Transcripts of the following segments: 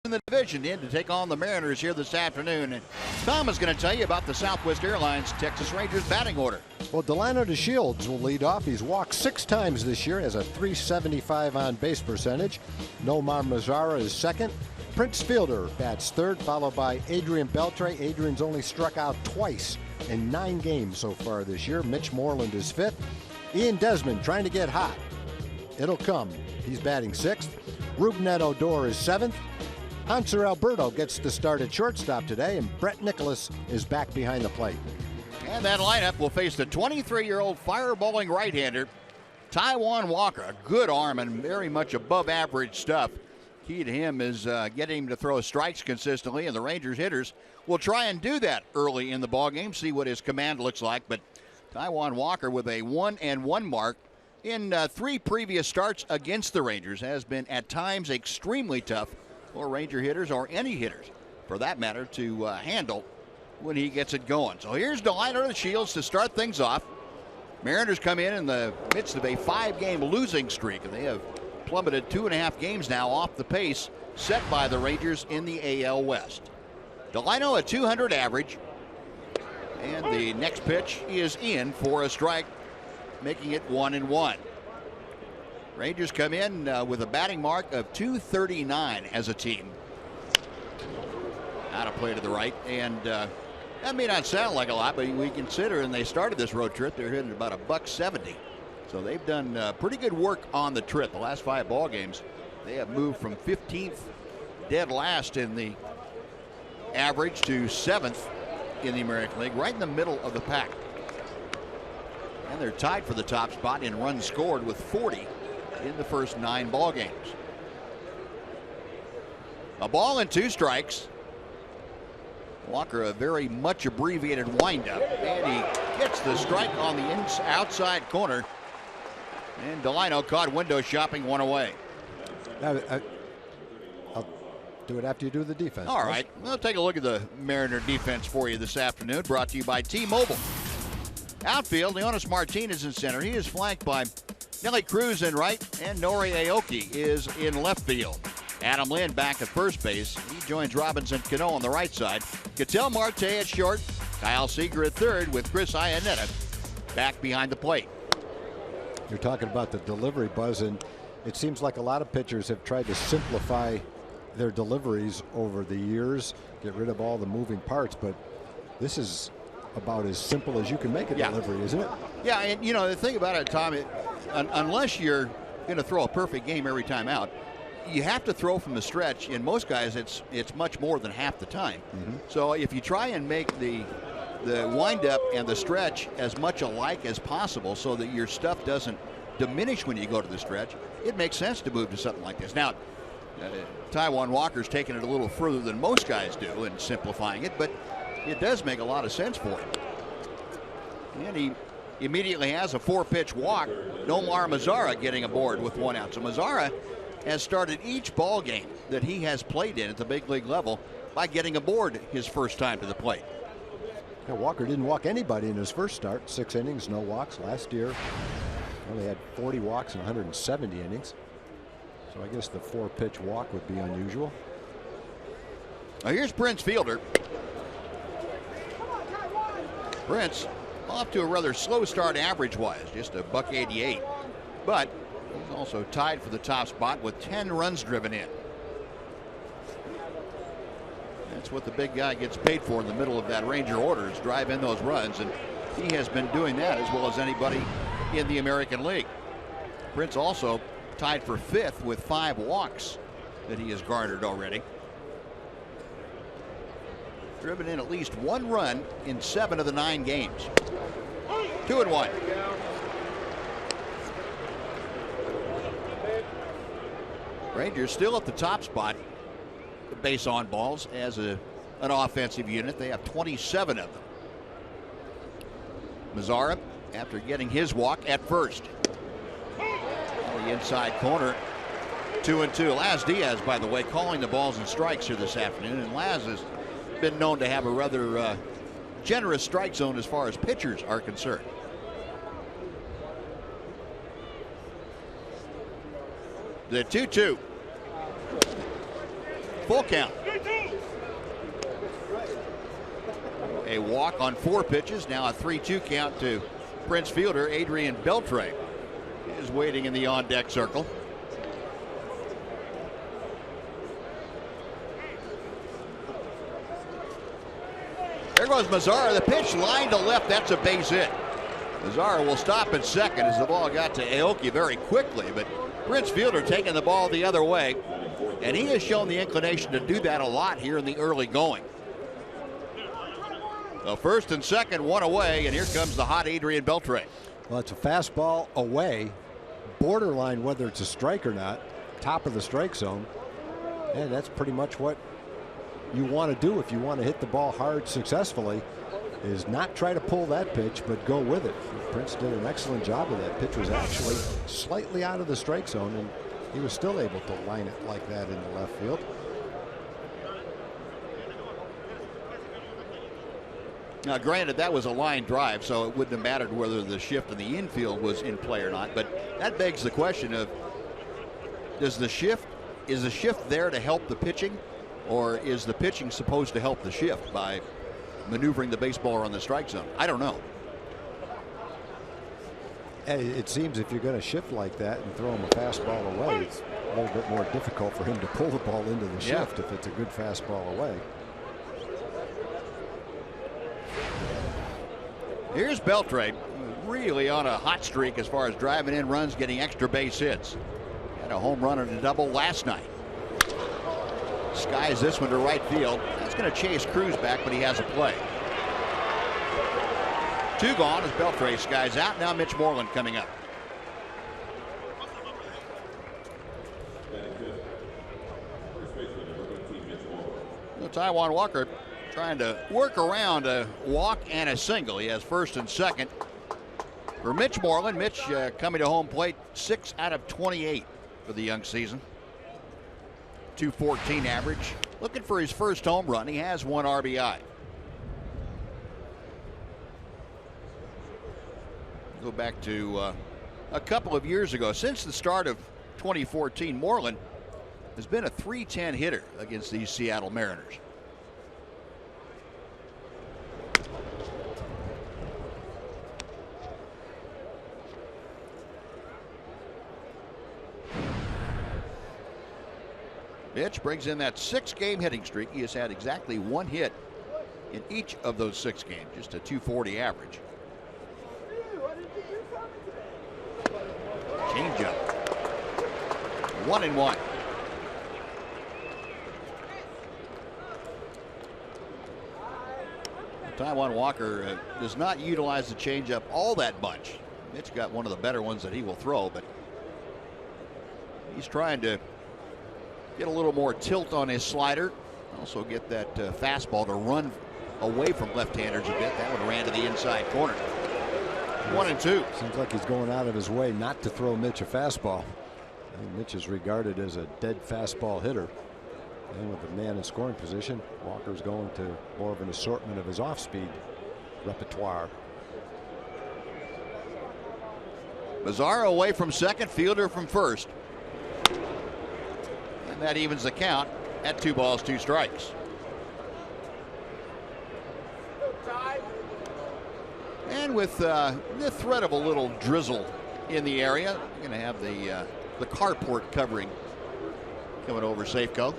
in the division in to take on the Mariners here this afternoon. And Tom is going to tell you about the Southwest Airlines Texas Rangers batting order. Well, Deshields will lead off. He's walked 6 times this year, has a .375 on base percentage. Nomar Mazara is second. Prince Fielder bats third, followed by Adrian Beltre. Adrian's only struck out twice in 9 games so far this year. Mitch Moreland is fifth. Ian Desmond trying to get hot. It'll come. He's batting sixth. Rougned Odor is seventh. Hanser Alberto gets the start at shortstop today, and Brett Nicholas is back behind the plate. And that lineup will face the 23-year-old fireballing right-hander, Taijuan Walker. A good arm and very much above average stuff. Key to him is getting him to throw strikes consistently, and the Rangers hitters will try and do that early in the ballgame, see what his command looks like. But Taijuan Walker with a 1-1 mark in 3 previous starts against the Rangers has been at times extremely tough for Ranger hitters, or any hitters for that matter, to handle when he gets it going. So here's Deshields to start things off. Mariners come in the midst of a 5-game losing streak, and they have plummeted 2.5 games now off the pace set by the Rangers in the AL West. Delino a .200 average, and the next pitch is in for a strike, making it 1-1. Rangers come in with a batting mark of .239 as a team. Out of play to the right, and that may not sound like a lot, but we consider, and they started this road trip, they're hitting about $170. So they've done pretty good work on the trip. The last 5 ball games, they have moved from 15th, dead last in the average, to 7th in the American League, right in the middle of the pack. And they're tied for the top spot in runs scored with 40 in the first 9 ball games. A ball and 2 strikes. Walker, a very much abbreviated windup, and he gets the strike on the outside corner. And Delino caught window shopping, one away. I'll do it after you do the defense. All right, we'll take a look at the Mariner defense for you this afternoon, brought to you by T-Mobile. Outfield, Leonis Martinez in center. He is flanked by Nelly Cruz in right, and Nori Aoki is in left field. Adam Lynn back at first base. He joins Robinson Cano on the right side. Ketel Marte at short. Kyle Seager at third, with Chris Iannetta back behind the plate. You're talking about the delivery, Buzz, and it seems like a lot of pitchers have tried to simplify their deliveries over the years, get rid of all the moving parts, but this is about as simple as you can make a delivery, isn't it? Yeah, and you know, the thing about it, Tom, unless you're going to throw a perfect game every time out, you have to throw from the stretch. In most guys, it's much more than half the time. So if you try and make the windup and the stretch as much alike as possible so that your stuff doesn't diminish when you go to the stretch, it makes sense to move to something like this. Now, Taijuan Walker's taking it a little further than most guys do in simplifying it, but it does make a lot of sense for him. And he immediately has a 4-pitch walk. Nomar Mazara getting aboard with 1 out. So Mazara has started each ball game that he has played in at the big league level by getting aboard his first time to the plate. Yeah, Walker didn't walk anybody in his first start. 6 innings, no walks. Last year, only had 40 walks in 170 innings. So I guess the 4-pitch walk would be unusual. Now here's Prince Fielder. Prince off to a rather slow start average-wise, just a $188. But he's also tied for the top spot with 10 runs driven in. That's what the big guy gets paid for in the middle of that Ranger order, is drive in those runs, and he has been doing that as well as anybody in the American League. Prince also tied for 5th with 5 walks that he has garnered already. Driven in at least 1 run in 7 of the 9 games. 2-1. Rangers still at the top spot, base on balls, as an offensive unit. They have 27 of them. Mazara, after getting his walk at first. The inside corner, 2-2. Laz Diaz, by the way, calling the balls and strikes here this afternoon, and Laz has been known to have a rather generous strike zone as far as pitchers are concerned. The 2-2. Full count. A walk on 4 pitches. Now a 3-2 count to Prince fielder Adrian Beltre. He is waiting in the on-deck circle. There goes Mazzara. The pitch line to left. That's a base hit. Mazzara will stop at second as the ball got to Aoki very quickly, but Prince fielder taking the ball the other way, and he has shown the inclination to do that a lot here in the early going. So first and second, one away, and here comes the hot Adrian Beltre. Well, it's a fastball away, borderline whether it's a strike or not, top of the strike zone, and that's pretty much what you want to do if you want to hit the ball hard successfully, is not try to pull that pitch but go with it. Prince did an excellent job of that. Pitch was actually slightly out of the strike zone, and he was still able to line it like that in the left field. Now, granted, that was a line drive, so it wouldn't have mattered whether the shift in the infield was in play or not. But that begs the question of, is the shift there to help the pitching, or is the pitching supposed to help the shift by maneuvering the baseball around the strike zone? I don't know. It seems if you're going to shift like that and throw him a fastball away, it's a little bit more difficult for him to pull the ball into the shift if it's a good fastball away. Here's Beltre, really on a hot streak as far as driving in runs, getting extra base hits. Had a home run and a double last night. Skies this one to right field. That's going to chase Cruz back, but he has a play. 2 gone as Beltre skies out. Now Mitch Moreland coming up. Taijuan Walker trying to work around a walk and a single. He has first and second for Mitch Moreland. Mitch coming to home plate 6 out of 28 for the young season. 214 average. Looking for his first home run. He has 1 RBI. Go back to a couple of years ago. Since the start of 2014, Moreland has been a .310 hitter against these Seattle Mariners. Mitch brings in that 6-game hitting streak. He has had exactly 1 hit in each of those 6 games, just a .240 average. Changeup. 1-1. Taijuan Walker does not utilize the changeup all that much. Mitch got one of the better ones that he will throw, but he's trying to get a little more tilt on his slider. Also get that fastball to run away from left-handers a bit. That one ran to the inside corner. 1-2. Seems like he's going out of his way not to throw Mitch a fastball. I think Mitch is regarded as a dead fastball hitter. And with the man in scoring position, Walker's going to more of an assortment of his off-speed repertoire. Mazzara away from second, fielder from first. And that evens the count at 2 balls, 2 strikes. And with the threat of a little drizzle in the area, we're going to have the carport covering coming over Safeco.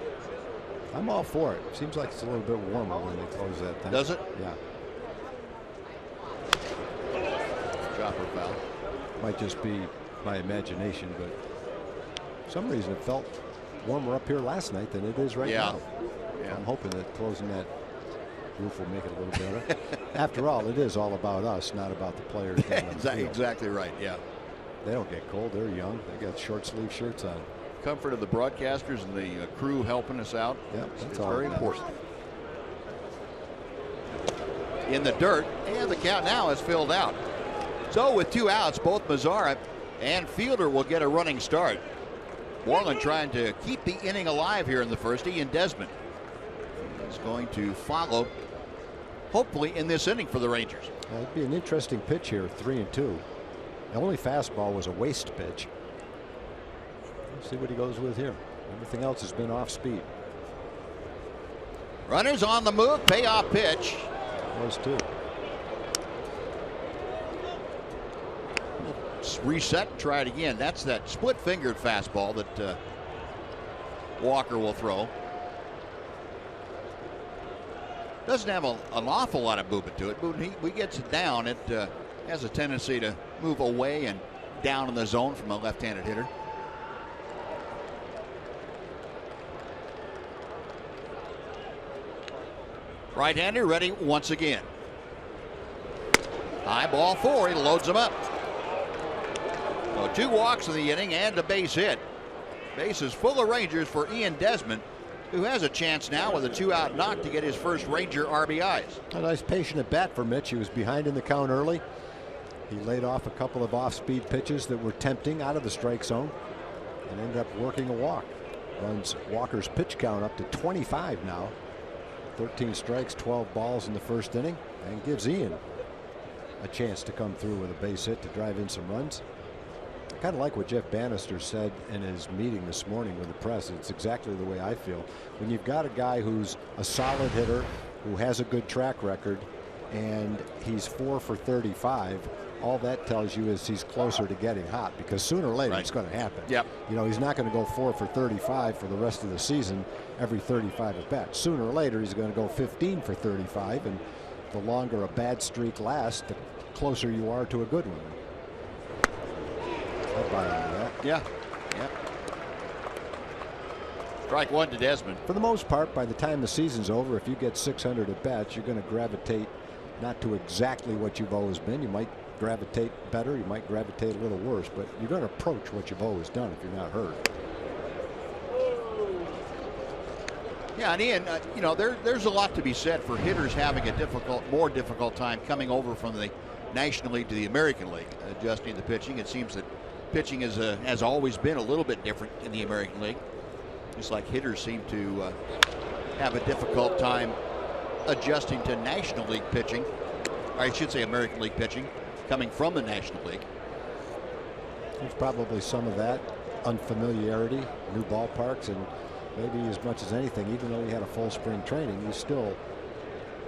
I'm all for it. Seems like it's a little bit warmer when they close that thing. Does it? Yeah. Chopper foul. Might just be my imagination, but for some reason it felt warmer up here last night than it is right now. Yeah. I'm hoping that closing that roof will make it a little better. After all, it is all about us, not about the players. Exactly right. Yeah. They don't get cold. They're young. They got short sleeve shirts on. Comfort of the broadcasters and the crew helping us out. Yeah, that's very important. In the dirt, and the count now is filled out. So with 2 outs, both Mazzara and fielder will get a running start. Moreland trying to keep the inning alive here in the first. Ian Desmond is going to follow, hopefully, in this inning for the Rangers. It'd be an interesting pitch here, 3-2. The only fastball was a waste pitch. Let's see what he goes with here. Everything else has been off speed. Runners on the move. Payoff pitch. Those two. Reset. Try it again. That's that split-fingered fastball that Walker will throw. Doesn't have an awful lot of movement to it, but when he gets it down, it has a tendency to move away and down in the zone from a left-handed hitter. Right-hander ready once again. High ball 4. He loads him up. So 2 walks in the inning and a base hit. Base is full of Rangers for Ian Desmond, who has a chance now with a 2-out knock to get his first Ranger RBIs. A nice patient at bat for Mitch. He was behind in the count early. He laid off a couple of off-speed pitches that were tempting out of the strike zone and ended up working a walk. Runs Walker's pitch count up to 25 now. 13 strikes, 12 balls in the first inning, and gives Ian a chance to come through with a base hit to drive in some runs. I kind of like what Jeff Bannister said in his meeting this morning with the press. It's exactly the way I feel. When you've got a guy who's a solid hitter, who has a good track record, and he's 4 for 35, all that tells you is he's closer to getting hot, because sooner or later it's going to happen. Yep. You know, he's not going to go 4 for 35 for the rest of the season every 35 at bats. Sooner or later he's going to go 15 for 35, and the longer a bad streak lasts, the closer you are to a good one. I'd buy into that. Yeah. Yep. Strike 1 to Desmond. For the most part, by the time the season's over, if you get 600 at bats, you're going to gravitate not to exactly what you've always been. You might gravitate better, you might gravitate a little worse, but you're going to approach what you've always done if you're not hurt. Yeah, and Ian, you know, there's a lot to be said for hitters having a more difficult time coming over from the National League to the American League, adjusting the pitching. It seems that pitching has always been a little bit different in the American League. Just like hitters seem to have a difficult time adjusting to National League pitching, or I should say American League pitching, coming from the National League. There's probably some of that unfamiliarity, new ballparks, and maybe as much as anything, even though he had a full spring training, you still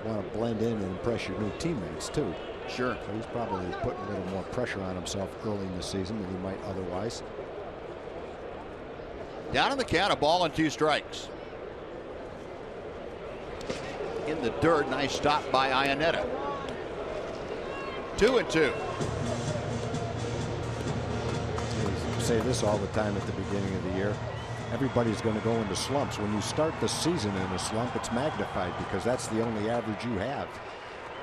want to blend in and impress your new teammates too. Sure. So he's probably putting a little more pressure on himself early in the season than he might otherwise. Down in the count, a ball and 2 strikes. In the dirt, nice stop by Iannetta. 2-2. I say this all the time at the beginning of the year. Everybody's going to go into slumps. When you start the season in a slump, it's magnified because that's the only average you have.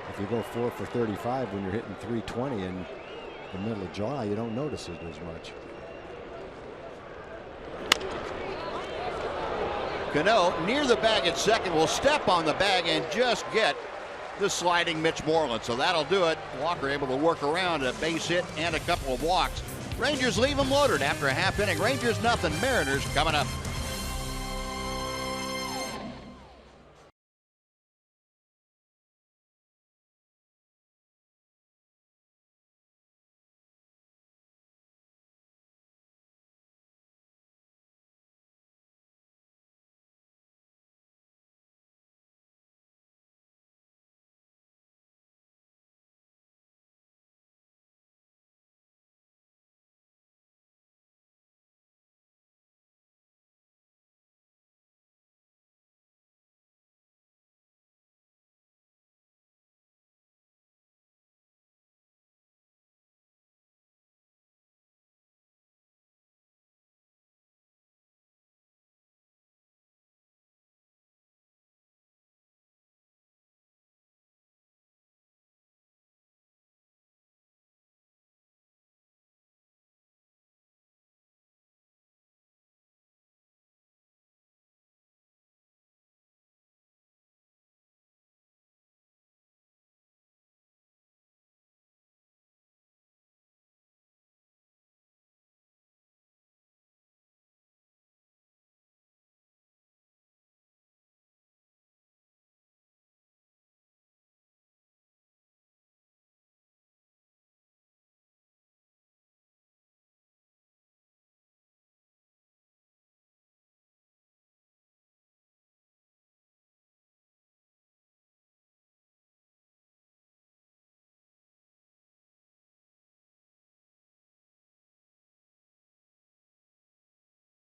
If you go 4 for 35 when you're hitting 320 in the middle of July, you don't notice it as much. Cano near the bag at second, will step on the bag and just get the sliding Mitch Moreland. So that'll do it. Walker able to work around a base hit and a couple of walks. Rangers leave them loaded after a half inning. Rangers nothing. Mariners coming up.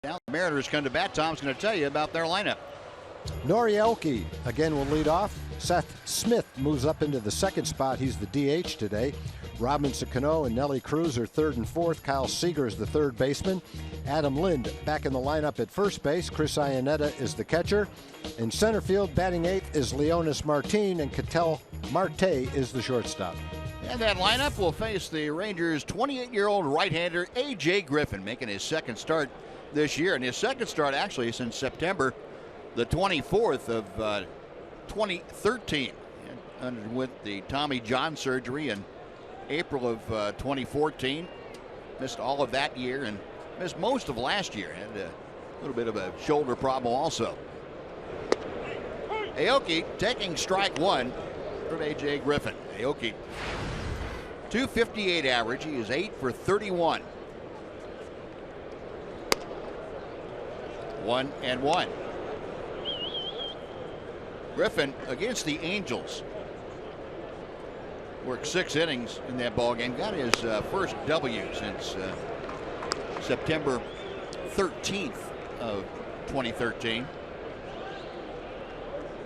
Now the Mariners come to bat. Tom's going to tell you about their lineup. Norioki again will lead off. Seth Smith moves up into the second spot. He's the DH today. Robinson Cano and Nelly Cruz are third and fourth. Kyle Seager is the third baseman. Adam Lind back in the lineup at first base. Chris Iannetta is the catcher. In center field, batting eighth is Leonis Martin, and Ketel Marte is the shortstop. And that lineup will face the Rangers' 28-year-old right-hander A.J. Griffin, making his second start this year. And his second start actually since September the 24th of 2013. And underwent the Tommy John surgery in April of 2014. Missed all of that year and missed most of last year. Had a little bit of a shoulder problem also. Aoki taking strike one from A.J. Griffin. Aoki, .258 average. He is 8 for 31. 1-1. Griffin against the Angels. Worked 6 innings in that ball game. Got his first W since September 13th of 2013.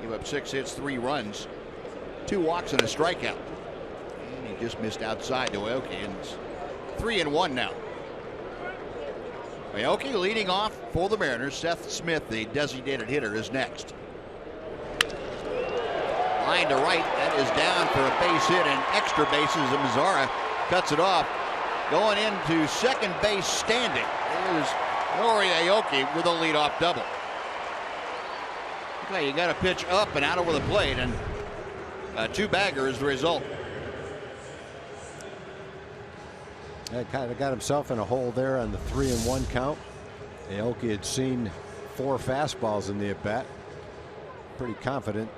Gave up 6 hits, 3 runs, 2 walks and a strikeout. And he just missed outside to Aoki, and it's 3-1 now. Aoki leading off for the Mariners. Seth Smith, the designated hitter, is next. Line to right, that is down for a base hit and extra bases, and Mazzara cuts it off. Going into second base standing is Nori Aoki with a leadoff double. Okay, you got to pitch up and out over the plate, and a 2-bagger is the result. That kind of got himself in a hole there on the 3-1 count. Aoki had seen 4 fastballs in the at-bat. Pretty confident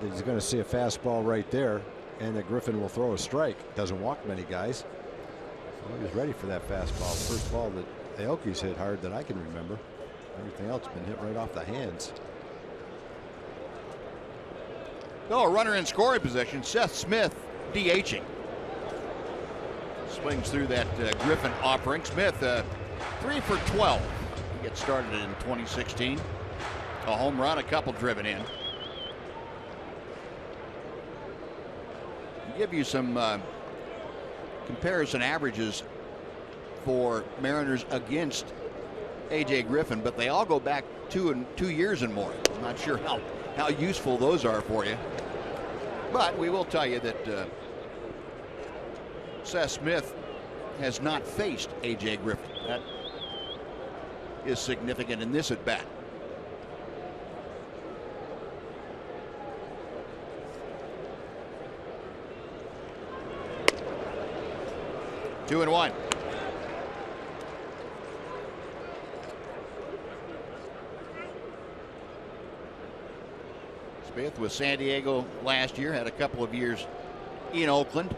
that he's going to see a fastball right there, and that Griffin will throw a strike. Doesn't walk many guys. So he was ready for that fastball. First ball that Aoki's hit hard that I can remember. Everything else has been hit right off the hands. No, a runner in scoring position. Seth Smith DHing. Swings through that Griffin offering. Smith 3 for 12. He gets started in 2016. A home run, a couple driven in. Give you some comparison averages for Mariners against A.J. Griffin, but they all go back 2 years and more. I'm not sure how useful those are for you, but we will tell you that Seth Smith has not faced A.J. Griffin. That is significant in this at bat. Two and 1. Smith with San Diego last year, had a couple of years in Oakland.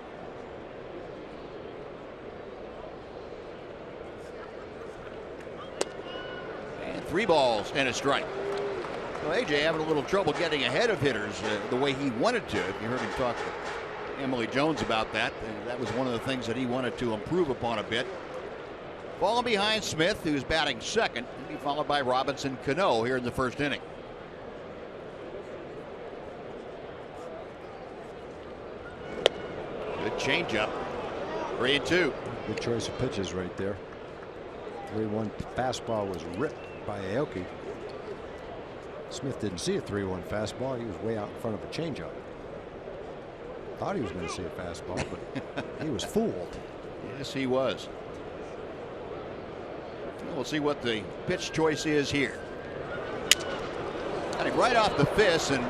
And 3 balls and a strike. Well, AJ having a little trouble getting ahead of hitters the way he wanted to. If you heard him talk to Emily Jones about that, that was one of the things that he wanted to improve upon a bit. Falling behind Smith, who's batting second, and be followed by Robinson Cano here in the first inning. Good changeup. 3-2. Good choice of pitches right there. 3-1 fastball was ripped by Aoki. Smith didn't see a 3-1 fastball. He was way out in front of a changeup. Thought he was going to see a fastball, but he was fooled. Yes, he was. We'll see what the pitch choice is here. Got him right off the fist, and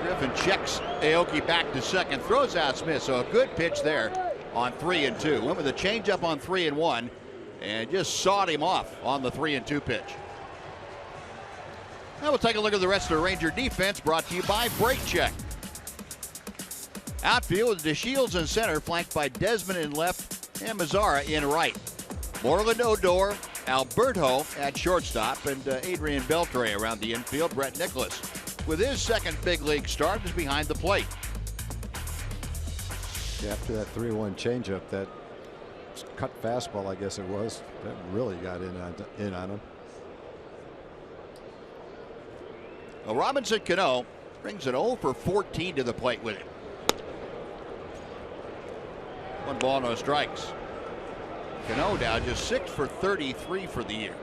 Griffin checks Aoki back to second, throws out Smith. So a good pitch there on 3-2. Went with a changeup on 3-1, and just sawed him off on the 3-2 pitch. Now we'll take a look at the rest of the Ranger defense, brought to you by Brake Check. Outfield with Deshields in center, flanked by Desmond in left and Mazzara in right. Moreland Odor, Alberto at shortstop, and Adrian Beltre around the infield. Brett Nicholas, with his second big league start, is behind the plate. Yeah, after that 3-1 changeup, that cut fastball, I guess it was, that really got in on him. Well, Robinson Cano brings an 0 for 14 to the plate with him. 1 ball, no strikes. Cano now just 6 for 33 for the year.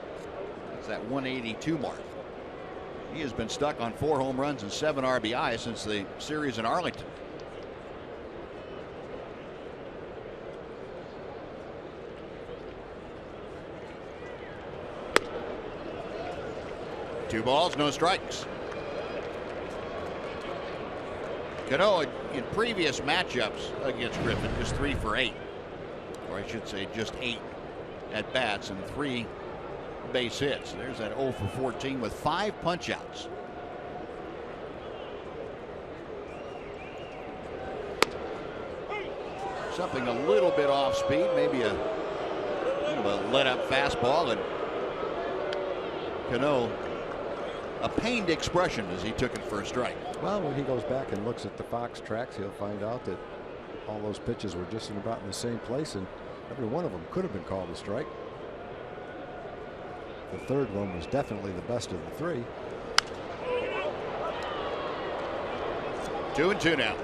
That's that 182 mark. He has been stuck on 4 home runs and 7 RBI since the series in Arlington. Two balls, no strikes. Cano in previous matchups against Griffin just 3 for 8, or I should say just 8 at bats and 3 base hits. There's that 0 for 14 with 5 punch outs. Something a little bit off speed, maybe a let up fastball, and Cano a pained expression as he took it for a strike. Well, when he goes back and looks at the Fox tracks, he'll find out that all those pitches were just about in the same place, and every one of them could have been called a strike. The third one was definitely the best of the 3. 2-2 now.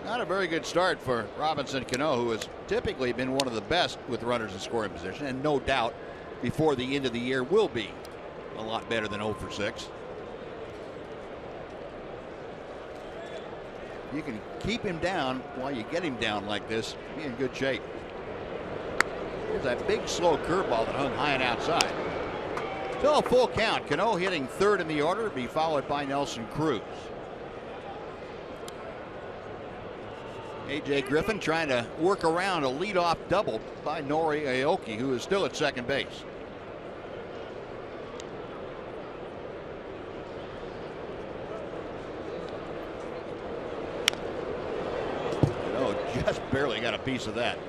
Not a very good start for Robinson Cano, who has typically been one of the best with runners in scoring position, and no doubt before the end of the year will be a lot better than 0 for 6. You can keep him down while you get him down like this, be in good shape. Here's that big slow curveball that hung high and outside. Still a full count. Cano hitting 3rd in the order, be followed by Nelson Cruz. A.J. Griffin trying to work around a leadoff double by Nori Aoki, who is still at second base. Oh, just barely got a piece of that.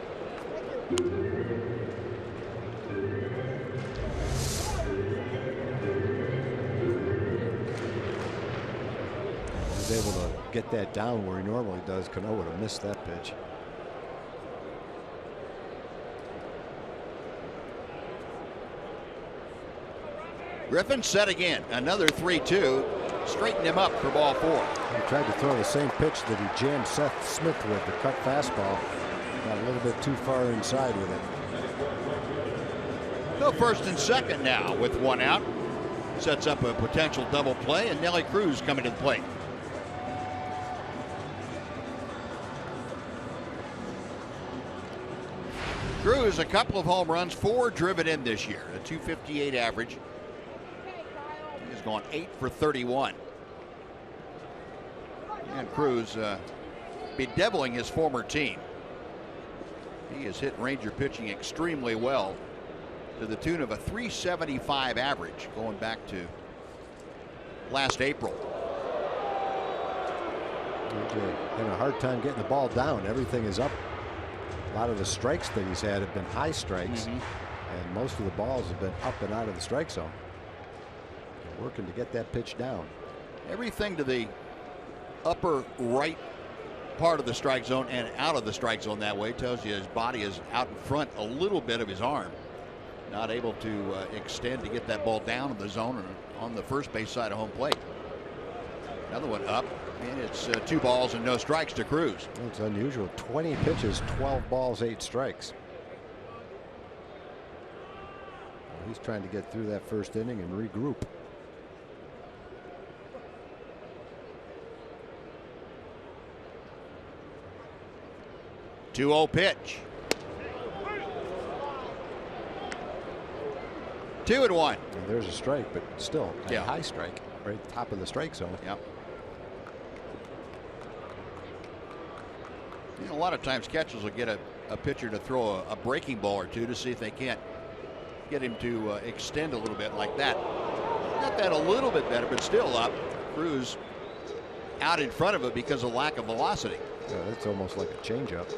He's able to get that down where he normally does. Cano would have missed that pitch. Griffin set again. Another 3-2. Straighten him up for ball 4. He tried to throw the same pitch that he jammed Seth Smith with, the cut fastball. Got a little bit too far inside with it. Go first and second now with 1 out. Sets up a potential double play, and Nelly Cruz coming to the plate. Cruz, a couple of home runs, 4 driven in this year, a .258 average. He's gone 8 for 31. And Cruz bedeviling his former team. He has hit Ranger pitching extremely well to the tune of a .375 average going back to last April. Having a hard time getting the ball down. Everything is up. A lot of the strikes that he's had have been high strikes, and most of the balls have been up and out of the strike zone. Working to get that pitch down. Everything to the upper right part of the strike zone and out of the strike zone that way tells you his body is out in front a little bit of his arm. Not able to extend to get that ball down in the zone and on the first base side of home plate. Another one up, and it's 2 balls and no strikes to Cruz. It's unusual. 20 pitches, 12 balls, 8 strikes. He's trying to get through that first inning and regroup. Two-0 pitch. 2-1. And there's a strike, but still a high strike, right at the top of the strike zone. Yep. You know, a lot of times catchers will get a pitcher to throw a breaking ball or two to see if they can't get him to extend a little bit like that. Got that a little bit better, but still up. Cruz out in front of it because of lack of velocity. Yeah, that's almost like a changeup.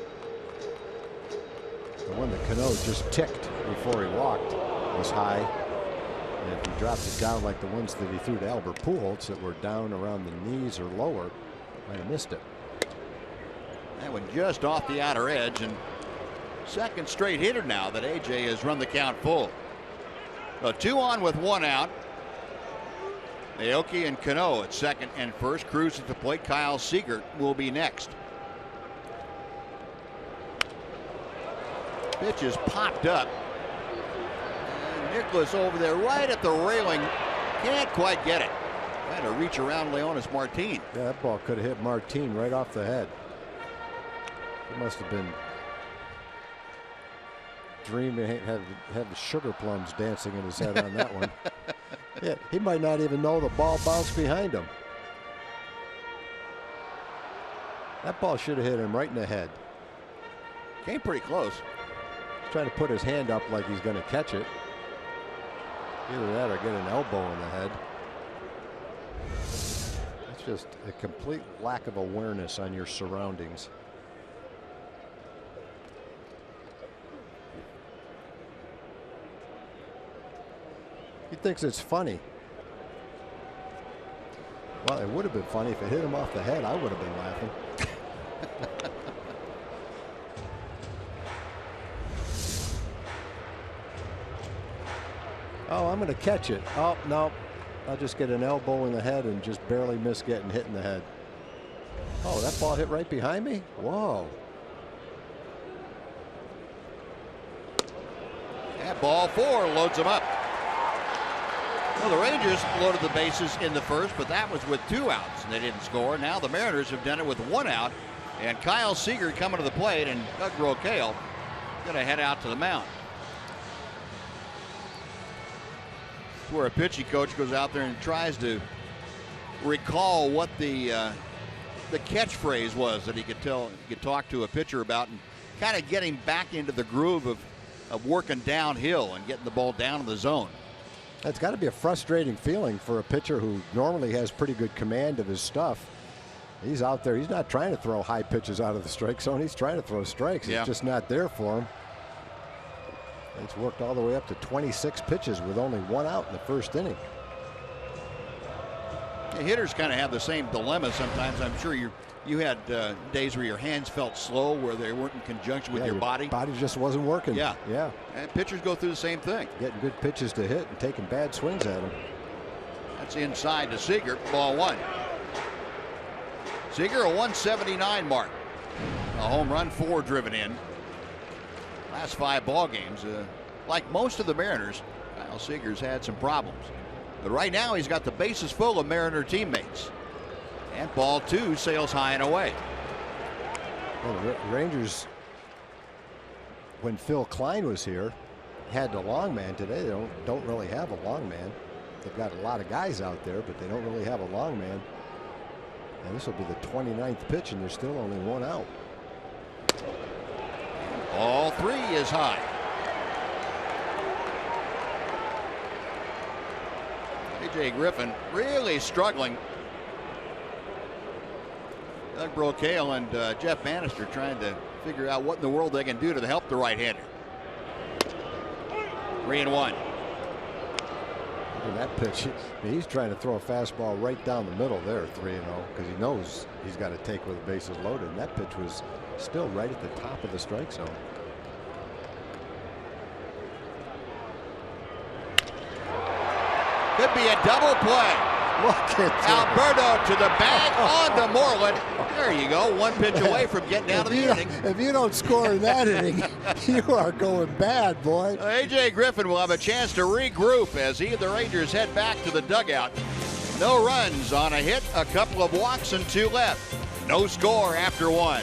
The one that Cano just ticked before he walked was high, and if he dropped it down like the ones that he threw to Albert Pujols that were down around the knees or lower, might have missed it. That one just off the outer edge, and second straight hitter now that AJ has run the count full. So 2 on with 1 out. Aoki and Cano at second and first. Cruz at the plate. Kyle Seager will be next. Pitch is popped up. And Nicholas over there right at the railing. Can't quite get it. Had to reach around Leonis Martin. Yeah, that ball could have hit Martin right off the head. He must have been dreaming, have the sugar plums dancing in his head on that one. Yeah, he might not even know the ball bounced behind him. That ball should have hit him right in the head. Came pretty close. He's trying to put his hand up like he's going to catch it. Either that or get an elbow in the head. It's just a complete lack of awareness on your surroundings. He thinks it's funny. Well, it would have been funny if it hit him off the head. I would have been laughing. Oh, I'm going to catch it. Oh, no. I'll just get an elbow in the head and just barely miss getting hit in the head. Oh, that ball hit right behind me? Whoa. That ball 4 loads him up. Well, the Rangers loaded the bases in the first, but that was with 2 outs, and they didn't score. Now the Mariners have done it with 1 out, and Kyle Seager coming to the plate, and Doug Rocaille going to head out to the mound. It's where a pitching coach goes out there and tries to recall what the catchphrase was that he could talk to a pitcher about, and kind of getting back into the groove of working downhill and getting the ball down in the zone. It's got to be a frustrating feeling for a pitcher who normally has pretty good command of his stuff. He's out there. He's not trying to throw high pitches out of the strike zone. He's trying to throw strikes. Yeah. It's just not there for him. It's worked all the way up to 26 pitches with only 1 out in the first inning. The hitters kind of have the same dilemma sometimes. I'm sure you had days where your hands felt slow, where they weren't in conjunction with your body. Body just wasn't working. Yeah. Yeah. And pitchers go through the same thing. Getting good pitches to hit and taking bad swings at them. That's inside to Seager. Ball 1. Seager a 179 mark. A home run, 4 driven in. Last 5 ball games. Like most of the Mariners, Kyle Seager's had some problems. But right now he's got the bases full of Mariner teammates. And ball 2 sails high and away. Well, the Rangers, when Phil Klein was here, had the long man. Today they don't really have a long man. They've got a lot of guys out there, but they don't really have a long man. And this will be the 29th pitch, and there's still only 1 out. Ball 3 is high. AJ Griffin really struggling. Doug Rocaille and Jeff Bannister trying to figure out what in the world they can do to help the right-hander. 3-1. And that pitch, he's trying to throw a fastball right down the middle there, 3-0, because he knows he's got to take with the bases loaded. And that pitch was still right at the top of the strike zone. Could be a double play. Look at Alberto to the bag on to Moreland. There you go. 1 pitch away from getting out of the inning. If you don't score in that inning, you are going bad, boy. AJ Griffin will have a chance to regroup as the Rangers head back to the dugout. No runs on a hit, a couple of walks, and 2 left. No score after 1.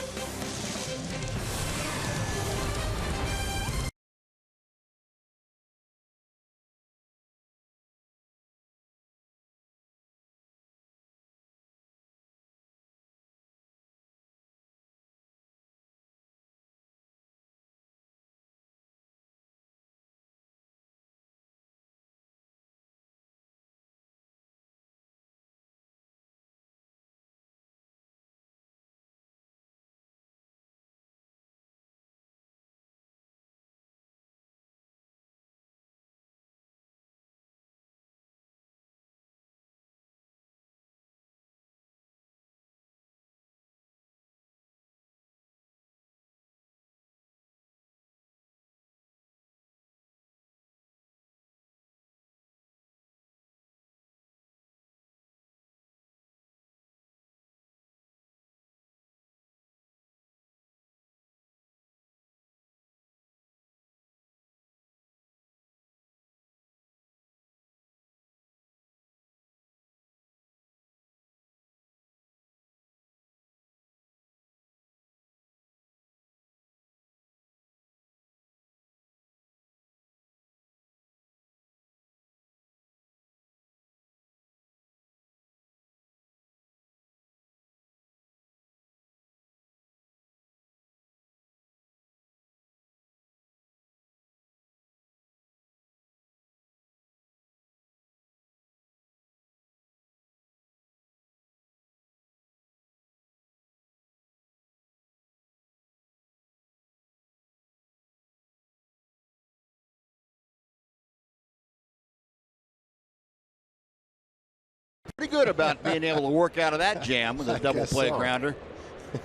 pretty good about being able to work out of that jam with a double play grounder.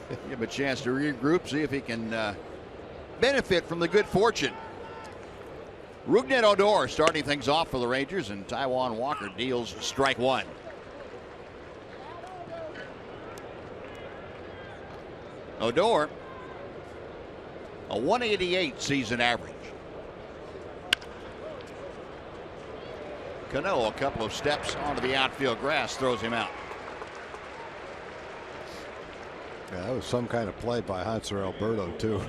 Give him a chance to regroup, see if he can benefit from the good fortune. Rougned Odor starting things off for the Rangers, and Taijuan Walker deals strike one. Odor, a 188 season average. Cano, a couple of steps onto the outfield grass, throws him out. Yeah, that was some kind of play by Hanser Alberto, too.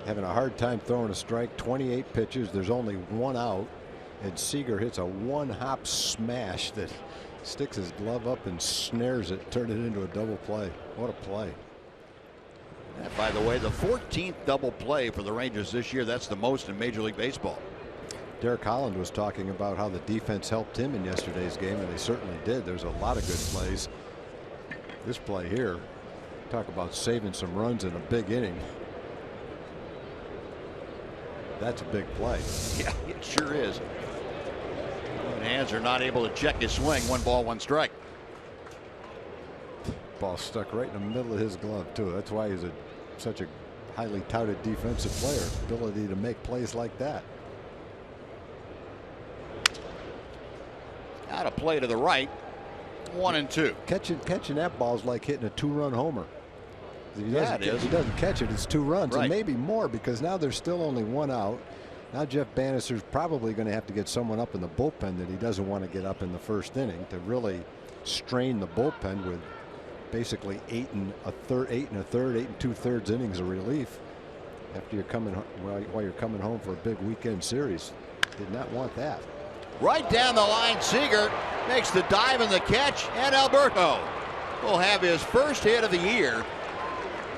Having a hard time throwing a strike. 28 pitches. There's only one out. And Seager hits a one-hop smash that sticks his glove up and snares it, turn it into a double play. What a play. And by the way, the 14th double play for the Rangers this year. That's the most in Major League Baseball. Derek Holland was talking about how the defense helped him in yesterday's game, and they certainly did. There's a lot of good plays. This play here, talk about saving some runs in a big inning. That's a big play. Yeah, it sure is. And hands are not able to check his swing. 1 ball, 1 strike. Ball stuck right in the middle of his glove, too. That's why he's such a highly touted defensive player. Ability to make plays like that. Out of play to the right. 1 and 2. Catching that ball is like hitting a 2-run homer. If he doesn't catch it, it's 2 runs, right. And maybe more, because now there's still only 1 out. Now Jeff Bannister's probably going to have to get someone up in the bullpen that he doesn't want to get up in the first inning to really strain the bullpen with basically 8 1/3, 8 2/3 innings of relief after you're while you're coming home for a big weekend series. Did not want that. Right down the line, Seager makes the dive and the catch, and Alberto will have his first hit of the year.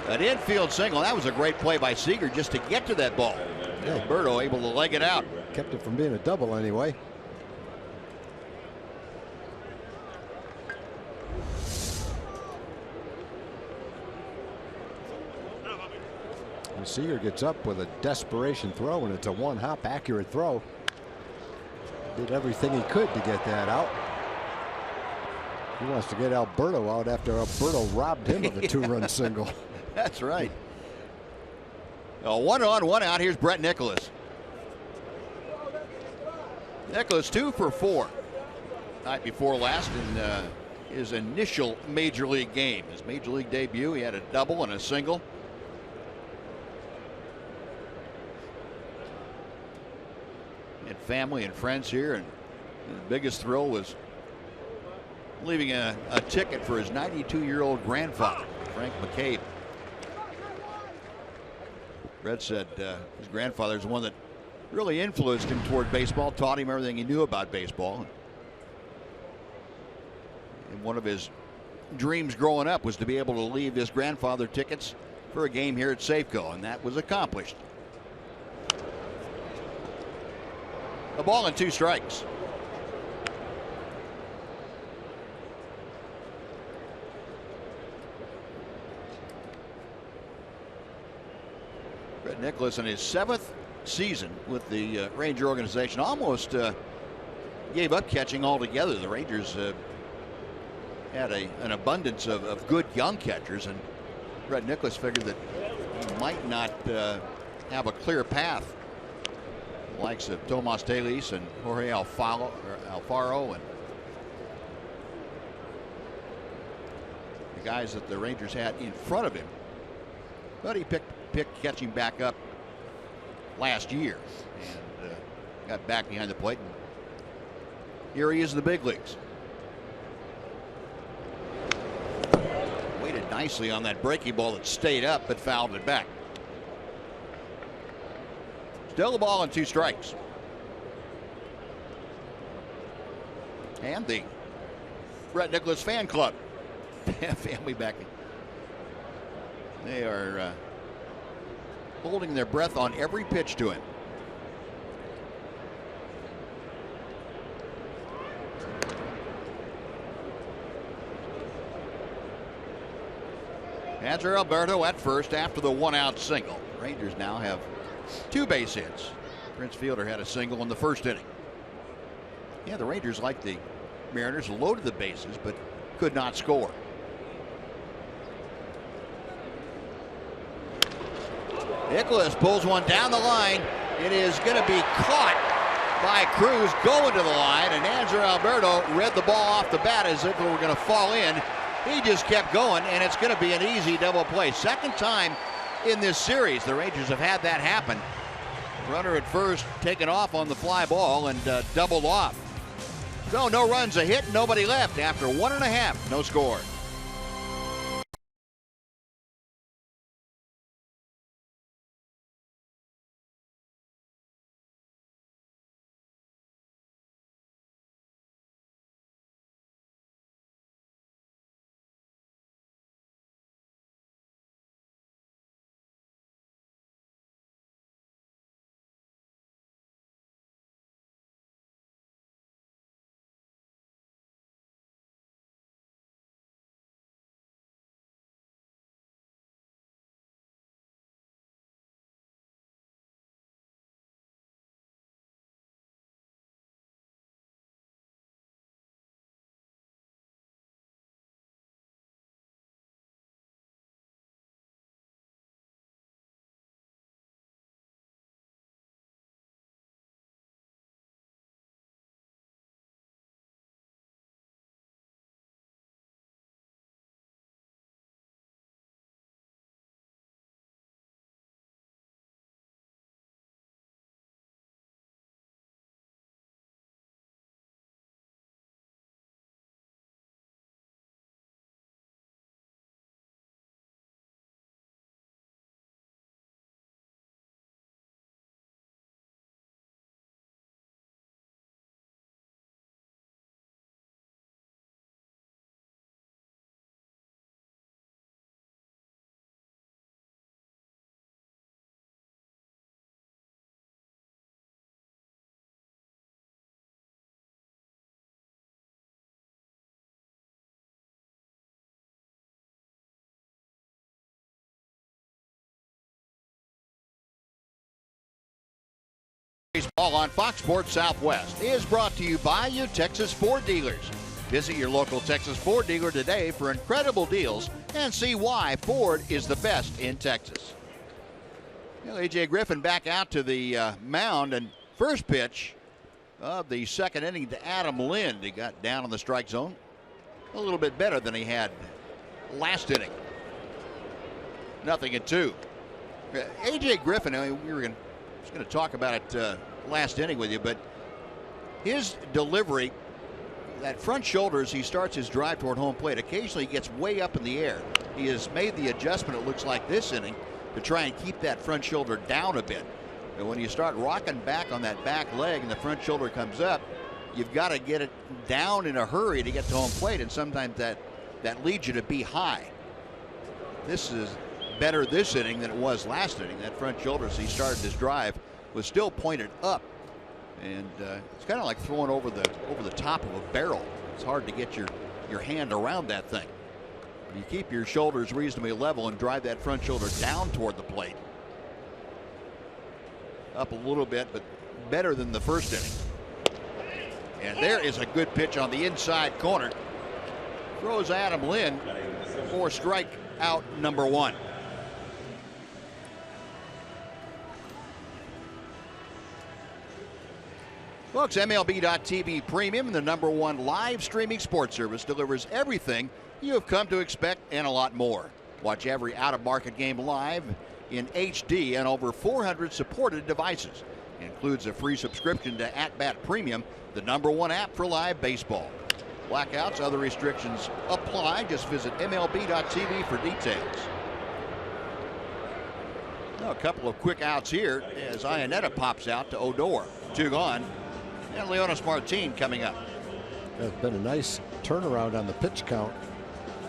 An infield single. That was a great play by Seager just to get to that ball. Yeah. Alberto able to leg it out. Kept it from being a double anyway. And Seager gets up with a desperation throw, and it's a one-hop accurate throw. Did everything he could to get that out. He wants to get Alberto out after Alberto robbed him of a 2-run single. That's right. 1 on, 1 out. Here's Brett Nicholas. Nicholas 2 for 4. Night before last in his initial major league game. His major league debut, he had a double and a single. He had family and friends here, and the biggest thrill was leaving a ticket for his 92-year-old grandfather, Frank McCabe. Brett said his grandfather is the one that really influenced him toward baseball, taught him everything he knew about baseball. And one of his dreams growing up was to be able to leave his grandfather tickets for a game here at Safeco, and that was accomplished. A ball and 2 strikes. Brett Nicholas in his 7th season with the Ranger organization almost gave up catching altogether. The Rangers had an abundance of good young catchers, and Brett Nicholas figured that he might not have a clear path. The likes of Tomas Telis and Jorge Alfaro and the guys that the Rangers had in front of him. But he picked catching back up last year and got back behind the plate. And here he is in the big leagues. Waited nicely on that breaking ball that stayed up but fouled it back. Still the ball and 2 strikes. And the Brett Nicholas fan club family backing. They are holding their breath on every pitch to him. Hanser Alberto at first after the 1-out single. Rangers now have 2 base hits. Prince Fielder had a single in the first inning. Yeah, the Rangers like the Mariners loaded the bases but could not score. Nicholas pulls one down the line. It is going to be caught by Cruz going to the line, and Anzer Alberto read the ball off the bat as if it were going to fall in. He just kept going, and it's going to be an easy double play. Second time in this series the Rangers have had that happen. Runner at first taken off on the fly ball and doubled off. So no runs, a hit, nobody left after 1.5, no score. Baseball on Fox Sports Southwest is brought to you by your Texas Ford dealers. Visit your local Texas Ford dealer today for incredible deals and see why Ford is the best in Texas. Well, A.J. Griffin back out to the mound, and first pitch of the second inning to Adam Lind. He got down in the strike zone a little bit better than he had last inning. 0-2. A.J. Griffin, I mean, we were going to talk about it last inning with you, but his delivery, that front shoulder as he starts his drive toward home plate, occasionally he gets way up in the air. He has made the adjustment, it looks like this inning, to try and keep that front shoulder down a bit. And when you start rocking back on that back leg and the front shoulder comes up, you've got to get it down in a hurry to get to home plate, and sometimes that leads you to be high. This is better this inning than it was last inning. That front shoulder as he started his drive was still pointed up, and it's kind of like throwing over the top of a barrel. It's hard to get your hand around that thing. You keep your shoulders reasonably level and drive that front shoulder down toward the plate. Up a little bit, but better than the first inning. And there is a good pitch on the inside corner. Throws Adam Lind for strikeout number 1. Folks, MLB.TV Premium, the #1 live streaming sports service, delivers everything you have come to expect and a lot more. Watch every out-of-market game live in HD and over 400 supported devices. It includes a free subscription to @Bat Premium, the #1 app for live baseball. Blackouts, other restrictions apply. Just visit MLB.TV for details. Now, a couple of quick outs here as Iannetta pops out to Odor. 2 gone. And Leonis Martin coming up. There's been a nice turnaround on the pitch count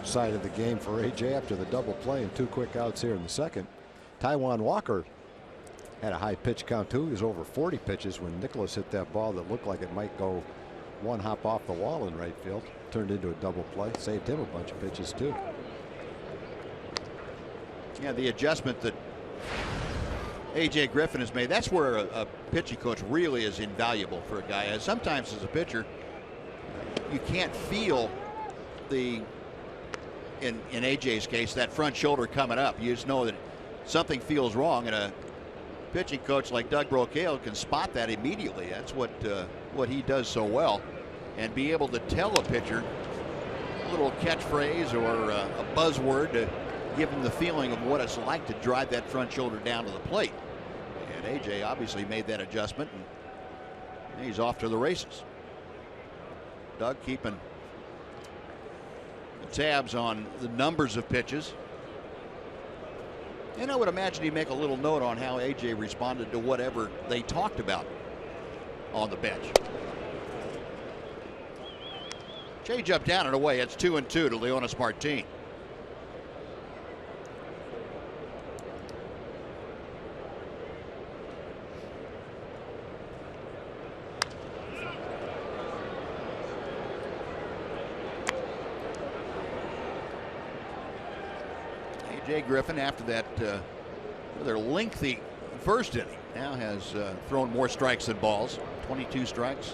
side of the game for A.J. after the double play and 2 quick outs here in the second. Taijuan Walker had a high pitch count too. He was over 40 pitches when Nicholas hit that ball that looked like it might go 1 hop off the wall in right field. Turned into a double play. Saved him a bunch of pitches too. Yeah, the adjustment that A.J. Griffin has made, that's where a pitching coach really is invaluable for a guy. Sometimes as a pitcher, you can't feel in AJ's case, that front shoulder coming up. You just know that something feels wrong, and a pitching coach like Doug Brocail can spot that immediately. That's what he does so well, and be able to tell a pitcher a little catchphrase or a buzzword to give him the feeling of what it's like to drive that front shoulder down to the plate. And AJ obviously made that adjustment, and he's off to the races. Doug keeping tabs on the numbers of pitches. And I would imagine he'd make a little note on how AJ responded to whatever they talked about on the bench. Change up, down and away. It's 2-2 to Leonys Martin. AJ Griffin, after that rather lengthy first inning, now has thrown more strikes than balls. 22 strikes,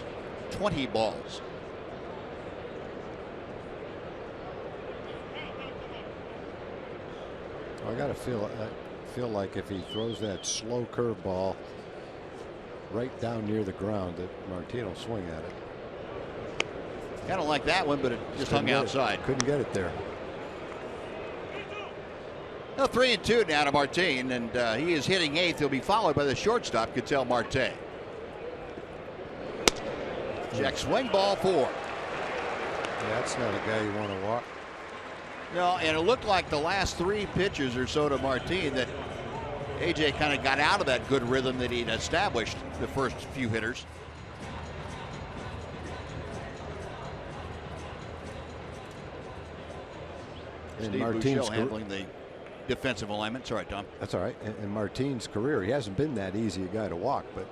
20 balls. I gotta feel like if he throws that slow curveball right down near the ground, that Martin will swing at it. Kind of like that one, but it just hung outside. Couldn't get it there. Well, 3-2 now to Martin, and he is hitting eighth. He'll be followed by the shortstop, Ketel Marte. Check swing, ball 4. Yeah, that's not a guy you want to walk. No, and it looked like the last 3 pitches or so to Martin that AJ kind of got out of that good rhythm that he'd established the first few hitters. And Steve Martin's Buechele handling the defensive alignment. Sorry, Tom. That's all right. In Martin's career, he hasn't been that easy a guy to walk, but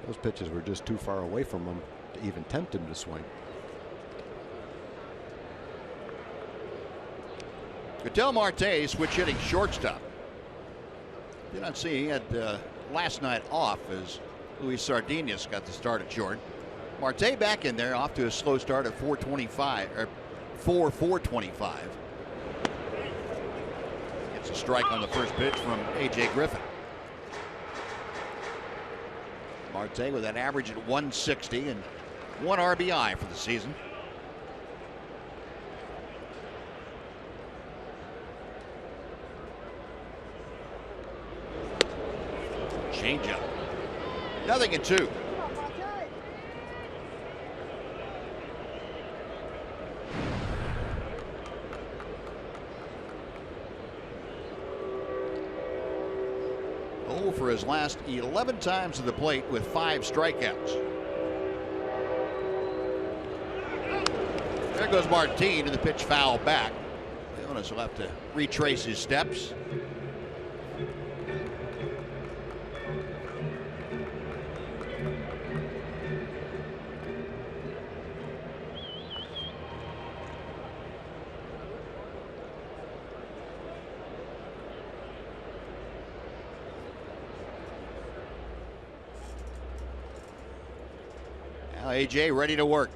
those pitches were just too far away from him to even tempt him to swing. Ketel Marte switch hitting shortstop. Did not see he had last night off as Luis Sardinas got the start at short. Marte back in there, off to a slow start at 425 or 4-4-25. Gets a strike on the first pitch from AJ Griffin. Marte with an average at 160 and 1 RBI for the season. Changeup. 0-2. Oh, for his last 11 times to the plate with 5 strikeouts. There goes Martin, and the pitch foul back. Leonys will have to retrace his steps. Now AJ ready to work.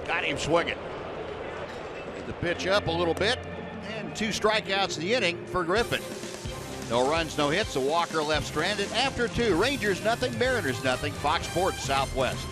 Got him swinging. Get the pitch up a little bit, and 2 strikeouts in the inning for Griffin. No runs, no hits. So Walker left stranded after 2. Rangers nothing, Mariners nothing. Fox Sports Southwest.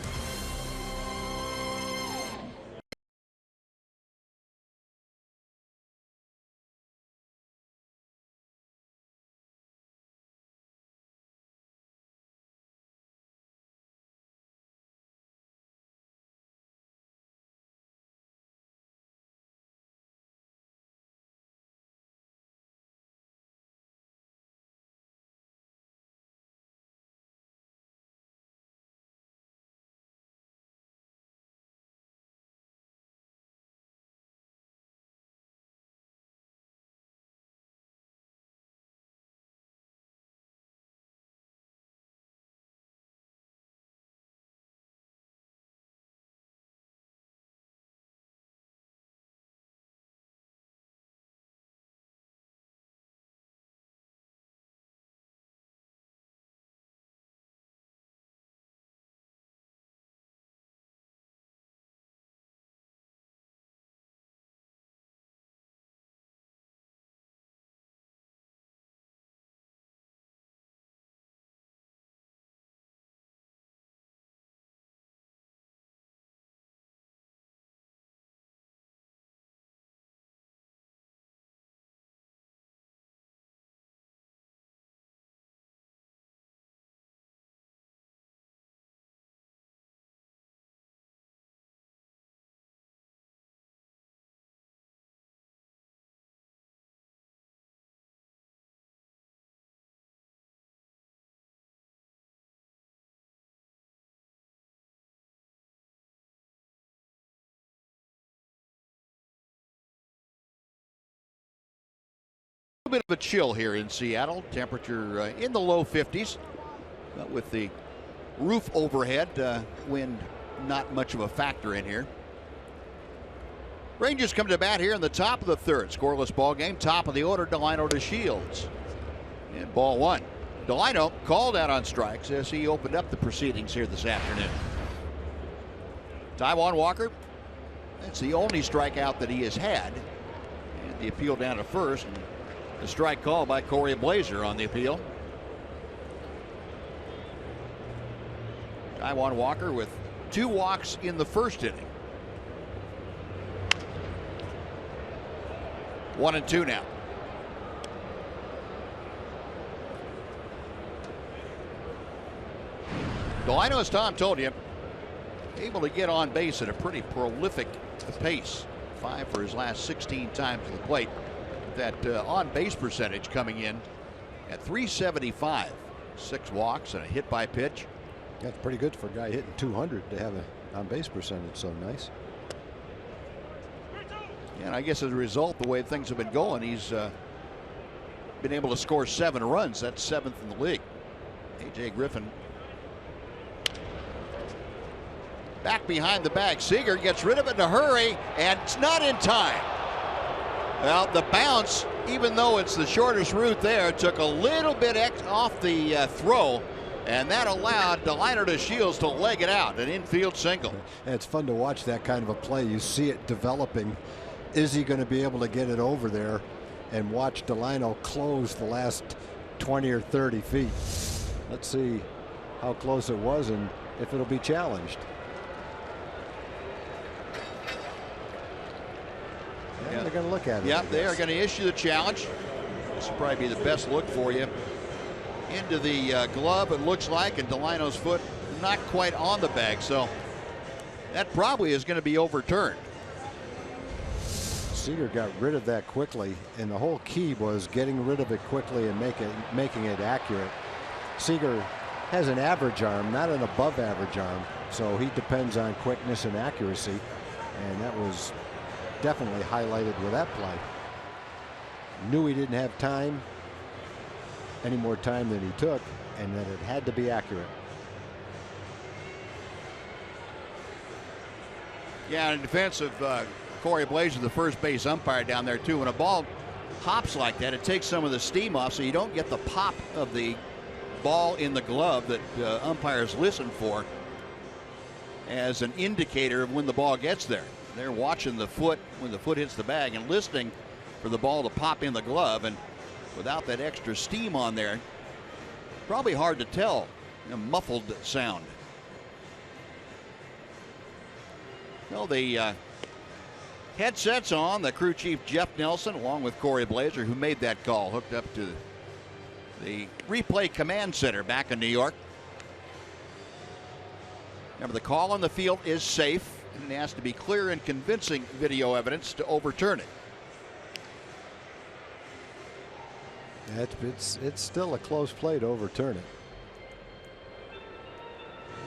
bit of a chill here in Seattle. Temperature in the low 50s. But with the roof overhead, wind not much of a factor in here. Rangers come to bat here in the top of the third. Scoreless ball game. Top of the order, Delino Deshields. And ball one. Delino called out on strikes as he opened up the proceedings here this afternoon. Taijuan Walker, that's the only strikeout that he has had. And the appeal down to first. And the strike call by Corey Blazer on the appeal. Taijuan Walker with 2 walks in the first inning. 1-2 now. Delino, as Tom told you, able to get on base at a pretty prolific pace. 5 for his last 16 times to the plate. That on base percentage coming in at .375. 6 walks and a hit by pitch. That's pretty good for a guy hitting 200 to have an on base percentage so nice. And I guess as a result, the way things have been going, he's been able to score 7 runs. That's 7th in the league. A.J. Griffin back behind the bag. Seager gets rid of it in a hurry, and it's not in time. Well, the bounce, even though it's the shortest route there, took a little bit off the throw, and that allowed Delino Deshields to leg it out, an infield single. And it's fun to watch that kind of a play. You see it developing. Is he going to be able to get it over there? And watch Delino close the last 20 or 30 feet. Let's see how close it was and if it'll be challenged. Yeah, they're going to look at it. Yeah, they are going to issue the challenge. This will probably be the best look for you. Into the glove, it looks like, and Delino's foot not quite on the bag, so that probably is going to be overturned. Seager got rid of that quickly, and the whole key was getting rid of it quickly and making it accurate. Seager has an average arm, not an above average arm, so he depends on quickness and accuracy, and that was definitely highlighted with that play. Knew he didn't have time, any more time than he took, and that it had to be accurate. Yeah, in defense of Corey Blazer, the first base umpire down there too. When a ball hops like that, it takes some of the steam off, so you don't get the pop of the ball in the glove that umpires listen for as an indicator of when the ball gets there. They're watching the foot when the foot hits the bag and listening for the ball to pop in the glove, and without that extra steam on there, probably hard to tell. A muffled sound. Well, the headsets on. The crew chief Jeff Nelson, along with Corey Blazer, who made that call, hooked up to the replay command center back in New York. Remember, the call on the field is safe, and it has to be clear and convincing video evidence to overturn it. It's still a close play to overturn it.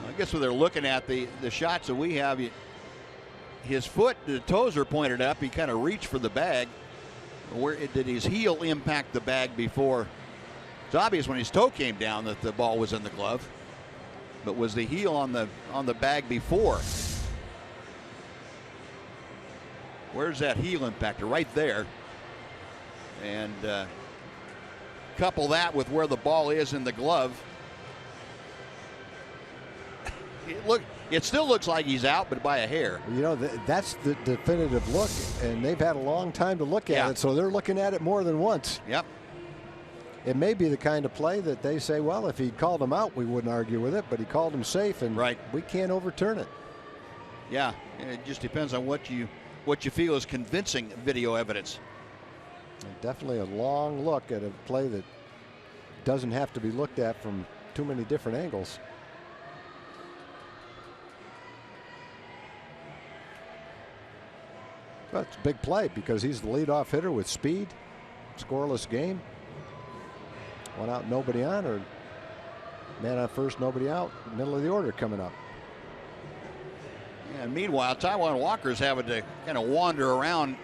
I guess when they're looking at the shots that we have, his foot, the toes are pointed up. He kind of reached for the bag. Where did his heel impact the bag before? It's obvious when his toe came down that the ball was in the glove. But was the heel on the bag before? Where's that heel impactor? Right there. And couple that with where the ball is in the glove. It still looks like he's out, but by a hair. You know, that's the definitive look, and they've had a long time to look at it, so they're looking at it more than once. Yep. It may be the kind of play that they say, well, if he'd called him out, we wouldn't argue with it, but he called him safe, and we can't overturn it. Yeah, and it just depends on what you feel is convincing video evidence. And definitely a long look at a play that doesn't have to be looked at from too many different angles. Well, it's a big play because he's the leadoff hitter with speed. Scoreless game. One out, nobody on, or man on first, nobody out. Middle of the order coming up. And meanwhile, Taijuan Walker's having to kind of wander around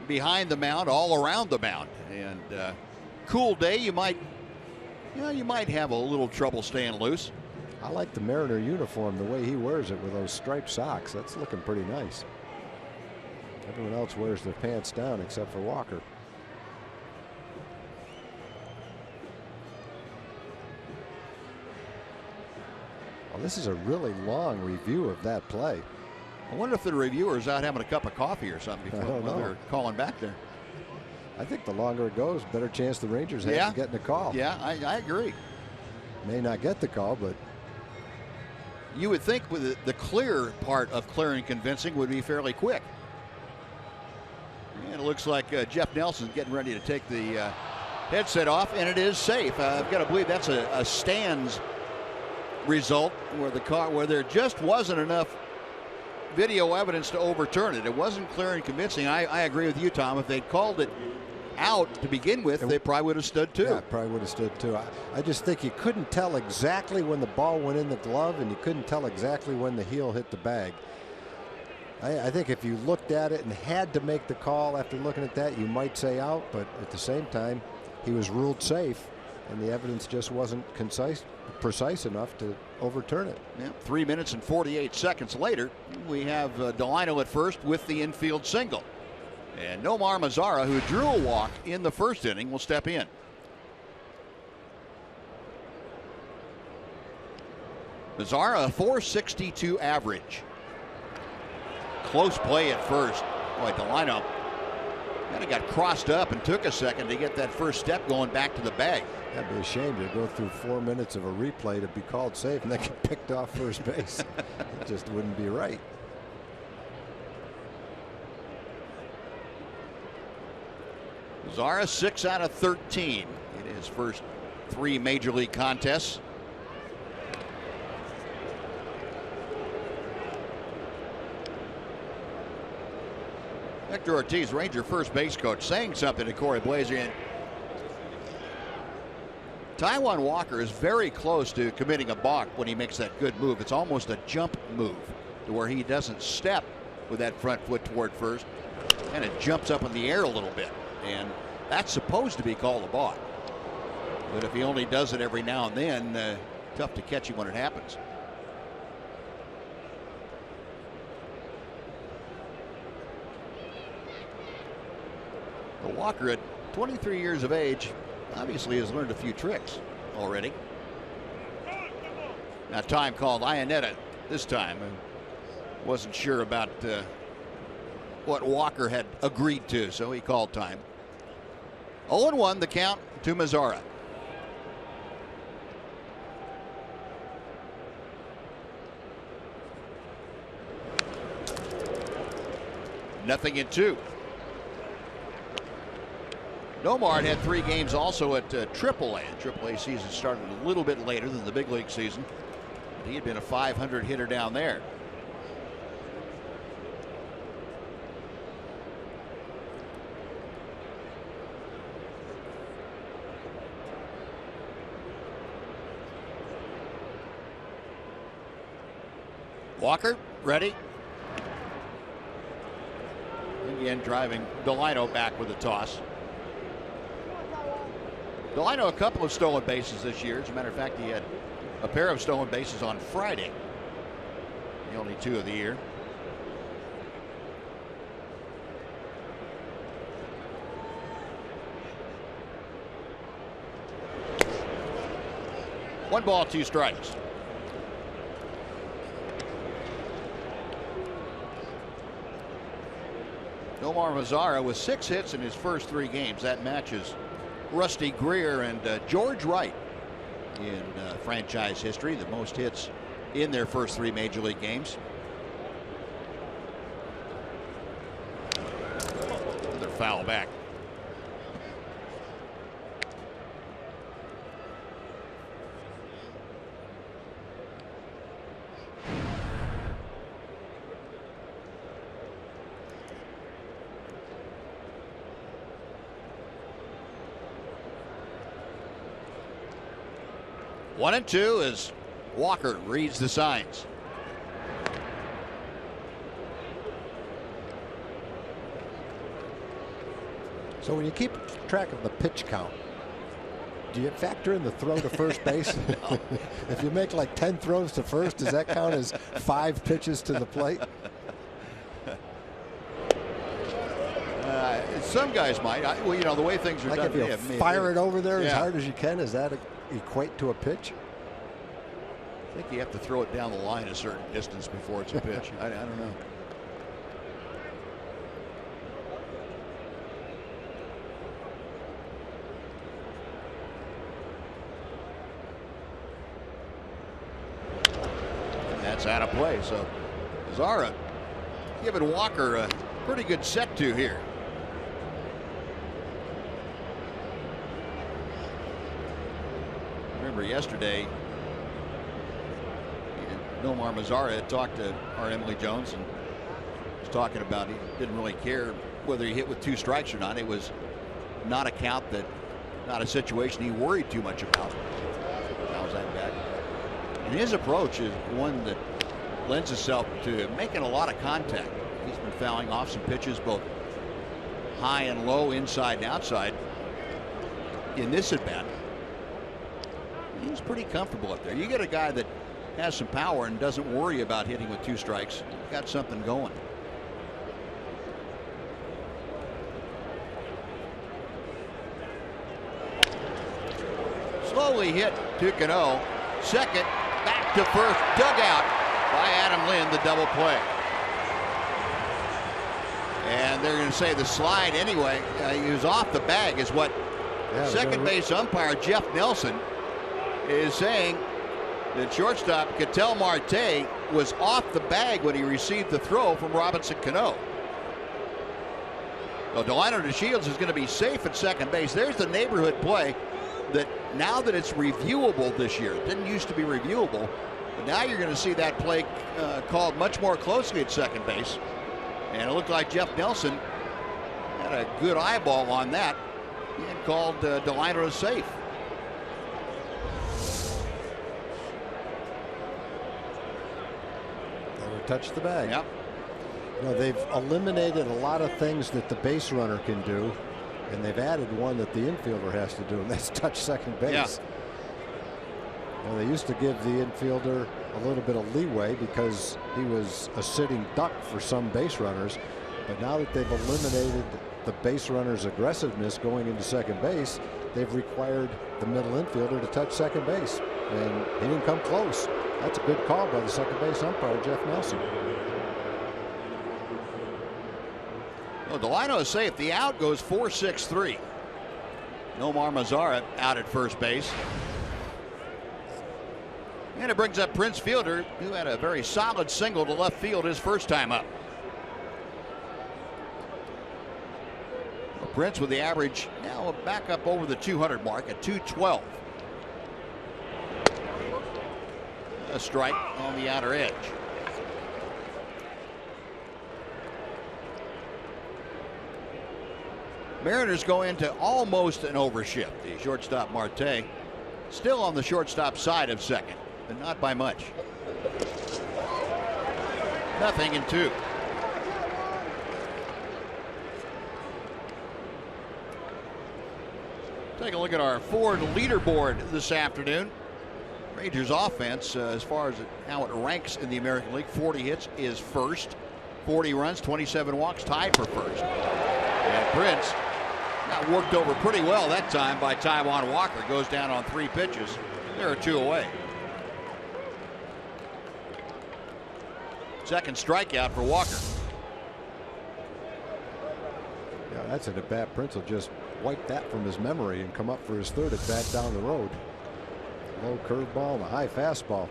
behind the mound, all around the mound. And cool day, you might have a little trouble staying loose. I like the Mariner uniform, the way he wears it with those striped socks. That's looking pretty nice. Everyone else wears their pants down except for Walker. Well, this is a really long review of that play. I wonder if the reviewer's out having a cup of coffee or something before they're calling back there. I think the longer it goes, better chance the Rangers have of getting a call. Yeah, I agree. May not get the call, but you would think with the clear part of clear and convincing would be fairly quick. And it looks like Jeff Nelson's getting ready to take the headset off, and it is safe. I've got to believe that's a stands result where there just wasn't enough video evidence to overturn it. It wasn't clear and convincing. I agree with you, Tom. If they'd called it out to begin with, they probably would have stood too. Yeah, probably would have stood too. I just think you couldn't tell exactly when the ball went in the glove, and you couldn't tell exactly when the heel hit the bag. I think if you looked at it and had to make the call after looking at that, you might say out, but at the same time, he was ruled safe, and the evidence just wasn't precise enough to overturn it. Yeah, 3 minutes and 48 seconds later, we have Delino at first with the infield single. And Nomar Mazara, who drew a walk in the first inning, will step in. Mazara, a .462 average. Close play at first. Boy, Delino kind of got crossed up and took a second to get that first step going back to the bag. That'd be a shame to go through 4 minutes of a replay to be called safe and then get picked off first base. It just wouldn't be right. Mazara 6 out of 13 in his first 3 major league contests. Hector Ortiz, Ranger first base coach, saying something to Corey Blazer. And Taijuan Walker is very close to committing a balk when he makes that good move. It's almost a jump move to where he doesn't step with that front foot toward first, and it jumps up in the air a little bit. And that's supposed to be called a balk. But if he only does it every now and then, tough to catch him when it happens. But Walker, at 23 years of age, obviously has learned a few tricks already. Now time called Ionetta this time. I wasn't sure about what Walker had agreed to, so he called time. 0-1 the count to Mazara. Nothing in 2. Nomar had 3 games also at AAA. AAA season started a little bit later than the big league season. He had been a .500 hitter down there. Walker ready. Again driving Delino back with a toss. Delino a couple of stolen bases this year. As a matter of fact, he had a pair of stolen bases on Friday. The only 2 of the year. One ball, 2 strikes. Nomar Mazara with 6 hits in his first 3 games. That matches Rusty Greer and George Wright in franchise history, the most hits in their first 3 major league games. Another foul back. One and 2 as Walker reads the signs. So when you keep track of the pitch count, do you factor in the throw to first base? If you make like 10 throws to first, does that count as 5 pitches to the plate? Some guys might. Well, you know, the way things are like done. If you fire it over there as hard as you can, does that equate to a pitch? I think you have to throw it down the line a certain distance before it's a pitch. I don't know. And that's out of play. So Zara giving Walker a pretty good set to here. Remember yesterday, Nomar Mazara had talked to our Emily Jones and was talking about he didn't really care whether he hit with 2 strikes or not. It was not a count not a situation he worried too much about. How was that bad? And his approach is one that lends itself to making a lot of contact. He's been fouling off some pitches both high and low, inside and outside. In this at bat, he's pretty comfortable up there. You get a guy that has some power and doesn't worry about hitting with 2 strikes. You've got something going. Slowly hit to Cano. Second, back to first, dug out by Adam Lynn, the double play. And they're going to say the slide anyway. He was off the bag is what second base umpire Jeff Nelson is saying. That shortstop Ketel Marte was off the bag when he received the throw from Robinson Cano. So Delino Deshields is going to be safe at second base. There's the neighborhood play that now that it's reviewable this year. It didn't used to be reviewable, but now you're going to see that play called much more closely at second base. And it looked like Jeff Nelson had a good eyeball on that and called Delino safe. Touch the bag. Yep. You know, they've eliminated a lot of things that the base runner can do, and they've added one that the infielder has to do, and that's touch second base. Yeah. You know, they used to give the infielder a little bit of leeway because he was a sitting duck for some base runners, but now that they've eliminated the base runner's aggressiveness going into second base, they've required the middle infielder to touch second base, and he didn't come close. That's a good call by the second base umpire, Jeff Nelson. Well, Delino is safe. The out goes 4-6-3. Nomar Mazara out at first base. And it brings up Prince Fielder, who had a very solid single to left field his first time up. Well, Prince with the average now back up over the 200 mark at 212. A strike on the outer edge. Mariners go into almost an overshift. The shortstop Marte still on the shortstop side of second, but not by much. 0-2. Take a look at our Ford leaderboard this afternoon. Rangers offense, as far as how it ranks in the American League, 40 hits is first, 40 runs, 27 walks, tied for first. And Prince got worked over pretty well that time by Taijuan Walker. Goes down on 3 pitches. There are 2 away. Second strikeout for Walker. Yeah, that's an at bat. Prince will just wipe that from his memory and come up for his third at bat down the road. Low curveball and a high fastball.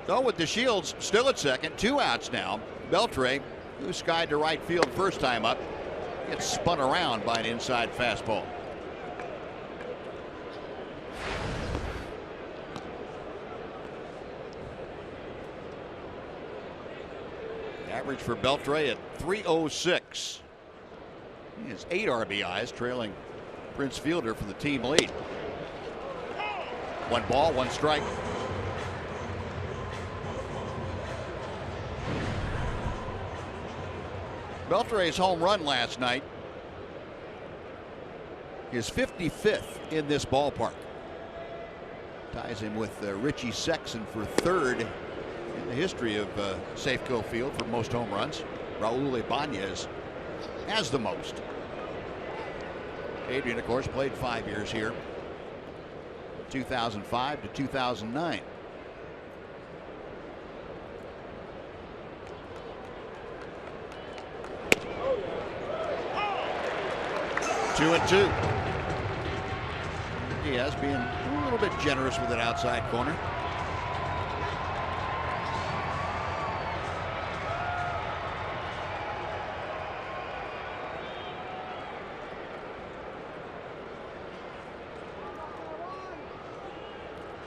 So with Deshields still at second, 2 outs now. Beltre, who skied to right field first time up, gets spun around by an inside fastball. Average for Beltre at 306. He has 8 RBIs, trailing Prince Fielder for the team lead. 1 ball, 1 strike. Beltre's home run last night, his 55th in this ballpark. Ties him with Richie Sexson for third in the history of Safeco Field for most home runs. Raul Ibanez has the most. Adrian, of course, played 5 years here, 2005 to 2009. Two and two. Diaz being a little bit generous with an outside corner.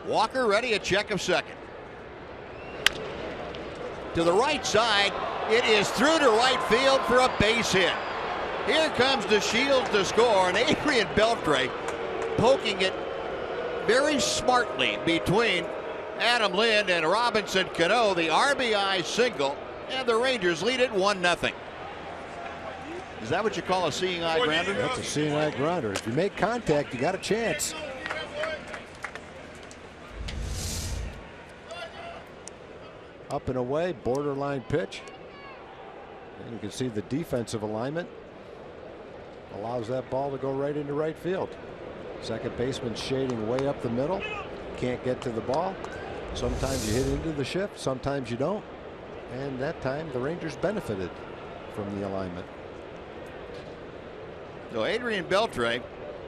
Walker ready, a check of second. To the right side, it is through to right field for a base hit. Here comes Deshields to score, and Adrian Beltre poking it very smartly between Adam Lind and Robinson Cano. The RBI single, and the Rangers lead it 1-0. Is that what you call a seeing eye grounder? That's a seeing eye grounder. If you make contact, you got a chance. Up and away, borderline pitch. And you can see the defensive alignment allows that ball to go right into right field. Second baseman shading way up the middle. Can't get to the ball. Sometimes you hit into the shift, sometimes you don't. And that time the Rangers benefited from the alignment. So Adrian Beltre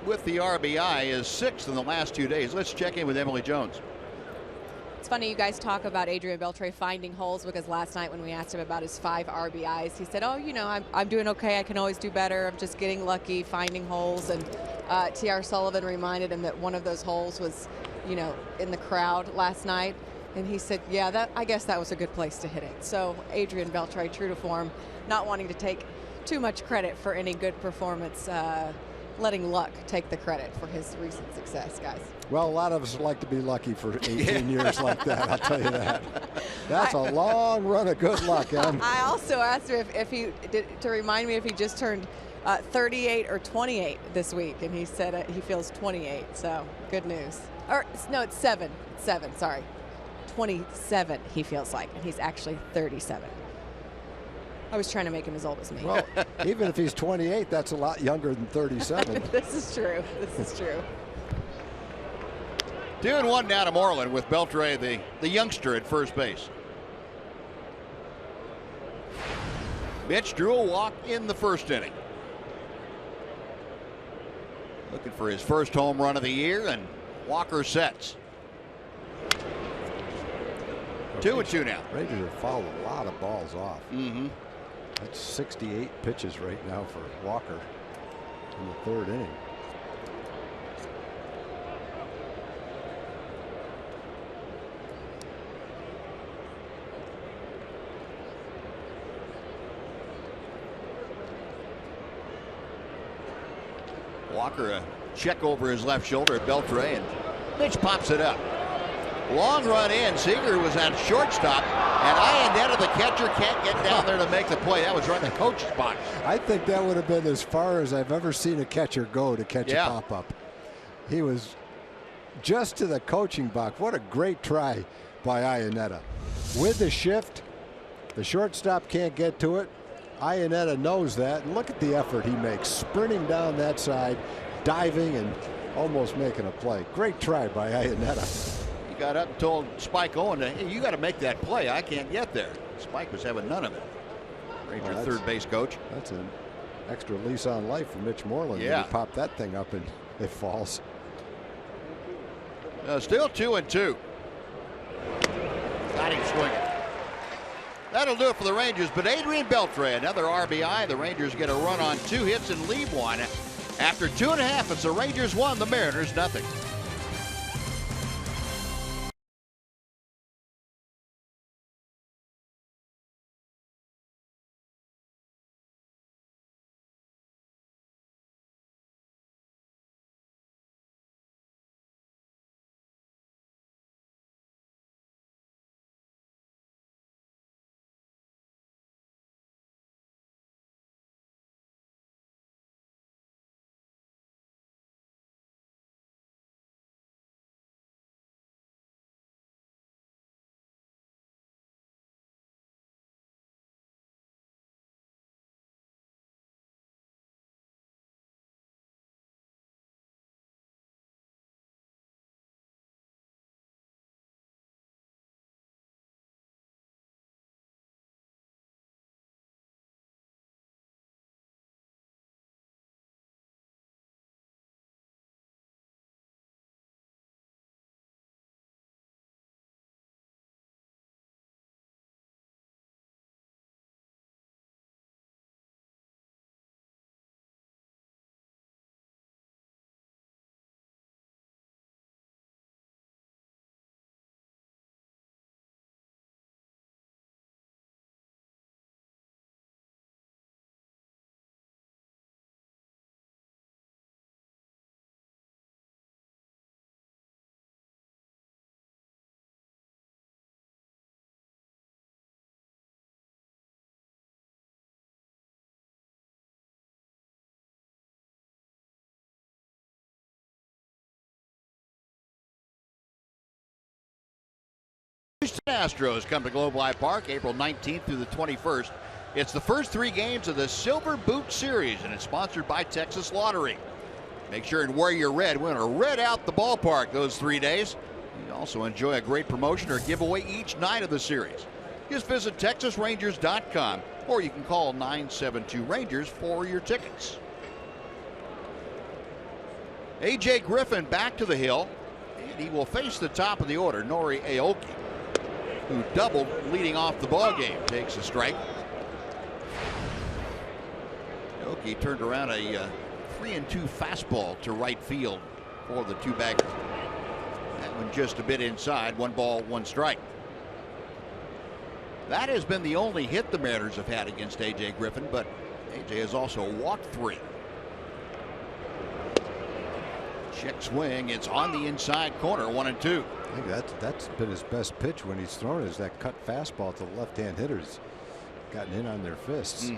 with the RBI is 6th in the last 2 days. Let's check in with Emily Jones. It's funny you guys talk about Adrian Beltre finding holes, because last night when we asked him about his 5 RBIs, he said, oh, you know, I'm doing okay. I can always do better. I'm just getting lucky finding holes. And T.R. Sullivan reminded him that one of those holes was, you know, in the crowd last night. And he said, yeah, I guess that was a good place to hit it. So Adrian Beltre, true to form, not wanting to take too much credit for any good performance, letting luck take the credit for his recent success, guys. Well, a lot of us like to be lucky for 18 years like that, I'll tell you that. That's a long run of good luck, Em. I also asked him if he did, to remind me if he just turned 38 or 28 this week, and he said he feels 28, so good news. Or no, it's 7, sorry. 27 he feels like, and he's actually 37. I was trying to make him as old as me. Well, even if he's 28, that's a lot younger than 37. This is true. This is true. 2-1 now to Moreland with Beltre, the youngster, at first base. Mitch drew a walk in the first inning. Looking for his first home run of the year, and Walker sets. 2-2 now. Rangers have fouled a lot of balls off. Mm-hmm. That's 68 pitches right now for Walker in the third inning. Walker a check over his left shoulder at Beltre, and Mitch pops it up. Long run in. Seager was at shortstop, and Iannetta, the catcher, can't get down there to make the play. That was right in the coach's box. I think that would have been as far as I've ever seen a catcher go to catch a pop-up. He was just to the coaching box. What a great try by Iannetta. With the shift, the shortstop can't get to it. Iannetta knows that, and look at the effort he makes, sprinting down that side, diving, and almost making a play. Great try by Iannetta. He got up and told Spike Owen, hey, you got to make that play. I can't get there. Spike was having none of it. Ranger third base coach. That's an extra lease on life for Mitch Moreland. Yeah. He popped that thing up and it falls. Still 2-2. Got him swinging. That'll do it for the Rangers, but Adrian Beltre, another RBI. The Rangers get a run on 2 hits and leave 1. After 2.5, it's the Rangers 1, the Mariners nothing. Houston Astros come to Globe Life Park April 19th through the 21st. It's the first 3 games of the Silver Boot Series, and it's sponsored by Texas Lottery. Make sure and wear your red. We're going to red out the ballpark those 3 days. You also enjoy a great promotion or giveaway each night of the series. Just visit TexasRangers.com, or you can call 972-RANGERS for your tickets. A.J. Griffin back to the hill, and he will face the top of the order, Nori Aoki, who doubled leading off the ball game. Takes a strike. Aoki turned around a 3-2 fastball to right field for the 2-bagger. That one just a bit inside. 1 ball, 1 strike. That has been the only hit the Mariners have had against A.J. Griffin, but A.J. has also walked 3. Check swing. It's on the inside corner. 1-2. I think that's been his best pitch when he's thrown, is that cut fastball to the left-hand hitters. Gotten in on their fists.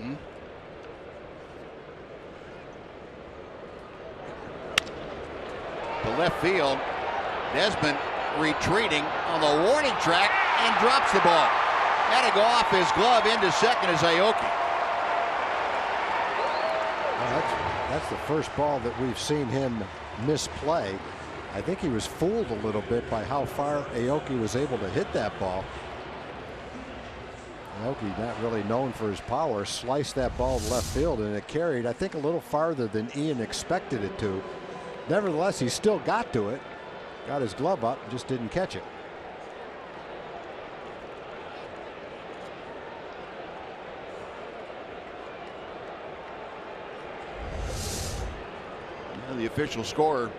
To left field. Desmond retreating on the warning track and drops the ball. Had to go off his glove into second as Aoki. Well, that's the first ball that we've seen him misplay. I think he was fooled a little bit by how far Aoki was able to hit that ball. Aoki, not really known for his power, sliced that ball to left field, and it carried, I think, a little farther than Ian expected it to. Nevertheless, he still got to it, got his glove up, just didn't catch it. The official scorer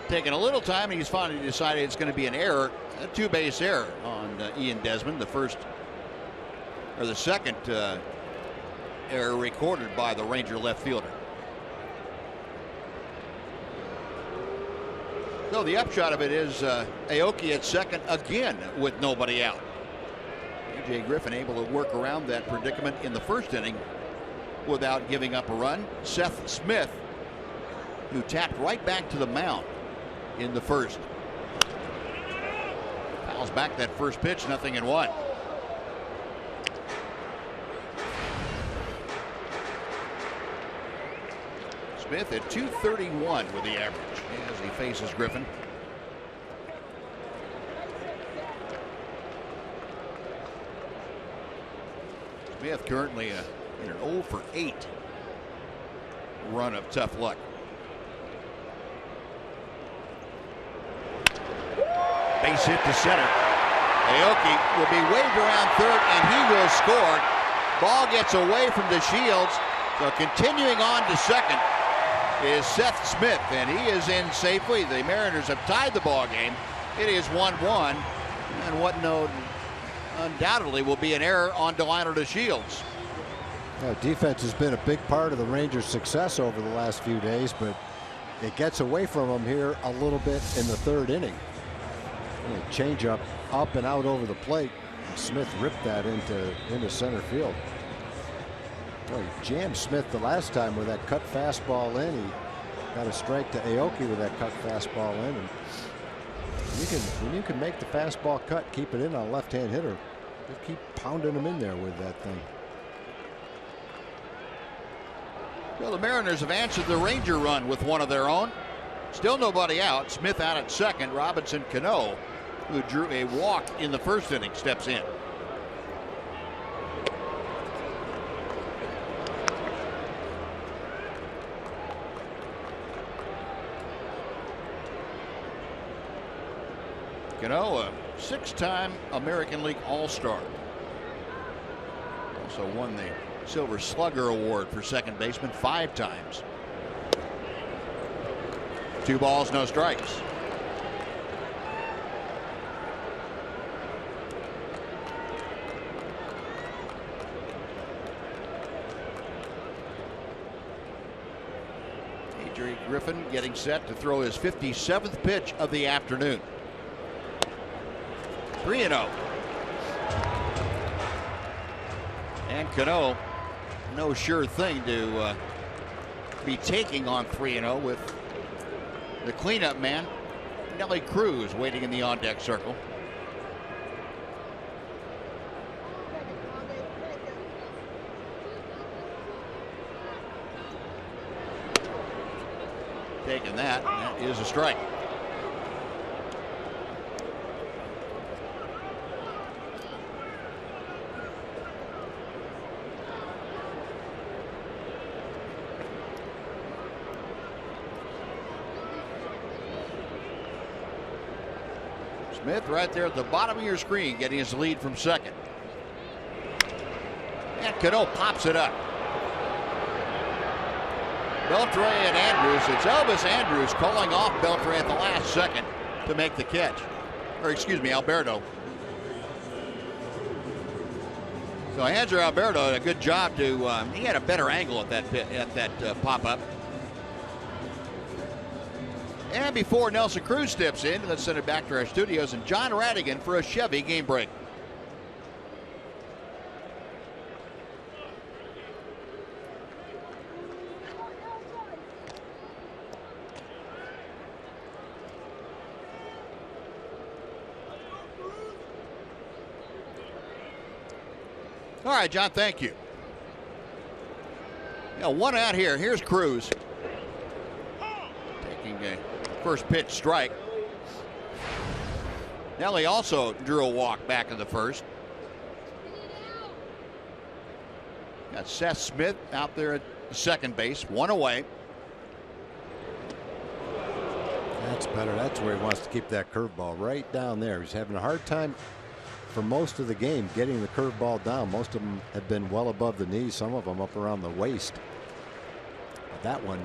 taking a little time, and he's finally decided it's going to be an error, a 2-base error on Ian Desmond, the second error recorded by the Ranger left fielder. So the upshot of it is Aoki at second again with nobody out. A.J. Griffin able to work around that predicament in the first inning without giving up a run. Seth Smith, who tapped right back to the mound in the first. Fouls back that first pitch, 0-1. Smith at .231 with the average as he faces Griffin. Smith currently in an 0 for 8 run of tough luck. Base hit to center. Aoki will be waved around third, and he will score. Ball gets away from Deshields. So continuing on to second is Seth Smith, and he is in safely. The Mariners have tied the ball game. It is 1-1, and what undoubtedly will be an error on Delino Deshields. Defense has been a big part of the Rangers' success over the last few days, but it gets away from them here a little bit in the third inning. Change up and out over the plate. Smith ripped that into center field. Well, he jammed Smith the last time with that cut fastball in. He got a strike to Aoki with that cut fastball in. And when you can make the fastball cut, keep it in on a left-hand hitter, just keep pounding them in there with that thing. Well, the Mariners have answered the Ranger run with one of their own. Still nobody out. Smith out at second. Robinson Cano, who drew a walk in the first inning, steps in. Cano, a 6-time American League All-Star. Also won the Silver Slugger Award for second baseman 5 times. 2 balls, no strikes. A.J. Griffin getting set to throw his 57th pitch of the afternoon. 3-0. And Cano, no sure thing to be taking on 3-0 with the cleanup man, Nelly Cruz, waiting in the on-deck circle. taking that. That is a strike. Smith right there at the bottom of your screen getting his lead from second. And Cano pops it up. Beltre and Andrews. It's Elvis Andrews calling off Beltre at the last second to make the catch. Or excuse me, Alberto. So Hanser Alberto did a good job to, he had a better angle at that pop-up. And before Nelson Cruz steps in, let's send it back to our studios and John Radigan for a Chevy game break. All right, John, thank you. Now, one out here. Here's Cruz. Taking a first pitch strike. Nelly also drew a walk back in the first. Got Seth Smith out there at second base, one away. That's better. That's where he wants to keep that curveball right down there. He's having a hard time for most of the game getting the curveball down. Most of them have been well above the knees, some of them up around the waist. But that one,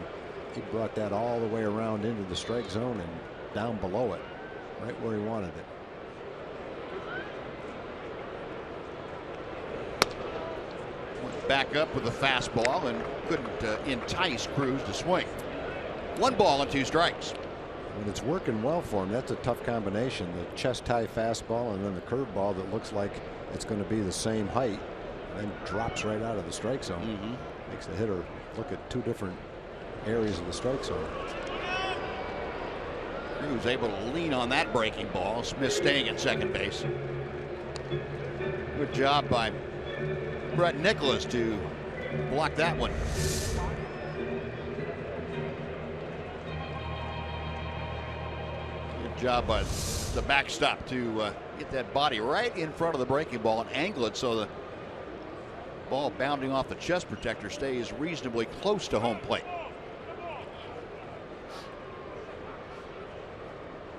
he brought that all the way around into the strike zone and down below it, right where he wanted it. Went back up with a fastball and couldn't entice Cruz to swing. 1 ball and 2 strikes. When it's working well for him, that's a tough combination. The chest high fastball and then the curveball that looks like it's going to be the same height and drops right out of the strike zone. Makes the hitter look at 2 different areas of the strike zone. He was able to lean on that breaking ball. Smith staying at second base. Good job by Brett Nicholas to block that one. Job by the backstop to get that body right in front of the breaking ball and angle it so the ball bounding off the chest protector stays reasonably close to home plate.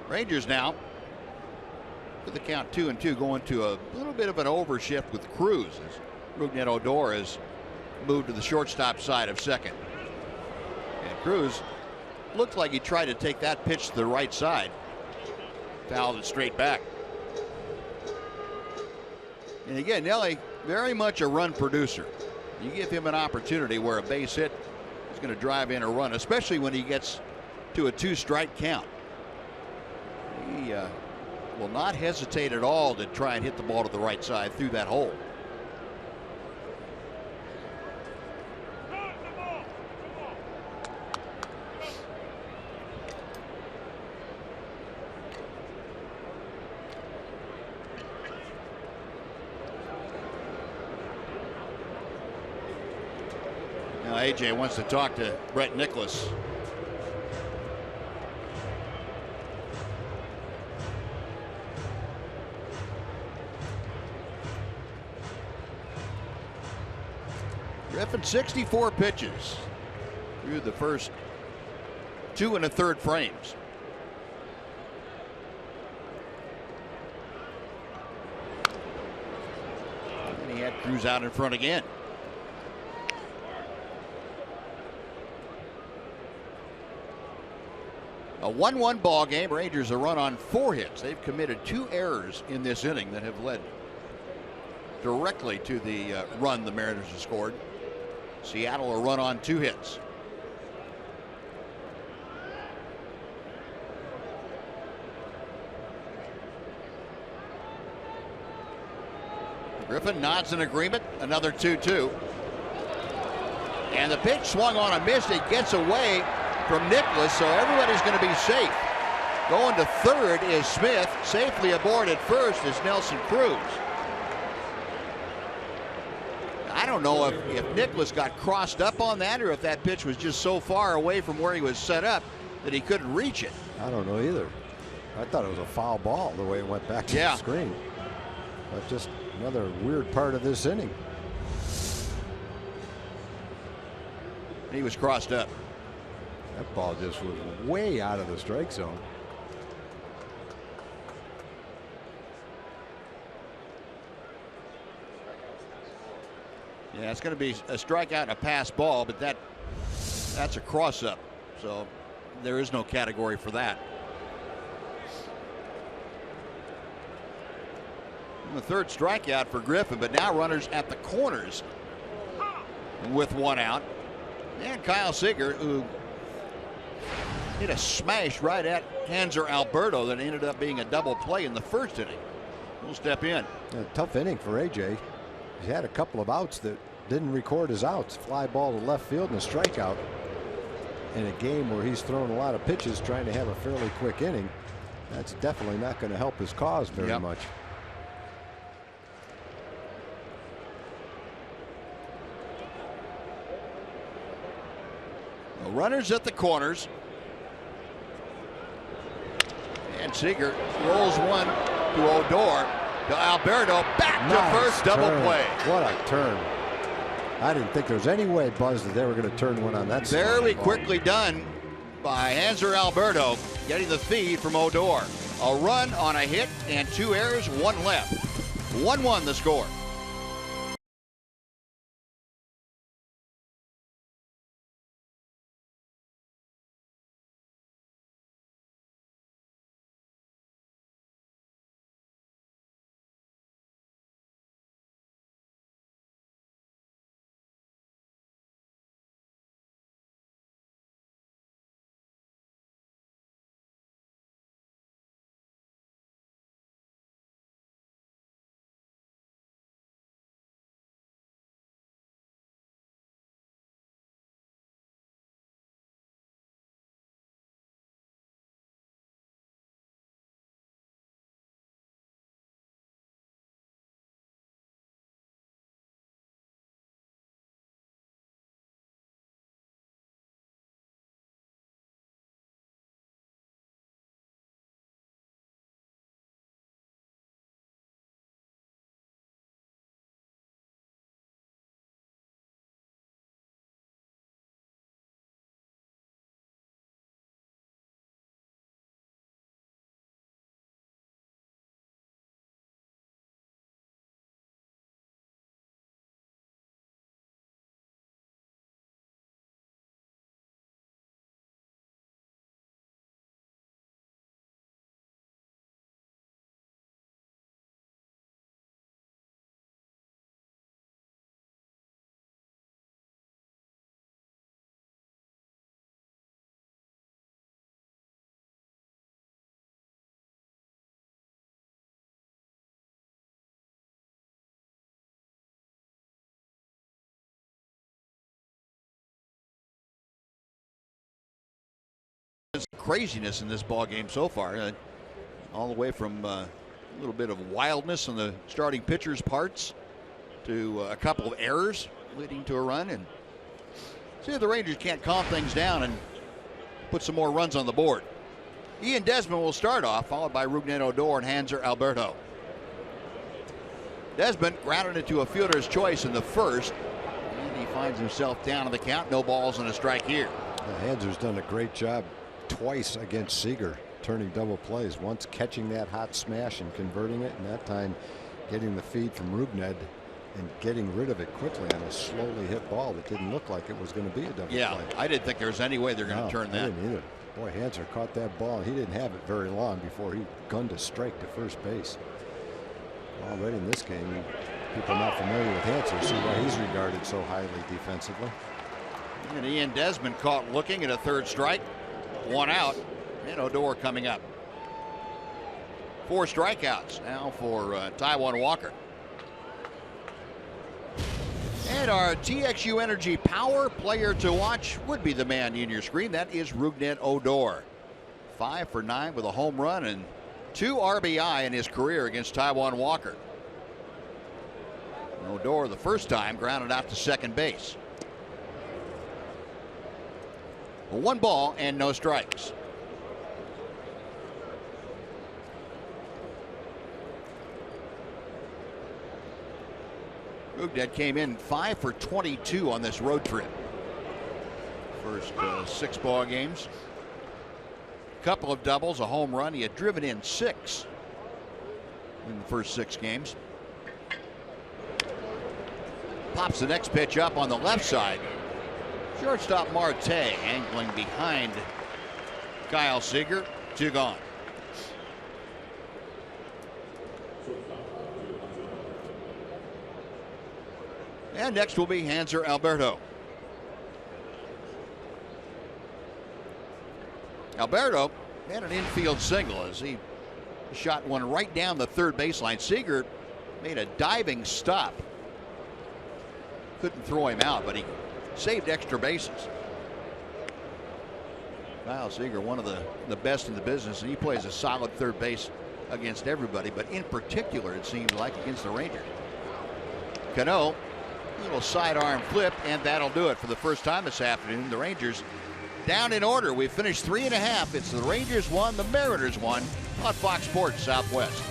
Rangers now with the count 2-2 going to a little bit of an overshift with Cruz as Rougned Odor has moved to the shortstop side of second. And Cruz looked like he tried to take that pitch to the right side. Fouled it straight back. And again, Nelly, very much a run producer. You give him an opportunity where a base hit is going to drive in a run, especially when he gets to a 2-strike count. He will not hesitate at all to try and hit the ball to the right side through that hole. AJ wants to talk to Brett Nicholas. Griffin 64 pitches through the first 2 1/3 frames. And he had Cruz out in front again. A 1-1 ball game. Rangers a run on 4 hits. They've committed 2 errors in this inning that have led directly to the run the Mariners have scored. Seattle a run on 2 hits. Griffin nods in agreement. Another 2-2. And the pitch swung on a miss. It gets away from Nicholas, so everybody's going to be safe. Going to third is Smith. Safely aboard at first is Nelson Cruz. I don't know if Nicholas got crossed up on that or if that pitch was just so far away from where he was set up that he couldn't reach it. I don't know either. I thought it was a foul ball the way it went back to the screen. But just another weird part of this inning. He was crossed up. That ball just was way out of the strike zone. Yeah, it's going to be a strikeout and a pass ball, but that's a cross up. So there is no category for that. And the third strikeout for Griffin, but now runners at the corners with one out. And Kyle Seager, who hit a smash right at Hanser Alberto that ended up being a double play in the first inning. We'll step in. A tough inning for AJ. He's had a couple of outs that didn't record as outs. Fly ball to left field and a strikeout in a game where he's thrown a lot of pitches trying to have a fairly quick inning. That's definitely not going to help his cause very much. The runners at the corners. And Seager rolls one to Odor. To Alberto, back to first, double play. What a turn. I didn't think there was any way, Buzz, that they were going to turn one on that side. Very quickly done by Hanser Alberto, getting the feed from Odor. A run on a hit and 2 errors, 1 left. 1-1 the score. Craziness in this ball game so far, all the way from a little bit of wildness on the starting pitcher's parts to a couple of errors leading to a run, and see if the Rangers can't calm things down and put some more runs on the board. Ian Desmond will start off, followed by Rougned Odor and Hanser Alberto. Desmond grounded into a fielder's choice in the first, and he finds himself down on the count. No balls and a strike here. Hanser's done a great job twice against Seager, turning double plays. Once catching that hot smash and converting it, and that time getting the feed from Rougned and getting rid of it quickly on a slowly hit ball that didn't look like it was going to be a double play. I didn't think there was any way they're going to turn that. I didn't either. Boy, Hanser caught that ball, and he didn't have it very long before he gunned a strike to first base. Already in this game, people not familiar with Hanser see why he's regarded so highly defensively. And Ian Desmond caught looking at a third strike. 1 out, and Odor coming up. 4 strikeouts now for Taijuan Walker. And our TXU Energy Power player to watch would be the man in your screen. That is Rougned Odor. 5 for 9 with a home run and 2 RBI in his career against Taijuan Walker. Odor, the first time, grounded out to second base. 1 ball and no strikes. Ugdet came in 5 for 22 on this road trip. First 6 ball games. Couple of doubles, a home run. He had driven in 6 in the first 6 games. Pops the next pitch up on the left side. Shortstop Marte angling behind Kyle Seager. 2 gone. And next will be Hanser Alberto. Alberto had an infield single as he shot one right down the third baseline. Seager made a diving stop. Couldn't throw him out, but he saved extra bases. Kyle Seager, one of the best in the business, and he plays a solid third base against everybody, but in particular, it seems like against the Rangers. Cano, little sidearm flip, and that'll do it for the first time this afternoon. The Rangers down in order. We finished 3.5. It's the Rangers 1, the Mariners 1 on Fox Sports Southwest.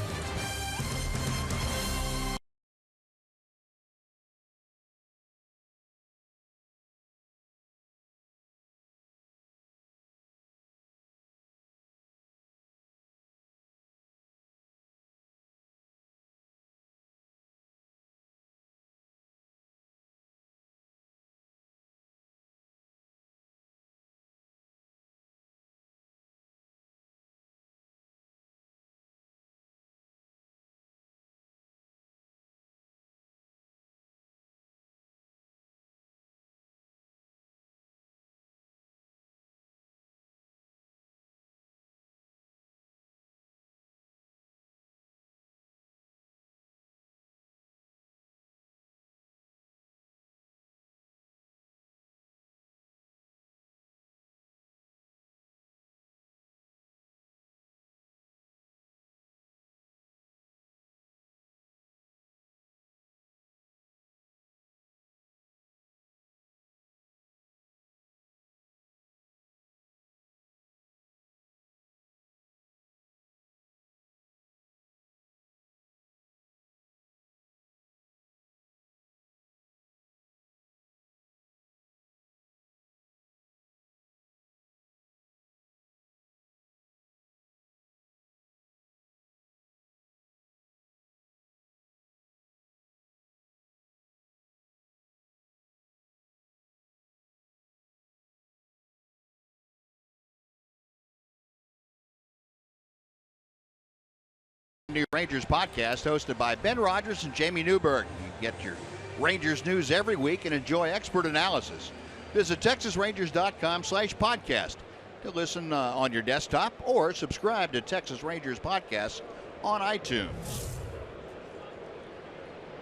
New Rangers podcast hosted by Ben Rogers and Jamie Newberg. You get your Rangers news every week and enjoy expert analysis. Visit TexasRangers.com/podcast to listen on your desktop or subscribe to Texas Rangers podcasts on iTunes.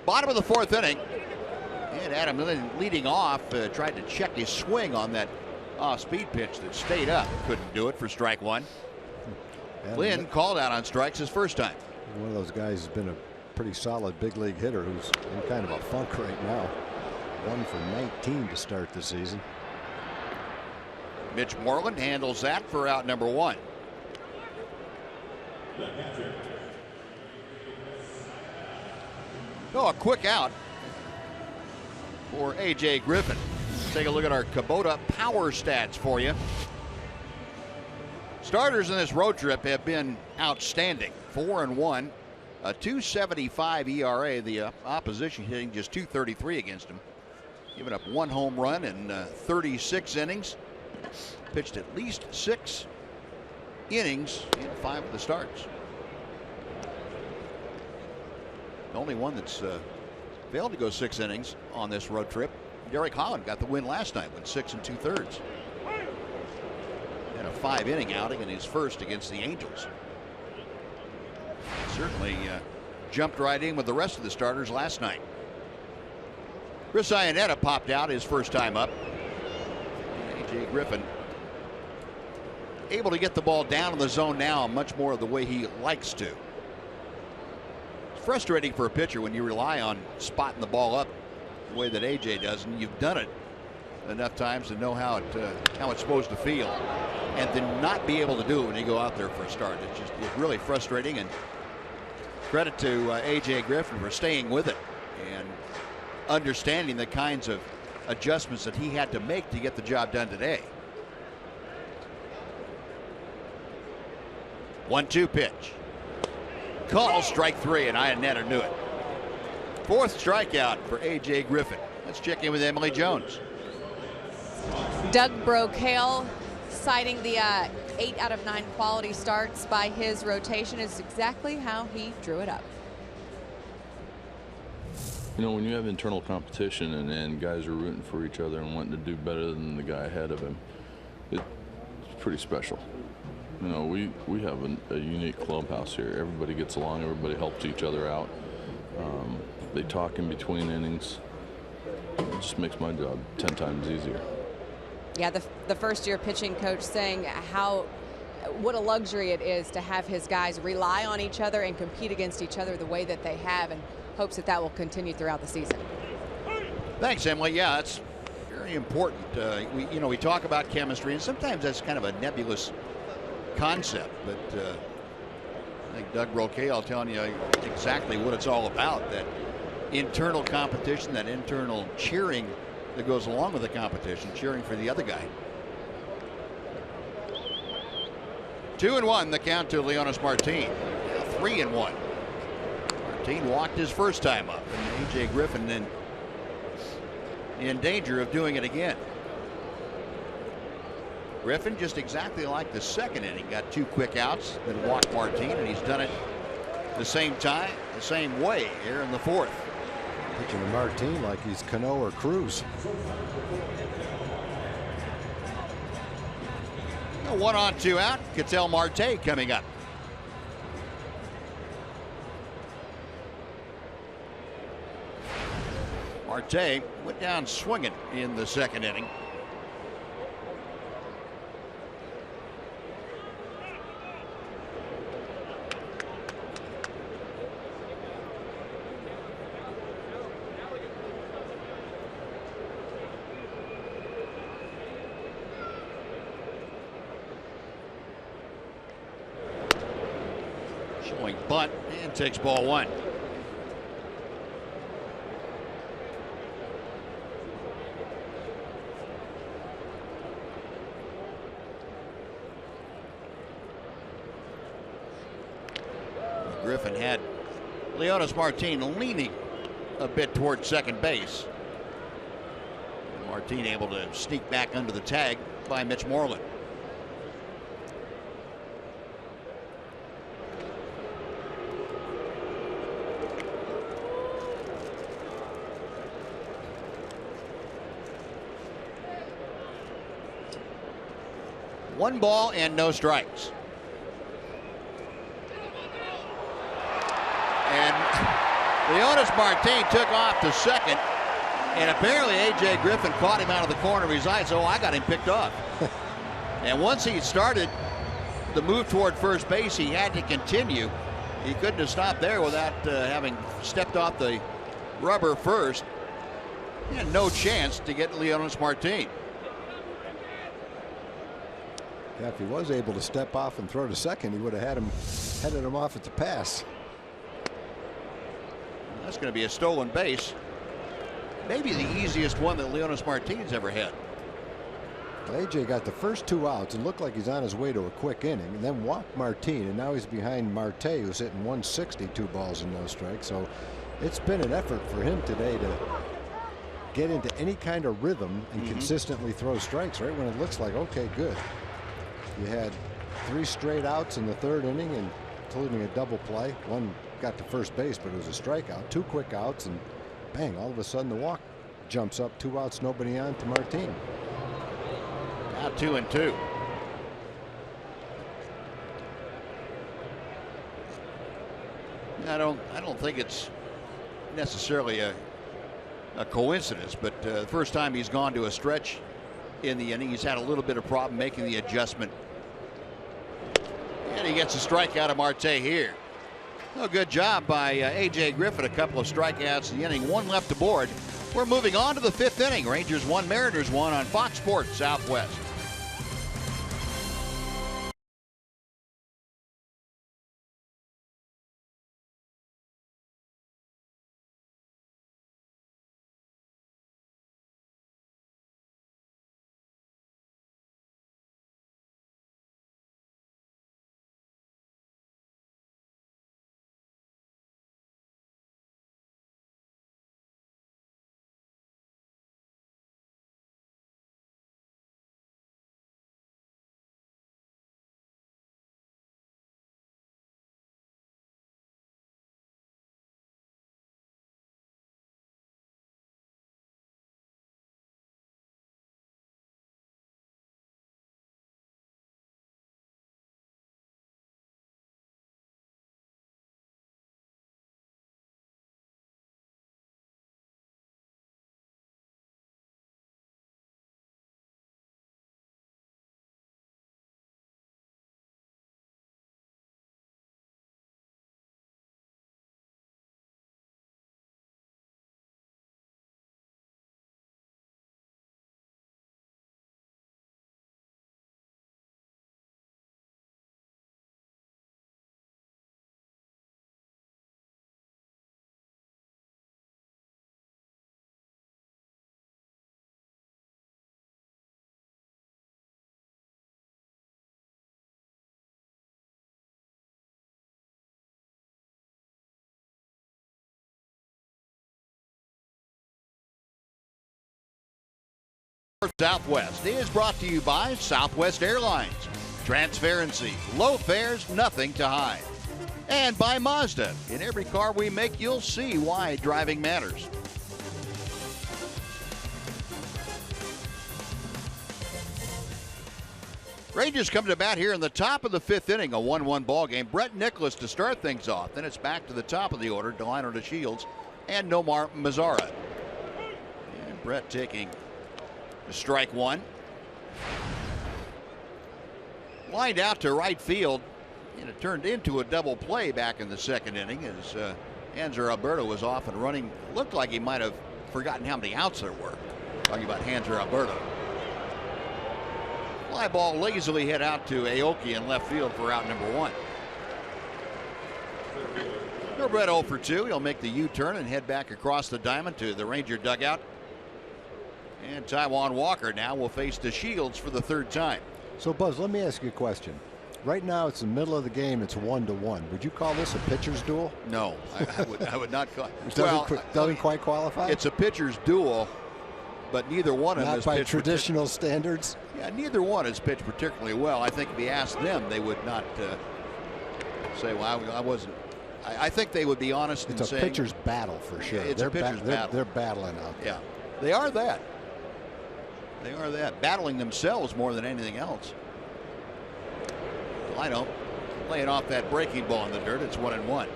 Bottom of the 4th inning. And Adam Lynn leading off tried to check his swing on that off-speed pitch that stayed up. Couldn't do it for strike 1. Lynn called out on strikes his first time. One of those guys has been a pretty solid big league hitter who's in kind of a funk right now. 1 for 19 to start the season. Mitch Moreland handles that for out number 1. Oh, a quick out for A.J. Griffin. Take a look at our Kubota power stats for you. Starters in this road trip have been outstanding. 4-1, a 2.75 ERA. The opposition hitting just 2.33 against him. Giving up 1 home run in 36 innings. Pitched at least 6 innings in 5 of the starts. The only one that's failed to go 6 innings on this road trip, Derek Holland got the win last night with 6 2/3. And a 5-inning outing in his first against the Angels. Certainly jumped right in with the rest of the starters last night. Chris Iannetta popped out his first time up. A.J. Griffin able to get the ball down in the zone now much more of the way he likes to. It's frustrating for a pitcher when you rely on spotting the ball up the way that A.J. does, and you've done it enough times to know how it's supposed to feel, and then not be able to do it when you go out there for a start. It's really frustrating. And credit to A.J. Griffin for staying with it and understanding the kinds of adjustments that he had to make to get the job done today. 1-2 pitch. Call strike 3, and Iannetta knew it. 4th strikeout for A.J. Griffin. Let's check in with Emily Jones. Doug Brocail citing the 8 out of 9 quality starts by his rotation is exactly how he drew it up. You know, when you have internal competition and guys are rooting for each other and wanting to do better than the guy ahead of him, it's pretty special. You know, we have a unique clubhouse here. Everybody gets along. Everybody helps each other out. They talk in between innings. It just makes my job 10 times easier. Yeah, the first-year pitching coach saying what a luxury it is to have his guys rely on each other and compete against each other the way that they have, and hopes that will continue throughout the season. Thanks, Emily. Yeah, that's very important. We talk about chemistry, and sometimes that's kind of a nebulous concept, but I think Doug Brocail telling you exactly what it's all about, that internal competition, that internal cheering that goes along with the competition, cheering for the other guy. 2-1 the count to Leonys Martin. 3-1. Martin walked his first time up, and A.J. Griffin then in danger of doing it again. Griffin, just exactly like the second inning, got 2 quick outs, then walked Martin, and he's done it the same time, the same way here in the 4th. Pitching to Martin like he's Cano or Cruz. A 1 on 2 out. Ketel Marte coming up. Marte went down swinging in the second inning. Showing bunt and takes ball 1. Griffin had Leonys Martin leaning a bit toward second base. Martin able to sneak back under the tag by Mitch Moreland. One ball and no strikes. And Leonys Martin took off to second, and apparently A.J. Griffin caught him out of the corner of his eye, so I got him picked off. And once he started the move toward first base, he had to continue. He couldn't have stopped there without having stepped off the rubber first. He had no chance to get Leonys Martin. Yeah, if he was able to step off and throw to second, he would have had him headed him off at the pass. That's going to be a stolen base. Maybe the easiest one that Leonys Martin's ever had. Well, AJ got the first 2 outs and looked like he's on his way to a quick inning, and then walked Martin, and now he's behind Marte, who's hitting 160, 2 balls and no strikes. So it's been an effort for him today to get into any kind of rhythm and consistently throw strikes right when it looks like, okay, good. You had 3 straight outs in the 3rd inning, and including a double play. One got to first base, but it was a strikeout. 2 quick outs, and bang, all of a sudden the walk jumps up. 2 outs, nobody on to Martin. Now 2-2. I don't think it's necessarily a coincidence, but the first time he's gone to a stretch in the inning, he's had a little bit of problem making the adjustment. And he gets a strikeout of Marte here. Oh, good job by A.J. Griffin. A couple of strikeouts in the inning. 1 left aboard. We're moving on to the 5th inning. Rangers 1, Mariners 1 on Fox Sports Southwest. Southwest is brought to you by Southwest Airlines. Transparency, low fares, nothing to hide. And by Mazda. In every car we make, you'll see why driving matters. Rangers come to bat here in the top of the 5th inning, a 1-1 ball game. Brett Nicholas to start things off. Then it's back to the top of the order. Delino Deshields and Nomar Mazara. And Brett taking strike 1. Lined out to right field, and it turned into a double play back in the 2nd inning as Hanser Alberto was off and running. Looked like he might have forgotten how many outs there were. Talking about Hanser Alberto. Fly ball lazily hit out to Aoki in left field for out number 1. Brett 0 for 2. He'll make the U-turn and head back across the diamond to the Ranger dugout. And Taijuan Walker now will face Deshields for the 3rd time. So, Buzz, let me ask you a question. Right now, it's the middle of the game. It's 1-1. Would you call this a pitcher's duel? No, I would not call it. Doesn't quite qualify? It's a pitcher's duel, but neither one of them not by traditional standards? Yeah, neither one has pitched particularly well. I think if you asked them, they would not say, well, I wasn't. I think they would be honest in saying. It's a pitcher's battle for sure. It's a pitcher's battle. They're battling out there. Yeah, they are that. They are that. Battling themselves more than anything else. Delino laying off that breaking ball in the dirt. It's 1-1.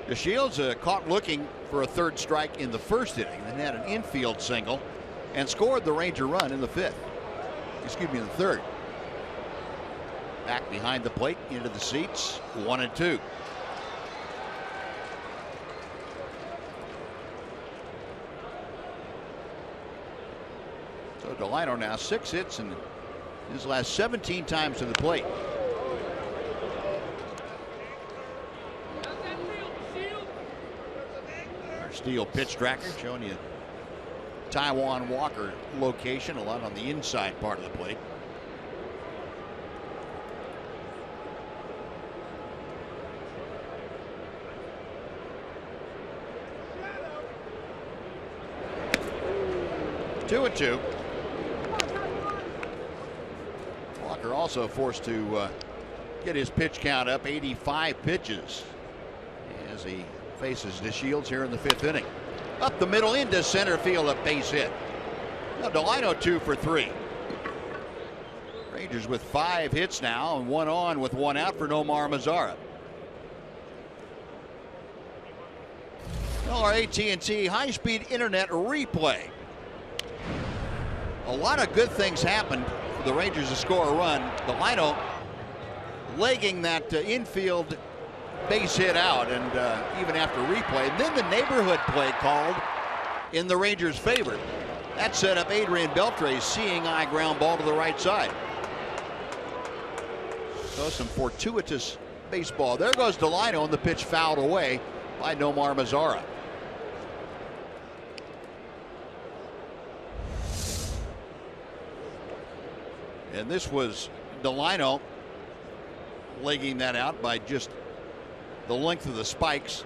Deshields caught looking for a 3rd strike in the 1st inning, then had an infield single and scored the Ranger run in the 5th. Excuse me, in the 3rd. Back behind the plate, into the seats, 1-2. So Delino now 6 hits in his last 17 times to the plate. Our steel pitch tracker showing you Taijuan Walker location, a lot on the inside part of the plate. Two and 2. Walker also forced to get his pitch count up, 85 pitches as he faces Deshields here in the 5th inning. Up the middle into center field, a base hit. Now Delino 2 for 3. Rangers with 5 hits now and 1 on with 1 out for Nomar Mazara. Well, our AT&T high-speed internet replay. A lot of good things happened for the Rangers to score a run. Delino legging that infield base hit out, and even after replay, and then the neighborhood play called in the Rangers' favor. That set up Adrian Beltre's seeing eye ground ball to the right side. So some fortuitous baseball. There goes Delino, and the pitch fouled away by Nomar Mazara. And this was Delino legging that out by just the length of the spikes.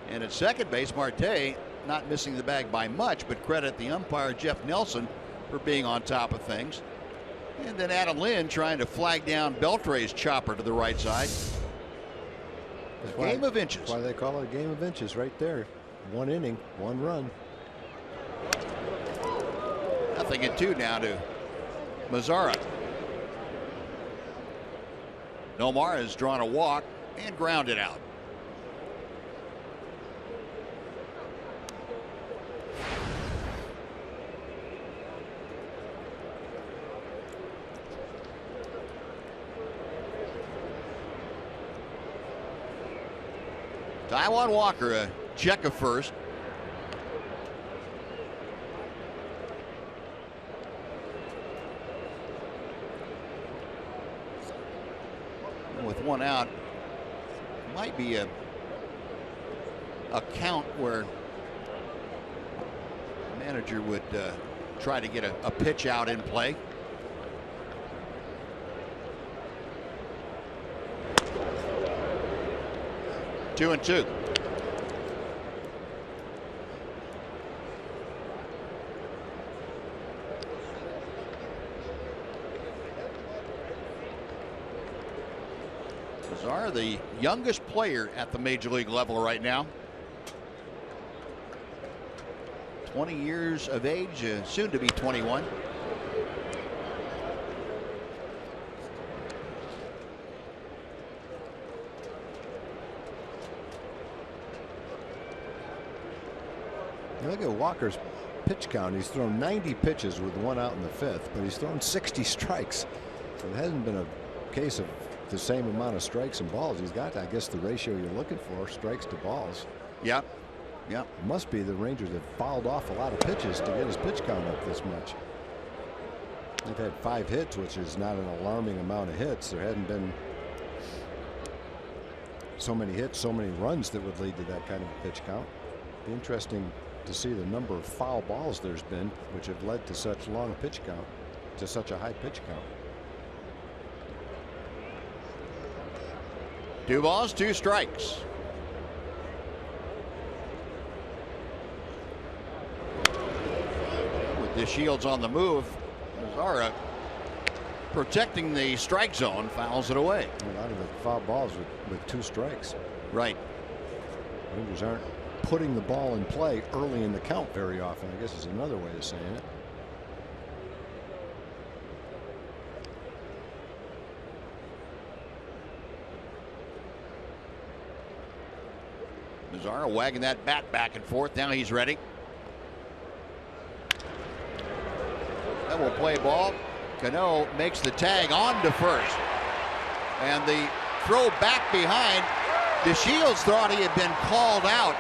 And at second base, Marte not missing the bag by much, but credit the umpire Jeff Nelson for being on top of things. And then Adam Lynn trying to flag down Beltre's chopper to the right side. A game of inches. That's why they call it a game of inches right there. 1 inning, 1 run. 0-2 now to Mazara. Nomar has drawn a walk and grounded out. Taijuan Walker, a check of first. With 1 out, might be a count where the manager would try to get a pitch out in play. Two and two. Mazara, the youngest player at the major league level right now. 20 years of age, soon to be 21. Look at Walker's pitch count. He's thrown 90 pitches with 1 out in the 5th, but he's thrown 60 strikes. So it hasn't been a case of the same amount of strikes and balls. He's got, I guess, the ratio you're looking for, strikes to balls. Yeah. Yeah. It must be the Rangers have fouled off a lot of pitches to get his pitch count up this much. They've had 5 hits, which is not an alarming amount of hits. There hadn't been so many hits, so many runs that would lead to that kind of pitch count. Be interesting to see the number of foul balls there's been, which have led to such long pitch count, to such a high pitch count. 2 balls, 2 strikes. With Deshields on the move, Mazara protecting the strike zone, fouls it away. A lot of the foul balls with 2 strikes. Right. Rangers aren't putting the ball in play early in the count very often, I guess is another way of saying it. Mazara wagging that bat back and forth. Now he's ready. That will play ball. Cano makes the tag on to first. And the throw back behind. Deshields thought he had been called out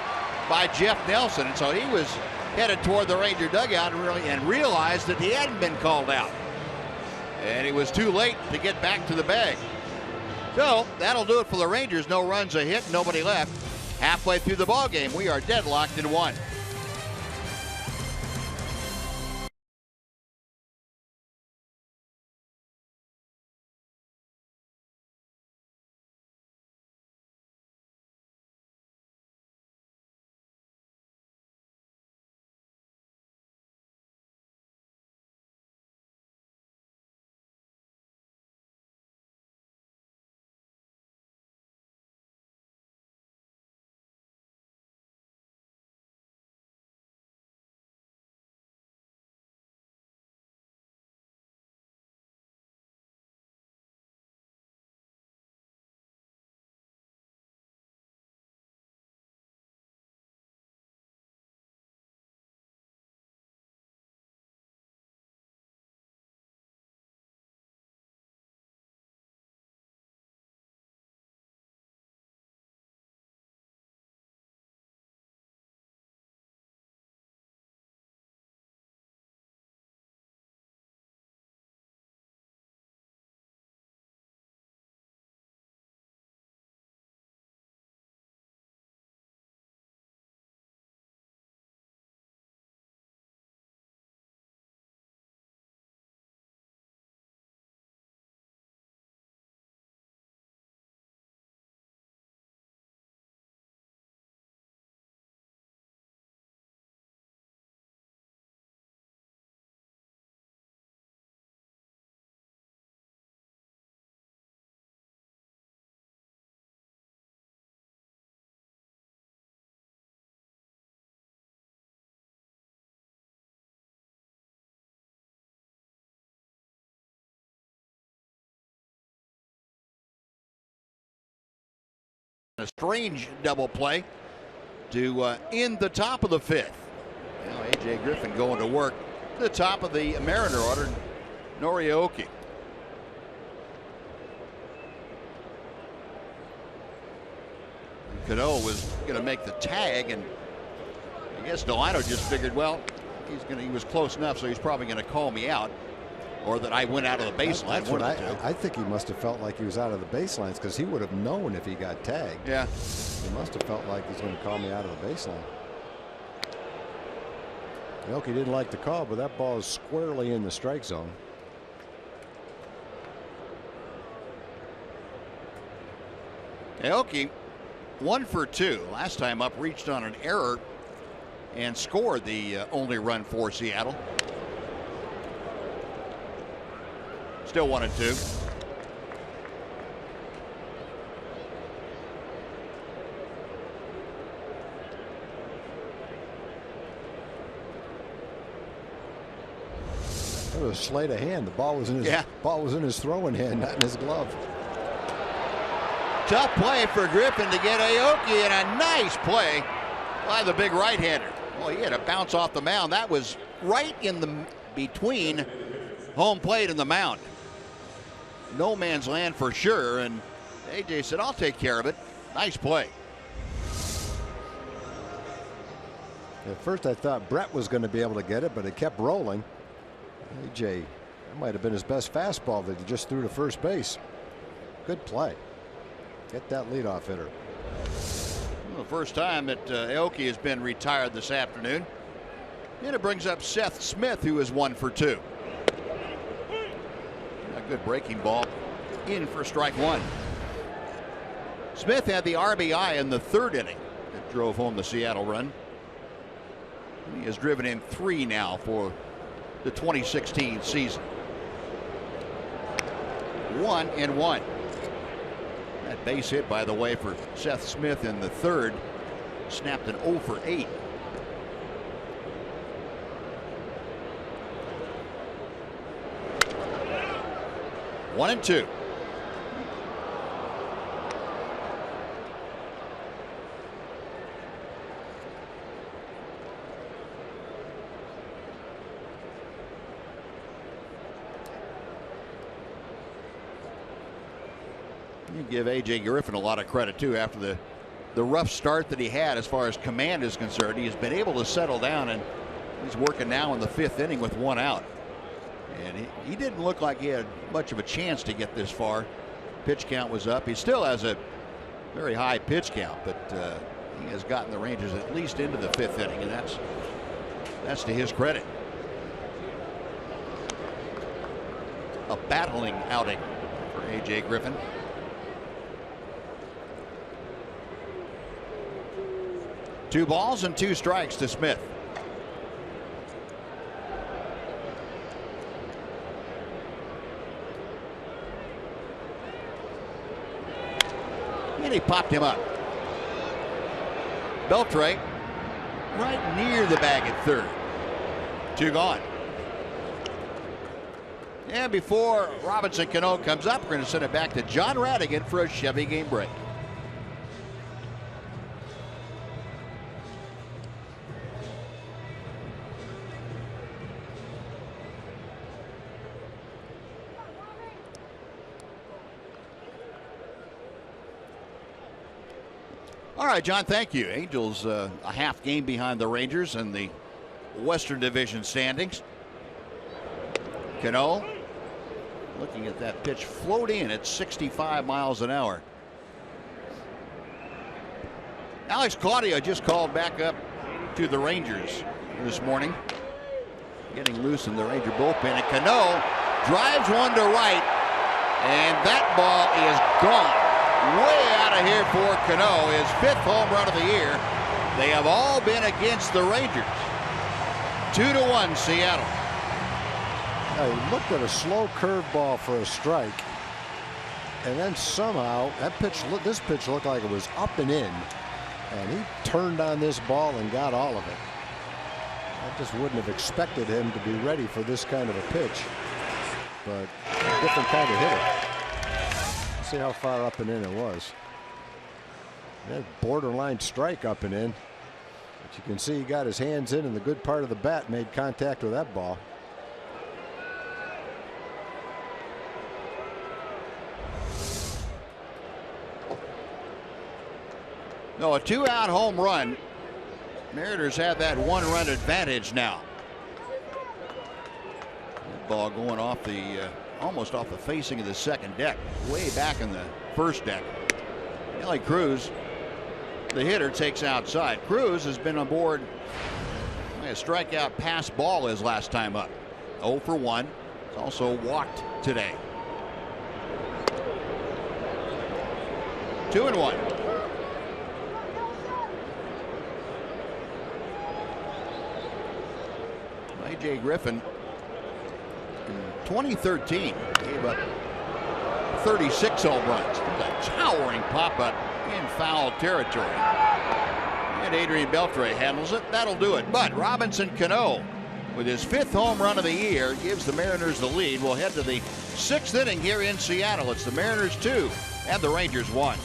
by Jeff Nelson, and so he was headed toward the Ranger dugout and realized that he hadn't been called out. And he was too late to get back to the bag. So that'll do it for the Rangers. No runs, a hit, nobody left. Halfway through the ball game, we are deadlocked in 1. A strange double play to end the top of the fifth. Now A.J. Griffin going to work to the top of the Mariner order. Norioki. Cano was going to make the tag, and I guess Delano just figured, well, he was close enough, so he's probably going to call me out, or that I went out of the baseline. That's what I think he must have felt like he was out of the baselines, because he would have known if he got tagged. Yeah. He must have felt like he's going to call me out of the baseline. Aoki didn't like the call, but that ball is squarely in the strike zone. Aoki 1 for 2. Last time up, reached on an error and scored the only run for Seattle. Still 1-2. It was a sleight of hand. The ball was in his throwing hand, not in his glove. Tough play for Griffin to get Aoki, and a nice play by the big right-hander. Well, he had a bounce off the mound. That was right in the between home plate and the mound. No man's land for sure, and AJ said, I'll take care of it. Nice play. At first I thought Brett was going to be able to get it, but it kept rolling. AJ, that might have been his best fastball that he just threw to first base. Good play. Get that leadoff hitter. Well, the first time that Aoki has been retired this afternoon. And it brings up Seth Smith, who is 1 for 2. A good breaking ball in for strike one. Smith had the RBI in the third inning that drove home the Seattle run. He has driven in 3 now for the 2016 season. 1-1. That base hit, by the way, for Seth Smith in the third, snapped an 0 for 8. One and two. You give A.J. Griffin a lot of credit, too, after the rough start that he had as far as command is concerned. He has been able to settle down, and he's working now in the 5th inning with 1 out. And he didn't look like he had much of a chance to get this far. Pitch count was up. He still has a very high pitch count, but he has gotten the Rangers at least into the 5th inning, and that's to his credit. A battling outing for A.J. Griffin. Two balls and 2 strikes to Smith. And he popped him up. Beltre right near the bag at third. 2 gone. And before Robinson Cano comes up, we're going to send it back to John Radigan for a Chevy game break. All right, John, thank you. Angels a half game behind the Rangers in the Western Division standings. Cano looking at that pitch float in at 65 miles an hour. Alex Claudio just called back up to the Rangers this morning, getting loose in the Ranger bullpen, and Cano drives one to right, and that ball is gone. Way out of here for Cano, his 5th home run of the year. They have all been against the Rangers. 2-1 Seattle. He looked at a slow curveball for a strike, and then somehow this pitch looked like it was up and in, and he turned on this ball and got all of it. I just wouldn't have expected him to be ready for this kind of a pitch, but a different kind of hitter. See how far up and in it was. That borderline strike up and in. But you can see he got his hands in, and the good part of the bat made contact with that ball. No, a 2-out home run. Mariners have that 1-run advantage now. That ball going off the almost off the facing of the second deck, way back in the first deck. Nelly Cruz, the hitter, takes outside. Cruz has been aboard a strikeout pass ball his last time up. 0 for 1. He's also walked today. 2-1. A.J. Griffin in 2013 gave up 36 home runs. A towering pop-up in foul territory. And Adrian Beltre handles it. That'll do it. But Robinson Cano, with his 5th home run of the year, gives the Mariners the lead. We'll head to the 6th inning here in Seattle. It's the Mariners 2 and the Rangers 1.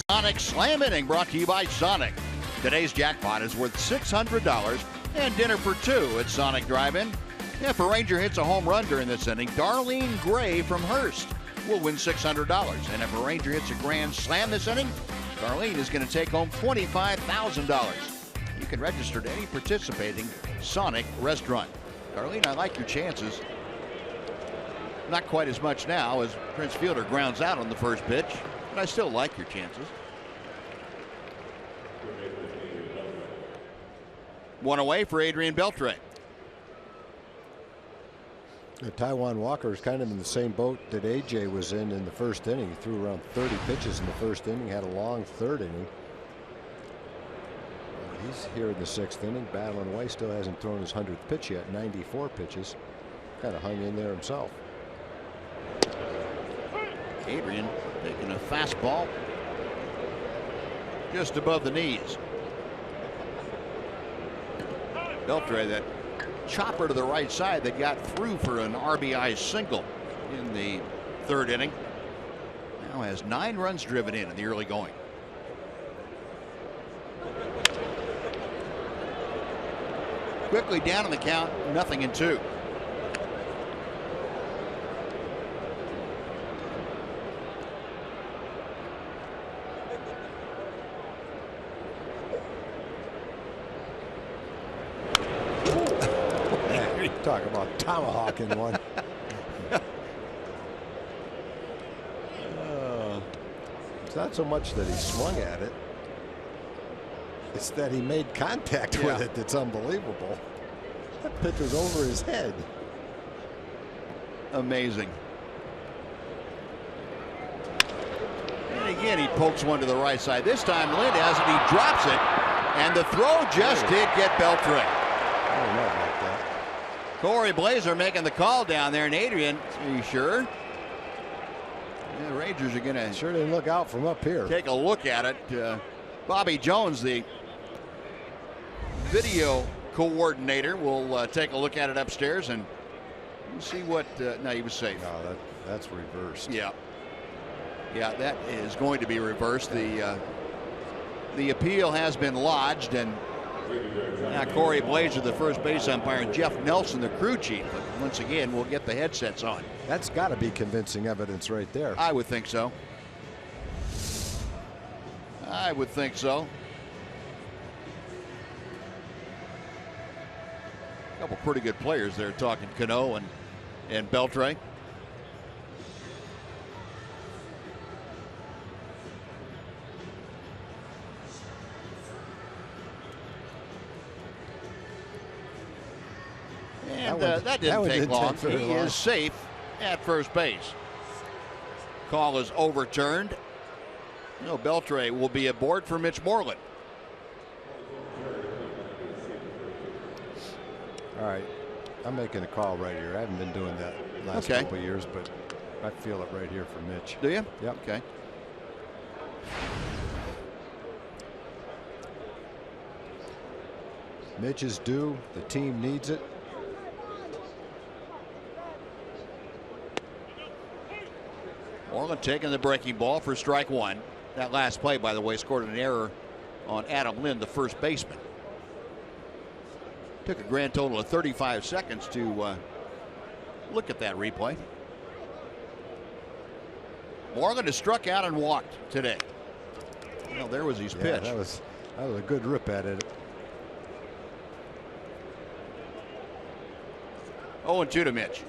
Sonic Slam Inning brought to you by Sonic. Today's jackpot is worth $600 and dinner for 2 at Sonic Drive-In. If a Ranger hits a home run during this inning, Darlene Gray from Hearst will win $600. And if a Ranger hits a grand slam this inning, Darlene is going to take home $25,000. You can register to any participating Sonic restaurant. Darlene, I like your chances. Not quite as much now as Prince Fielder grounds out on the first pitch, but I still like your chances. 1 away for Adrian Beltre. Taijuan Walker is kind of in the same boat that AJ was in the first inning. He threw around 30 pitches in the first inning, had a long third inning. He's here in the 6th inning, battling away. Still hasn't thrown his 100th pitch yet. 94 pitches. Kind of hung in there himself. Adrian taking a fastball just above the knees. Beltre, that chopper to the right side that got through for an RBI single in the 3rd inning, now has 9 runs driven in the early going. Quickly down in the count, 0-2. Talk about tomahawking one. It's not so much that he swung at it. It's that he made contact with it that's unbelievable. That pitch was over his head. Amazing. And again, he pokes one to the right side. This time Lind has it. He drops it. And the throw just did get Beltre. I don't know about that. Corey Blazer making the call down there, and Adrian, are you sure? Yeah, the Rangers are going to Sure didn't look out from up here. take a look at it. Bobby Jones, the video coordinator, will take a look at it upstairs and see what. No, he was safe. No, that's reversed. Yeah, that is going to be reversed. The appeal has been lodged, and now Corey Blazer, the first base umpire, and Jeff Nelson, the crew chief. But once again, we'll get the headsets on. That's got to be convincing evidence right there. I would think so. I would think so. A couple pretty good players there, talking Cano and Beltre. And that didn't take long. He is safe at first base. Call is overturned. No, Beltre will be aboard for Mitch Moreland. All right, I'm making a call right here. I haven't been doing that last couple of years, but I feel it right here for Mitch. Do you? Yep. Okay. Mitch is due. The team needs it. Moreland taking the breaking ball for strike one. That last play, by the way, scored an error on Adam Lind, the first baseman. Took a grand total of 35 seconds to look at that replay. Moreland has struck out and walked today. Well, there was his pitch. That was a good rip at it. 0-2 to Mitch.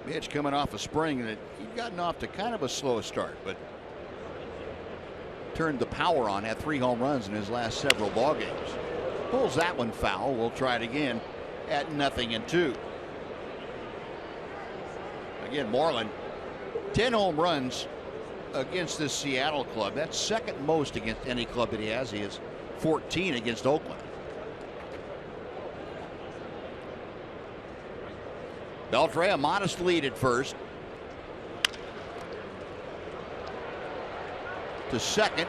Mitch coming off a spring that he'd gotten off to kind of a slow start, but turned the power on, had 3 home runs in his last several ball games. Pulls that one foul. We'll try it again at 0-2. Again, Moreland, 10 home runs against this Seattle club. That's second most against any club that he has. He has 14 against Oakland. Beltre, a modest lead at first. To second,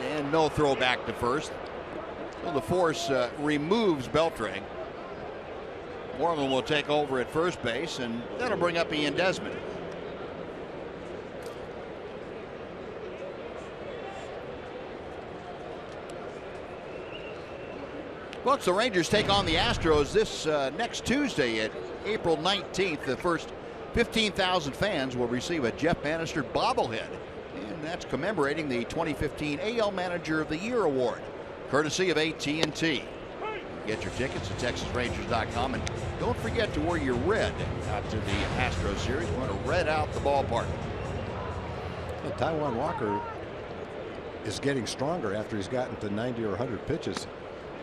and no throw back to first. So the force removes Beltre. Moreland will take over at first base, and that'll bring up Ian Desmond. Folks, the Rangers take on the Astros this next Tuesday at April 19th. The first 15,000 fans will receive a Jeff Bannister bobblehead, and that's commemorating the 2015 AL Manager of the Year award, courtesy of AT&T. Get your tickets at TexasRangers.com, and don't forget to wear your red out to the Astros series. We want to red out the ballpark. Well, Taijuan Walker is getting stronger after he's gotten to 90 or 100 pitches.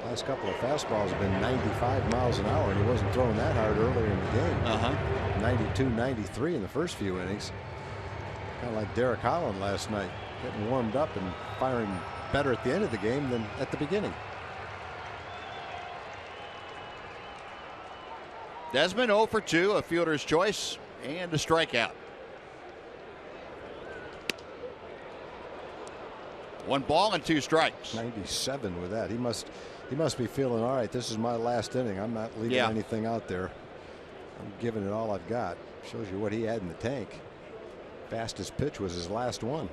Last couple of fastballs have been 95 miles an hour, and he wasn't throwing that hard earlier in the game. 92, 93 in the first few innings. Kind of like Derek Holland last night, getting warmed up and firing better at the end of the game than at the beginning. Desmond 0 for 2, a fielder's choice, and a strikeout. 1 ball and 2 strikes. 97 with that. He must be feeling all right. This is my last inning. I'm not leaving anything out there. I'm giving it all I've got. Shows you what he had in the tank. Fastest pitch was his last one.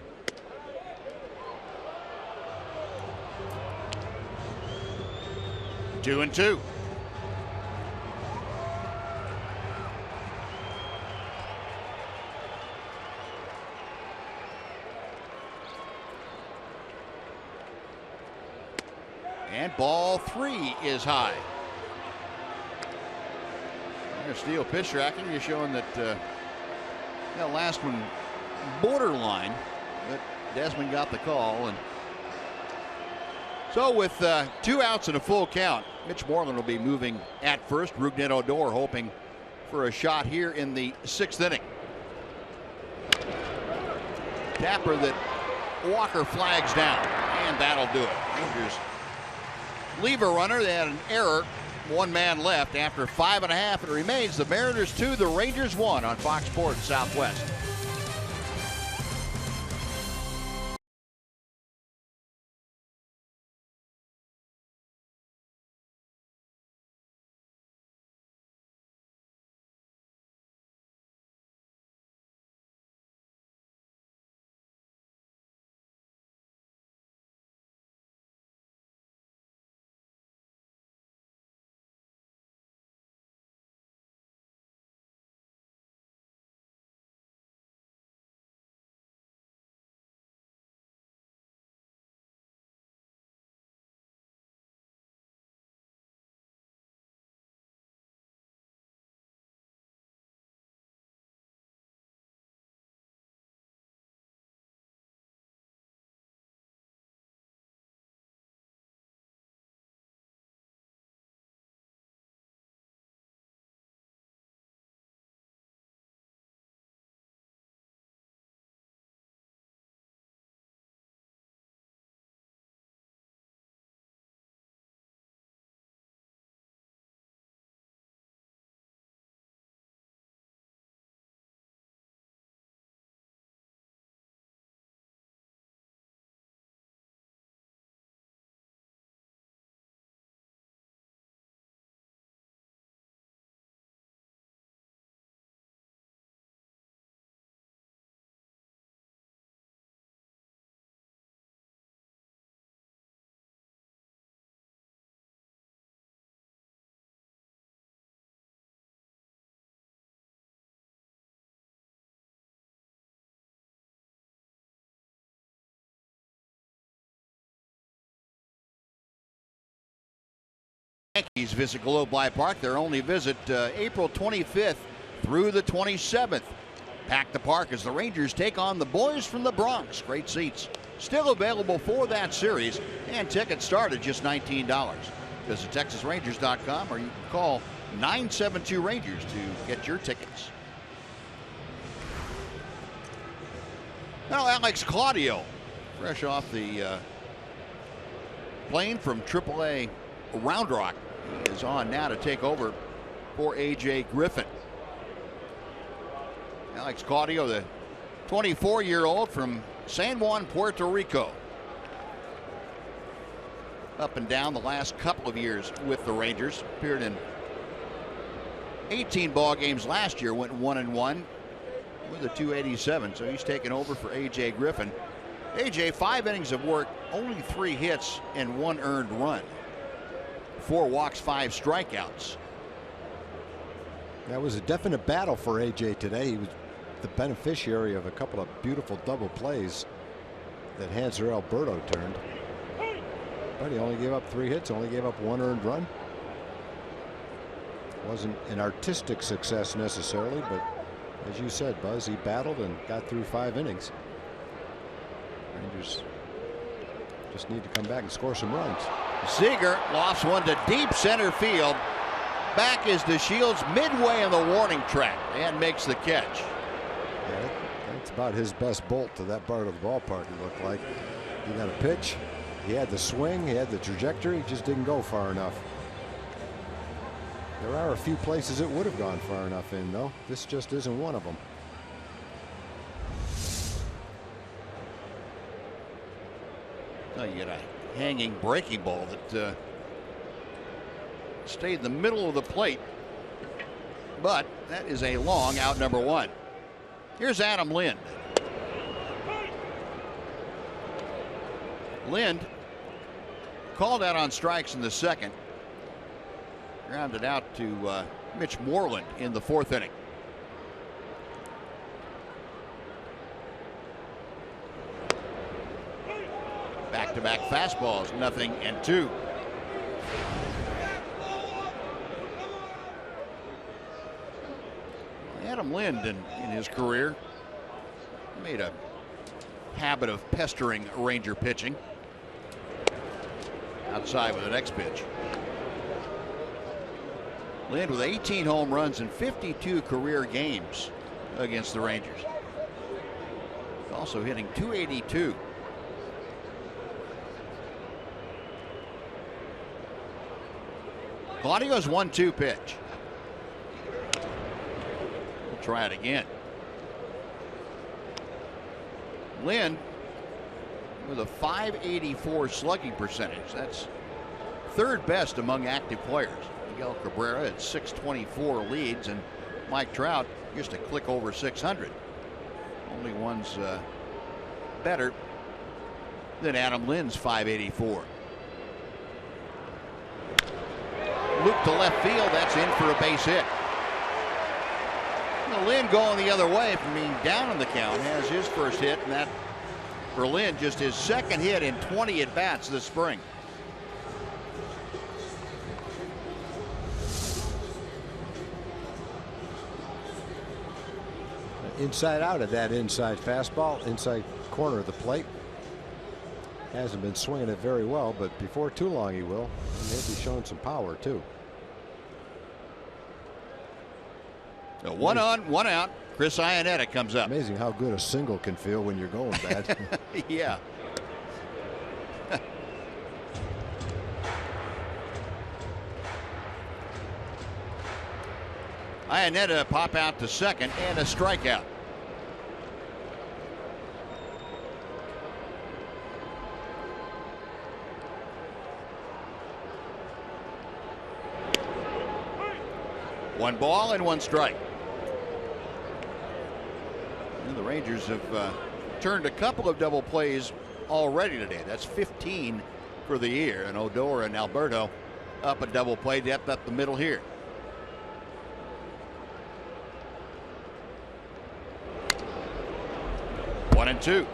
Two and two. And ball 3 is high. Steal pitch tracking. You're showing that that last one borderline, but Desmond got the call. And so with 2 outs and a full count, Mitch Moreland will be moving at first. Rougned Odor hoping for a shot here in the 6th inning. Tapper that Walker flags down, and that'll do it. Rangers leave a runner. They had an error. 1 man left after 5.5. It remains the Mariners 2, the Rangers 1 on Fox Sports Southwest. Yankees visit Globe Life Park. Their only visit April 25th through the 27th. Pack the park as the Rangers take on the boys from the Bronx. Great seats still available for that series, and tickets start at just $19. Visit TexasRangers.com or you can call 972 Rangers to get your tickets. Now Alex Claudio, fresh off the plane from AAA Round Rock, is on now to take over for A.J. Griffin. Alex Claudio, the 24-year-old from San Juan, Puerto Rico. Up and down the last couple of years with the Rangers. Appeared in 18 ball games last year, went 1-1 with a .287. So he's taken over for A.J. Griffin. A.J., 5 innings of work, only 3 hits and 1 earned run. 4 walks, 5 strikeouts. That was a definite battle for A.J. today. He was the beneficiary of a couple of beautiful double plays that Hanser Alberto turned. But he only gave up 3 hits, only gave up 1 earned run. Wasn't an artistic success necessarily, but as you said, Buzz, he battled and got through 5 innings. Rangers just need to come back and score some runs. Seager lost one to deep center field. Back is Deshields midway in the warning track and makes the catch. Yeah, that's about his best bolt to that part of the ballpark, it looked like. He got a pitch, he had the swing, he had the trajectory, he just didn't go far enough. There are a few places it would have gone far enough in, though. This just isn't one of them. Oh, you get a hanging breaking ball that stayed in the middle of the plate, but that is a long out, number 1. Here's Adam Lind. Lind called out on strikes in the second. Grounded out to Mitch Moreland in the 4th inning. Back-to-back fastballs, 0-2. Adam Lind in his career made a habit of pestering Ranger pitching. Outside with the next pitch. Lind with 18 home runs in 52 career games against the Rangers. Also hitting .282. Claudio's 1-2 pitch. We'll try it again. Lynn with a .584 slugging percentage. That's third best among active players. Miguel Cabrera at .624 leads, and Mike Trout just a click over .600. Only one's better than Adam Lynn's .584. Loop to left field. That's in for a base hit. Now, Lynn going the other way from being down in the count has his first hit, and that for Lynn just his second hit in 20 at bats this spring. Inside out of that inside fastball, inside corner of the plate. Hasn't been swinging it very well, but before too long he will. Maybe showing some power too. So 1 on, 1 out. Chris Iannetta comes up. Amazing how good a single can feel when you're going bad. Yeah. Iannetta pop out to second and a strikeout. One ball and one strike. And the Rangers have turned a couple of double plays already today. That's 15 for the year. And Odor and Alberto up a double play depth up the middle here. One and two.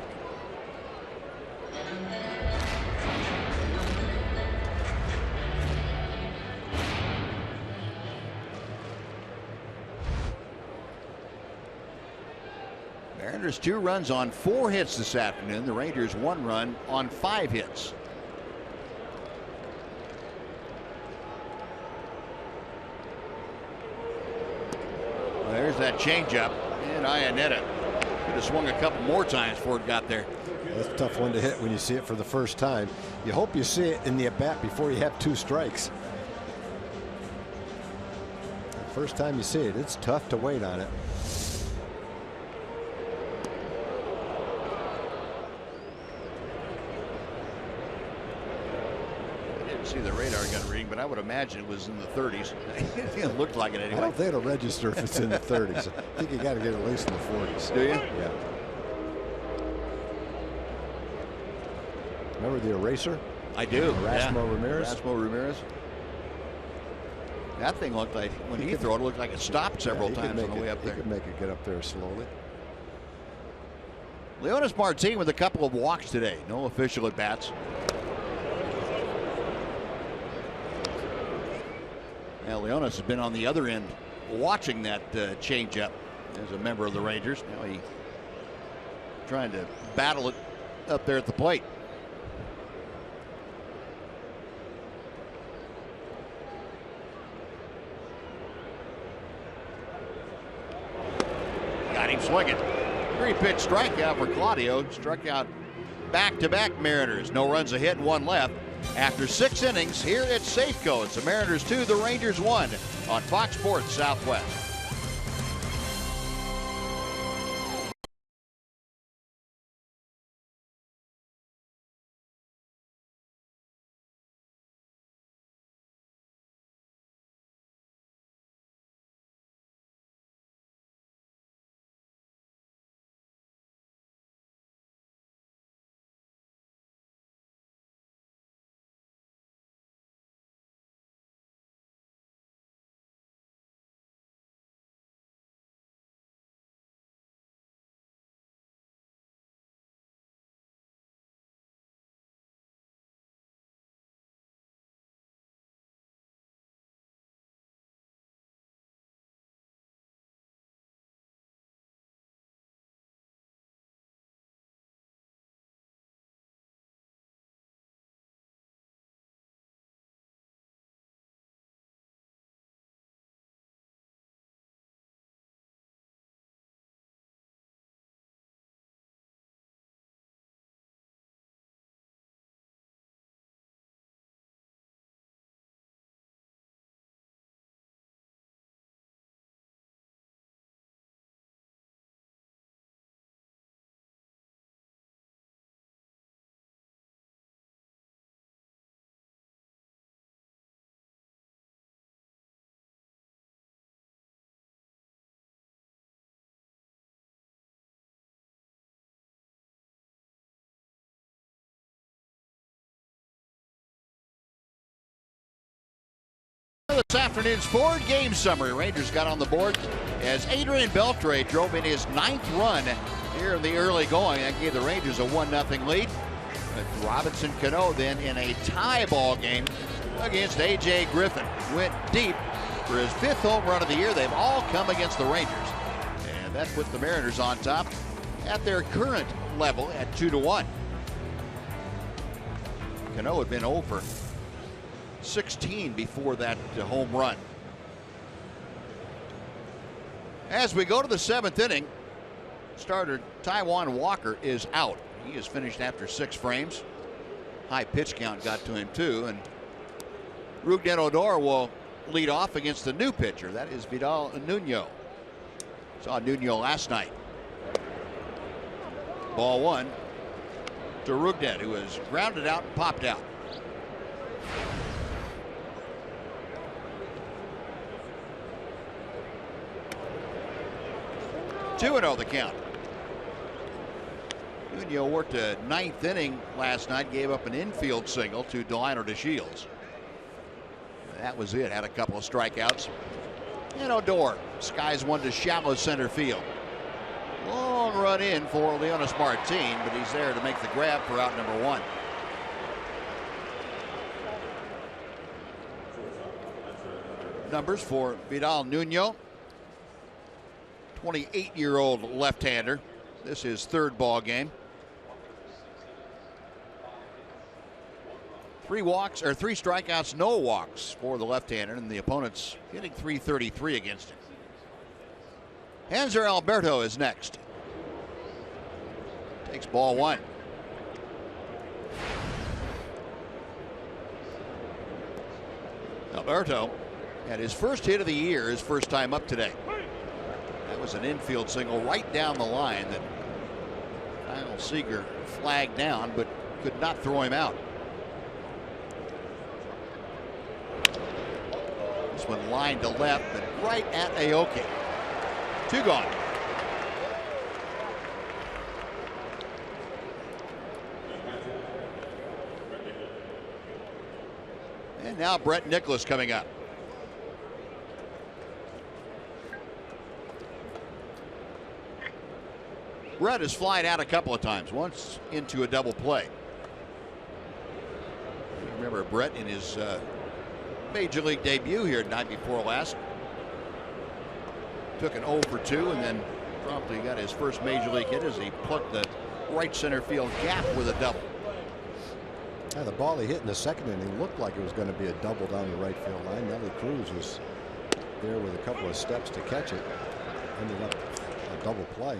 Mariners 2 runs on 4 hits this afternoon. The Rangers 1 run on 5 hits. Well, there's that changeup, and Iannetta could have swung a couple more times before it got there. That's a tough one to hit when you see it for the first time. You hope you see it in the at bat before you have 2 strikes. The first time you see it, it's tough to wait on it. See the radar gun reading, but I would imagine it was in the 30s. It looked like it anyway. I don't think it'll register if it's in the 30s. I think you got to get at least in the 40s. Do you? Yeah. Remember the eraser? I do. Erasmo Ramirez. Erasmo Ramirez. That thing looked like, when he threw it, looked like it stopped several times on the way up there. He could make it get up there slowly. Leonis Martin with a couple of walks today. No official at bats. Well, Leonis has been on the other end watching that changeup as a member of the Rangers. Now he trying to battle it up there at the plate. Got him swinging. 3-pitch strikeout for Claudio. Struck out back-to-back Mariners. No runs a hit, 1 left. After 6 innings here at Safeco, it's the Mariners 2, the Rangers 1 on Fox Sports Southwest. This afternoon's four-game summary. Rangers got on the board as Adrian Beltre drove in his 9th run here in the early going. That gave the Rangers a 1-0 lead. With Robinson Cano then in a tie ball game against A.J. Griffin. Went deep for his 5th home run of the year. They've all come against the Rangers. And that puts the Mariners on top at their current level at 2-1. Cano had been over 16 before that home run. As we go to the 7th inning, starter Taijuan Walker is out. He is finished after 6 frames. High pitch count got to him too, and Rougned Odor will lead off against the new pitcher. That is Vidal Nuno. Saw Nuno last night. Ball 1 to Rougned, who was grounded out and popped out. Two and 0 the count. Nuno worked a 9th inning last night, gave up an infield single to Deshields. That was it. Had a couple of strikeouts. And Odor skies one to shallow center field. Long run in for Leonis Martin, but he's there to make the grab for out number 1. Numbers for Vidal Nuno, 28-year-old left-hander. This is 3rd ball game. 3 walks or 3 strikeouts, no walks for the left-hander, and the opponent's hitting .333 against him. Hanser Alberto is next. Takes ball 1. Alberto had his first hit of the year, his first time up today. That was an infield single right down the line that Kyle Seager flagged down, but could not throw him out. This one lined to left, but right at Aoki. 2 gone. And now Brett Nicholas coming up. Brett has flied out a couple of times, once into a double play. Remember Brett in his major league debut here night before last. Took an 0 for 2 and then promptly got his first major league hit as he plucked the right center field gap with a double. Yeah, the ball he hit in the 2nd inning looked like it was going to be a double down the right field line. Nelly Cruz was there with a couple of steps to catch it. Ended up a double play.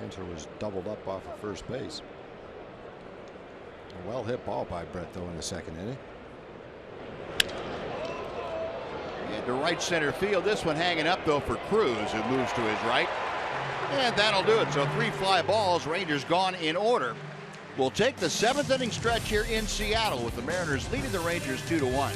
Hanser was doubled up off of first base. A well hit ball by Brett though in the 2nd inning. To right center field. This one hanging up though for Cruz, who moves to his right. And that'll do it. So 3 fly balls. Rangers gone in order. We'll take the 7th inning stretch here in Seattle with the Mariners leading the Rangers 2-1.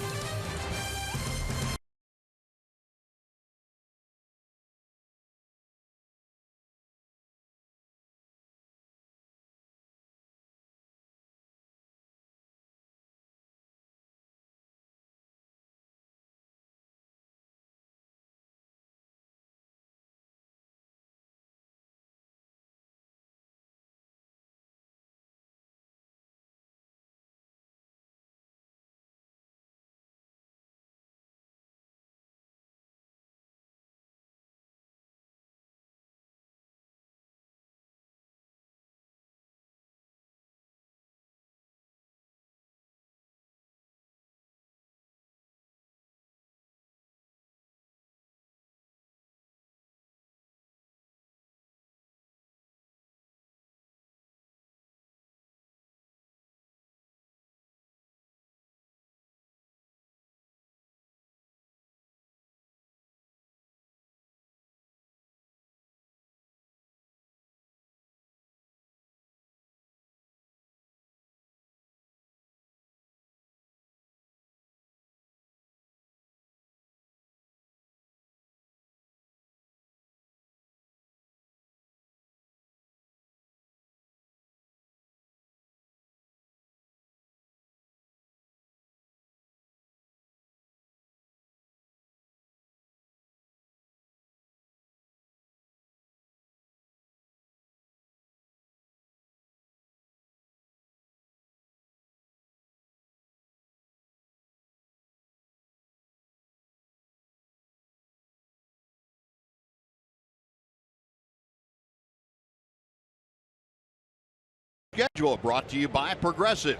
Schedule brought to you by Progressive.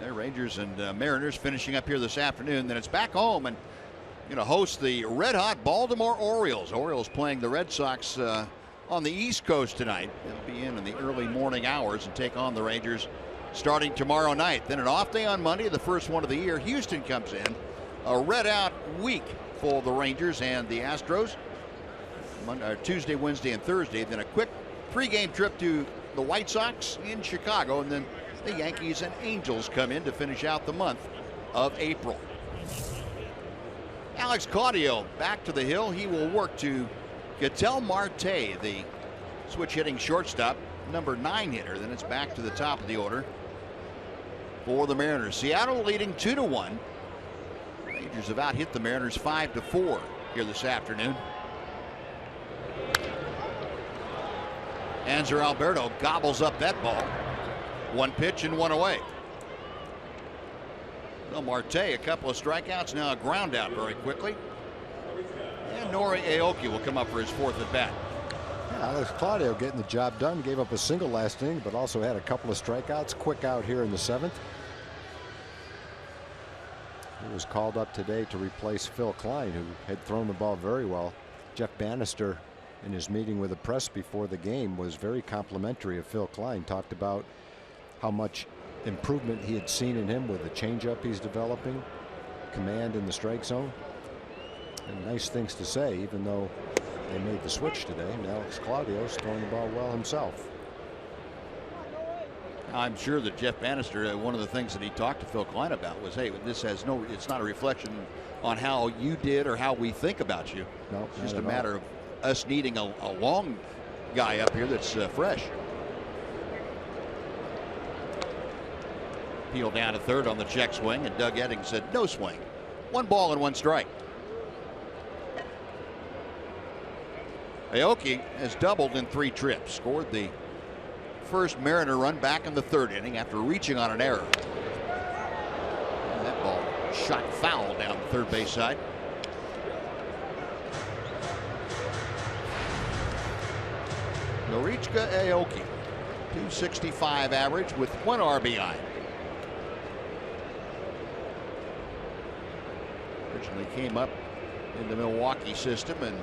The Rangers and Mariners finishing up here this afternoon. Then it's back home and going to host the red-hot Baltimore Orioles. Orioles playing the Red Sox on the East Coast tonight. They'll be in the early morning hours and take on the Rangers starting tomorrow night. Then an off day on Monday, the first one of the year. Houston comes in. A red-out week for the Rangers and the Astros. Tuesday, Wednesday, and Thursday. Then a quick 3-game trip to the White Sox in Chicago, and then the Yankees and Angels come in to finish out the month of April. Alex Claudio back to the hill. He will work to Ketel Marte, the switch-hitting shortstop, number 9 hitter. Then it's back to the top of the order for the Mariners. Seattle leading 2-1. Rangers have out-hit the Mariners 5-4 here this afternoon. Anzer Alberto gobbles up that ball. 1 pitch and 1 away. Well, Marte, a couple of strikeouts, now a ground out very quickly. And Nori Aoki will come up for his 4th at bat. Yeah, Alex Claudio getting the job done. Gave up a single last inning, but also had a couple of strikeouts. Quick out here in the 7th. He was called up today to replace Phil Klein, who had thrown the ball very well. Jeff Bannister, in his meeting with the press before the game, was very complimentary of Phil Klein. Talked about how much improvement he had seen in him with the changeup he's developing, command in the strike zone, and nice things to say, even though they made the switch today. And Alex Claudio's throwing the ball well himself. I'm sure that Jeff Bannister, one of the things that he talked to Phil Klein about was, hey, this has it's not a reflection on how you did or how we think about you. No, it's just a matter of us needing a long guy up here that's fresh. Peel down to third on the check swing, and Doug Eddings said no swing. 1 ball and 1 strike. Aoki has doubled in 3 trips. Scored the first Mariner run back in the 3rd inning after reaching on an error. And that ball shot foul down the third base side. Norichka Aoki, .265 average with 1 RBI. Originally came up in the Milwaukee system and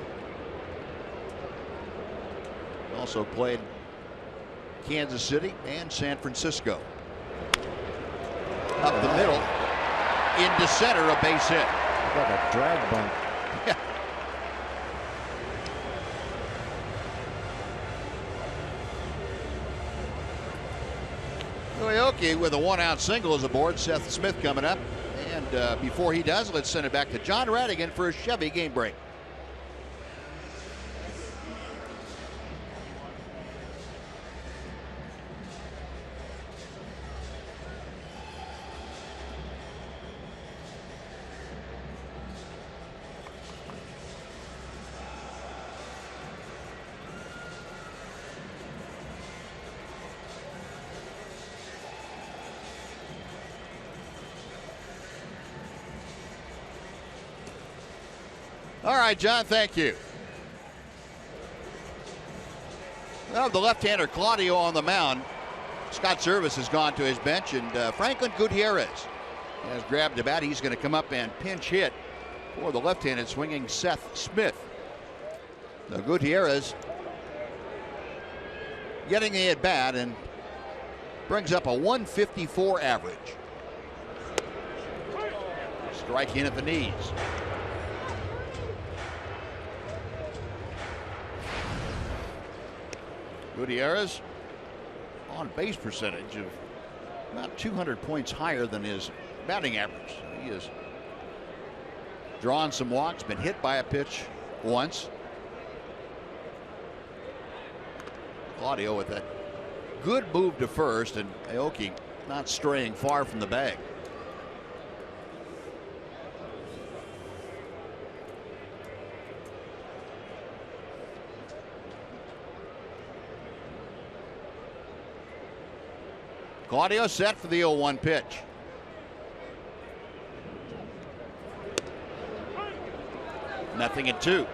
also played Kansas City and San Francisco. Up the middle, into center, a base hit. Like a drag bunt. Yeah. Aoki with a 1-out single is aboard. Seth Smith coming up. And before he does, let's send it back to John Radigan for a Chevy game break. All right, John, thank you. Well, the left-hander Claudio on the mound. Scott Service has gone to his bench, and Franklin Gutierrez has grabbed the bat. He's going to come up and pinch hit for the left-handed swinging Seth Smith. So Gutierrez getting the at-bat and brings up a 154 average. Strike in at the knees. Gutierrez on base percentage of about 200 points higher than his batting average. He has drawn some walks, been hit by a pitch once. Claudio with that good move to first, and Aoki not straying far from the bag. Claudio set for the 0-1 pitch. Nothing in 2.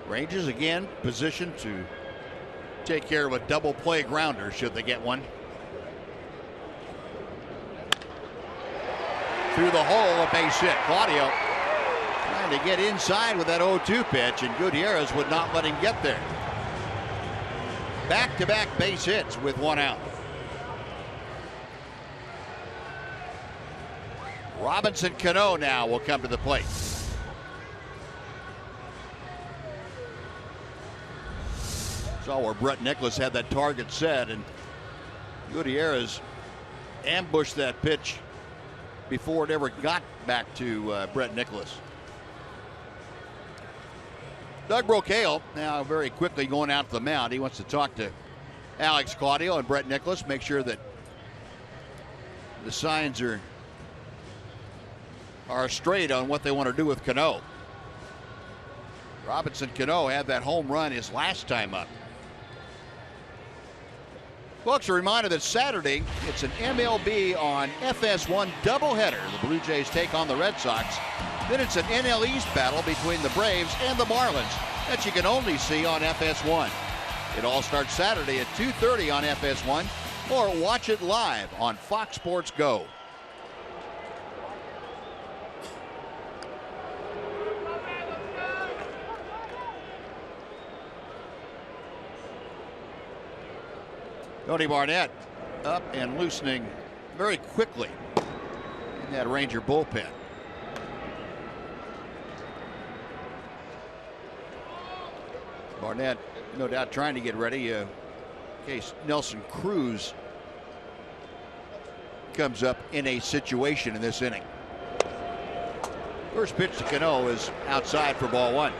Rangers again positioned to take care of a double play grounder should they get one. Through the hole, a base hit. Claudio trying to get inside with that 0-2 pitch, and Gutierrez would not let him get there. Back-to-back base hits with one out. Robinson Cano now will come to the plate. Saw where Brett Nicholas had that target set, and Gutierrez ambushed that pitch before it ever got back to Brett Nicholas. Doug Brocail now very quickly going out to the mound. He wants to talk to Alex Claudio and Brett Nicholas, make sure that the signs are straight on what they want to do with Cano. Robinson Cano had that home run his last time up. Folks, a reminder that Saturday it's an MLB on FS1 doubleheader. The Blue Jays take on the Red Sox. Then it's an NL East battle between the Braves and the Marlins that you can only see on FS1. It all starts Saturday at 2:30 on FS1, or watch it live on Fox Sports Go. Tony Barnett up and loosening very quickly in that Ranger bullpen. Barnett, no doubt, trying to get ready in case Nelson Cruz comes up in a situation in this inning. First pitch to Cano is outside for ball one.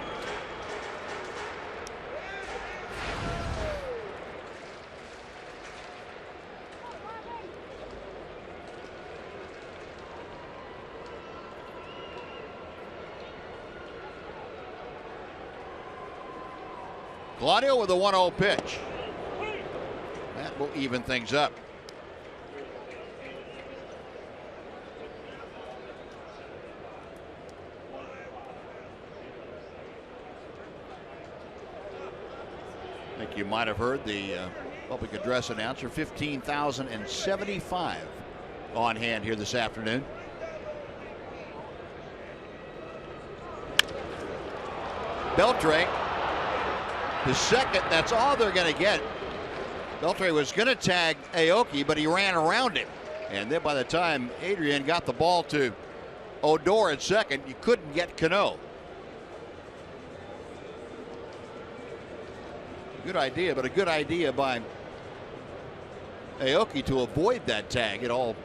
Claudio with a 1-0 pitch. That will even things up. I think you might have heard the public address announcer. 15,075 on hand here this afternoon. Beltre, the second, that's all they're going to get. Beltre was going to tag Aoki, but he ran around him. And then by the time Adrian got the ball to Odor at second, you couldn't get Cano. Good idea, but a good idea by Aoki to avoid that tag at all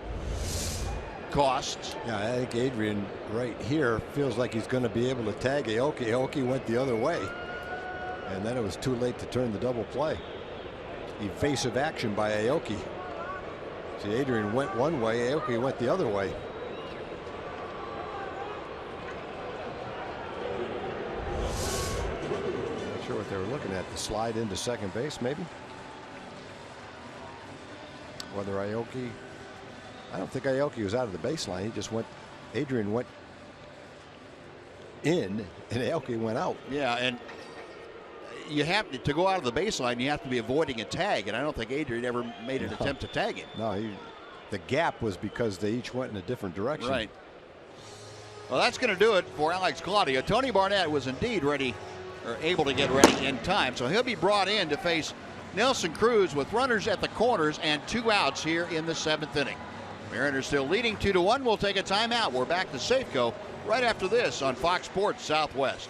costs. Yeah, I think Adrian right here feels like he's going to be able to tag Aoki. Aoki went the other way. And then it was too late to turn the double play. Evasive action by Aoki. See, Adrian went one way, Aoki went the other way. Not sure what they were looking at. The slide into second base, maybe. Whether Aoki, I don't think Aoki was out of the baseline. He just went, Adrian went in and Aoki went out. Yeah, and you have to go out of the baseline, you have to be avoiding a tag, and I don't think Adrian ever made an attempt to tag him. No, the gap was because they each went in a different direction. Right. Well, that's going to do it for Alex Claudio. Tony Barnett was indeed ready, or able to get ready in time, so he'll be brought in to face Nelson Cruz with runners at the corners and 2 outs here in the 7th inning. Mariners still leading 2-1. We'll take a timeout. We're back to Safeco right after this on Fox Sports Southwest.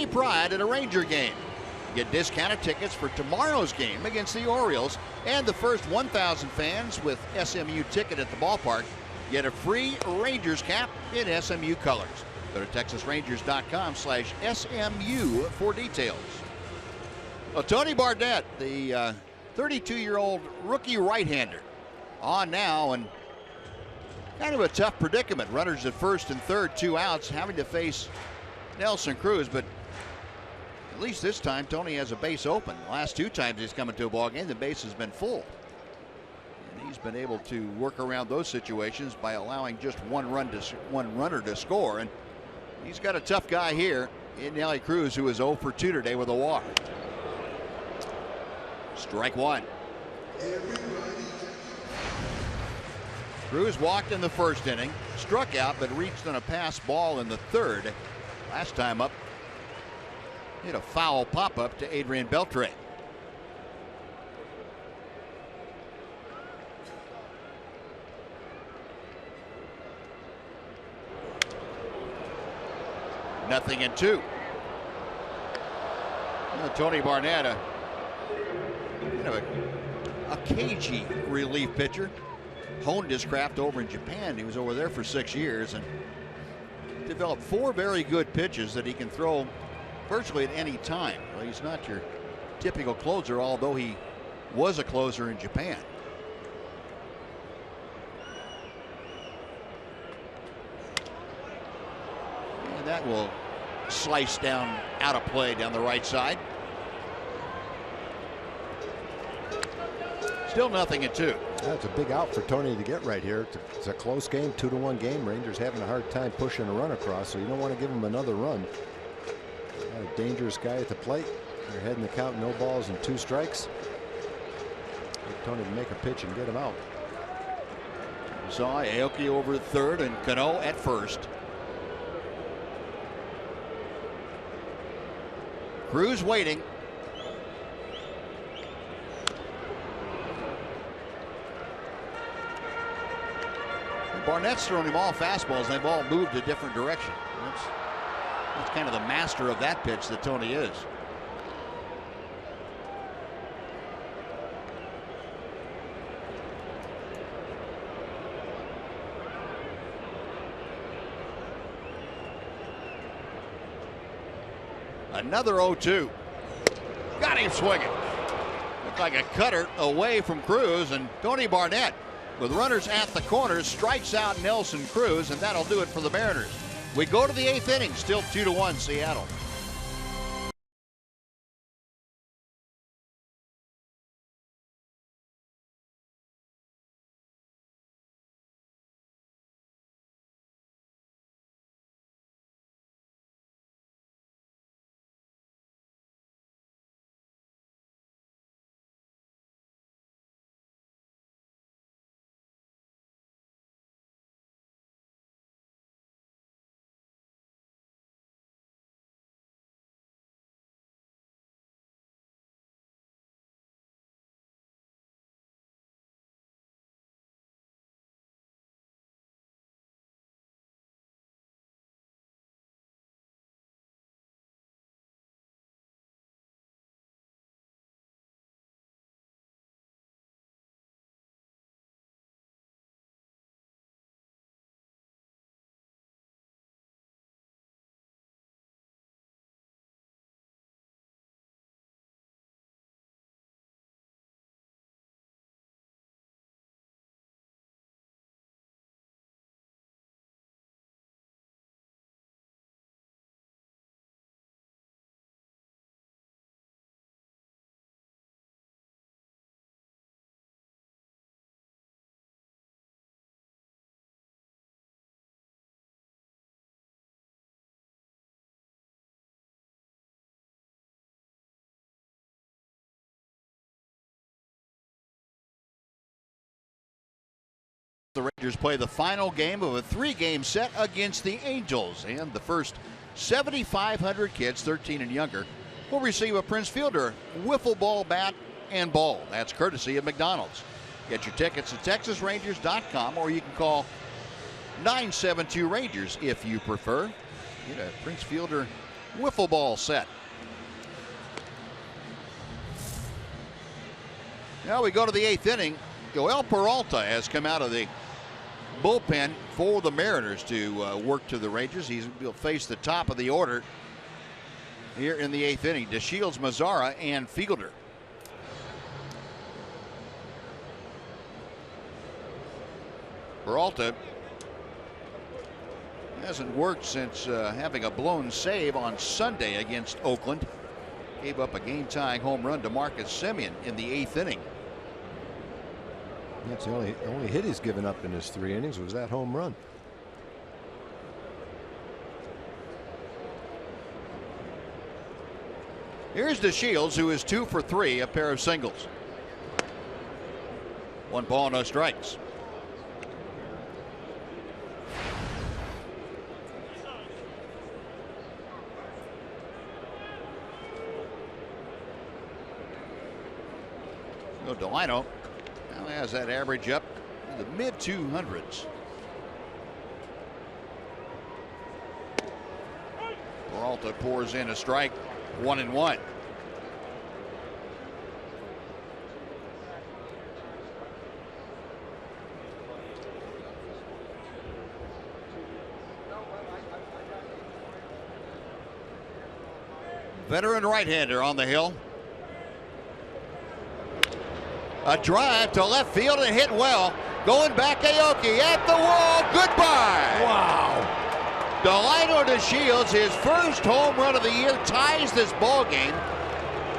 any pride at a Ranger game. Get discounted tickets for tomorrow's game against the Orioles, and the first 1,000 fans with SMU ticket at the ballpark get a free Rangers cap in SMU colors. Go to TexasRangers.com/SMU for details. Well, Tony Barnett, the 32-year-old rookie right-hander, on now, and kind of a tough predicament. Runners at first and third, 2 outs, having to face Nelson Cruz, but at least this time Tony has a base open. The last 2 times he's come into a ball game, the base has been full. And he's been able to work around those situations by allowing just one runner to score. And he's got a tough guy here in Nelly Cruz, who is 0 for 2 today with a walk. Strike 1. Cruz walked in the first inning, struck out, but reached on a pass ball in the third. Last time up, hit a foul pop-up to Adrian Beltre. Nothing in 2. Tony Barnett, a cagey relief pitcher. Honed his craft over in Japan. He was over there for 6 years and developed 4 very good pitches that he can throw virtually at any time. Well, he's not your typical closer, although he was a closer in Japan. And that will slice down out of play down the right side. Still nothing in 2. That's a big out for Tony to get right here. It's a close game, 2-1 game. Rangers having a hard time pushing a run across, so you don't want to give him another run. Got a dangerous guy at the plate. They're heading the count, no balls and 2 strikes. Get Tony to make a pitch and get him out. Saw Aoki over at third and Cano at first. Cruz waiting. Barnett's thrown him all fastballs, and they've all moved a different direction. That's kind of the master of that pitch that Tony is. Another 0-2. Got him swinging. Looked like a cutter away from Cruz, and Tony Barnett, with runners at the corners, strikes out Nelson Cruz, and that'll do it for the Mariners. We go to the 8th inning, still 2-1 Seattle. The Rangers play the final game of a 3-game set against the Angels, and the first 7,500 kids 13 and younger will receive a Prince Fielder wiffle ball bat and ball. That's courtesy of McDonald's. Get your tickets at TexasRangers.com, or you can call 972 Rangers if you prefer. Get a Prince Fielder Wiffle ball set. Now we go to the 8th inning. Joel Peralta has come out of the bullpen for the Mariners to work to the Rangers. He'll face the top of the order here in the 8th inning. Deshields, Mazzara, and Fielder. Peralta hasn't worked since having a blown save on Sunday against Oakland. Gave up a game-tying home run to Marcus Semien in the 8th inning. That's the only hit he's given up in his 3 innings was that home run. Here's Deshields, who is 2 for 3, a pair of singles. 1 ball, no strikes. No, Delino now has that average up in the mid 200s. Peralta pours in a strike, 1-1. Veteran right-hander on the hill. A drive to left field and hit well. Going back, Aoki at the wall. Goodbye. Wow. Delino Deshields, his first home run of the year, ties this ball game,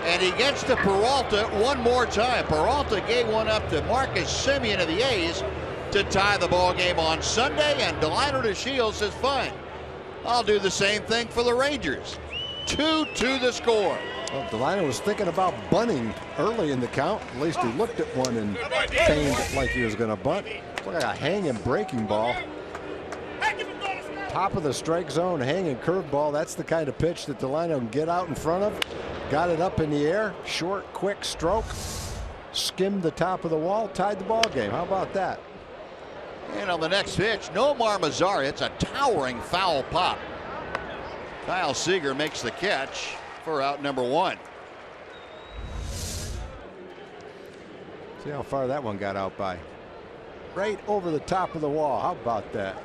and he gets to Peralta one more time. Peralta gave one up to Marcus Semien of the A's to tie the ball game on Sunday, and Delino Deshields says, fine, I'll do the same thing for the Rangers. 2-2 the score. Well, Delino was thinking about bunting early in the count. At least he looked at one and feigned like he was going to bunt. Look like a hanging breaking ball. Top of the strike zone, hanging curveball. That's the kind of pitch that Delino can get out in front of. Got it up in the air. Short, quick stroke. Skimmed the top of the wall. Tied the ball game. How about that? And on the next pitch, Nomar Mazar hits a towering foul pop. Kyle Seager makes the catch for out number 1. See how far that one got out by. Right over the top of the wall. How about that?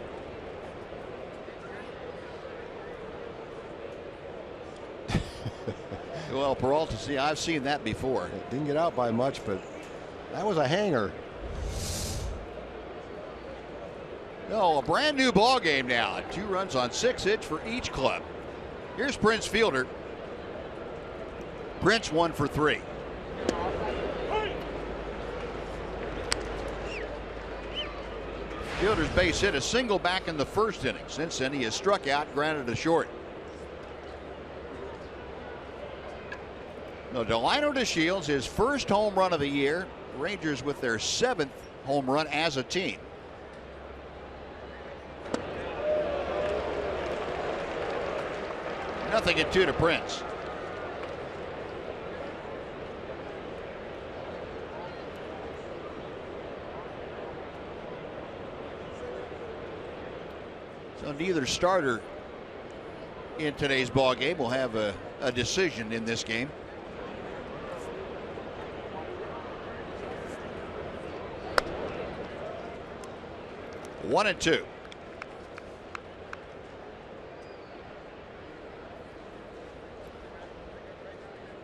Well, Peralta, see, I've seen that before. It didn't get out by much, but that was a hanger. No, a brand new ball game now. 2 runs on 6 hits for each club. Here's Prince Fielder. Prince 1 for 3. Fielder's base hit, a single back in the first inning. Since then, he has struck out, grounded to short. No, Delino Deshields, his first home run of the year. Rangers with their 7th home run as a team. Nothing at 2 to Prince. So neither starter in today's ball game will have a decision in this game. One and 2.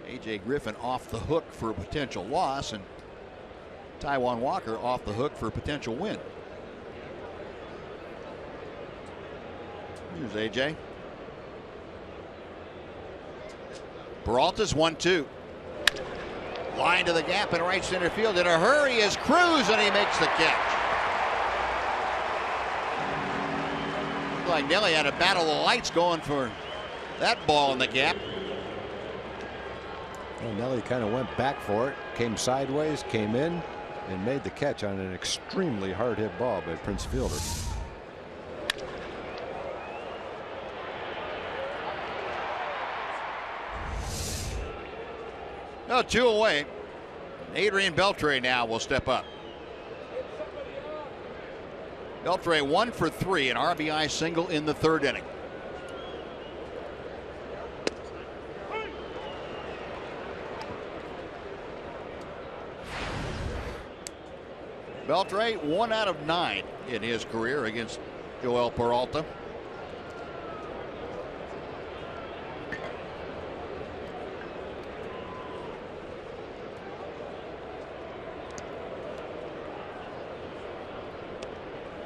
A.J. Griffin off the hook for a potential loss, and Taijuan Walker off the hook for a potential win. Here's A.J. Peralta's 1-2. Line to the gap in right center field. In a hurry is Cruz, and he makes the catch. Looked like Nelly had a battle of lights going for that ball in the gap. Well, Nelly kind of went back for it, came sideways, came in, and made the catch on an extremely hard hit ball by Prince Fielder. No, 2 away. Adrian Beltre now will step up. Beltre 1 for 3, an RBI single in the 3rd inning. Beltre 1 out of 9 in his career against Joel Peralta.